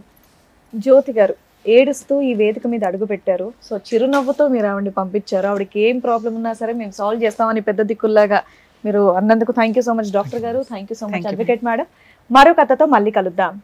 జ్యోతి గారు ఏడుస్తూ ఈ వేదిక మీద అడుగు పెట్టారు. సో చిరునవ్వుతో మీరు ఆవిడని పంపించారు. ఆవిడకి ఏం ప్రాబ్లం ఉన్నా సరే మేము సాల్వ్ చేస్తామని పెద్ద దిక్కుల్లాగా మీరు అన్నందుకు thank you so much doctor గారు. Thank you so much advocate madam. మరో కథతో మళ్ళీ కలుద్దాం.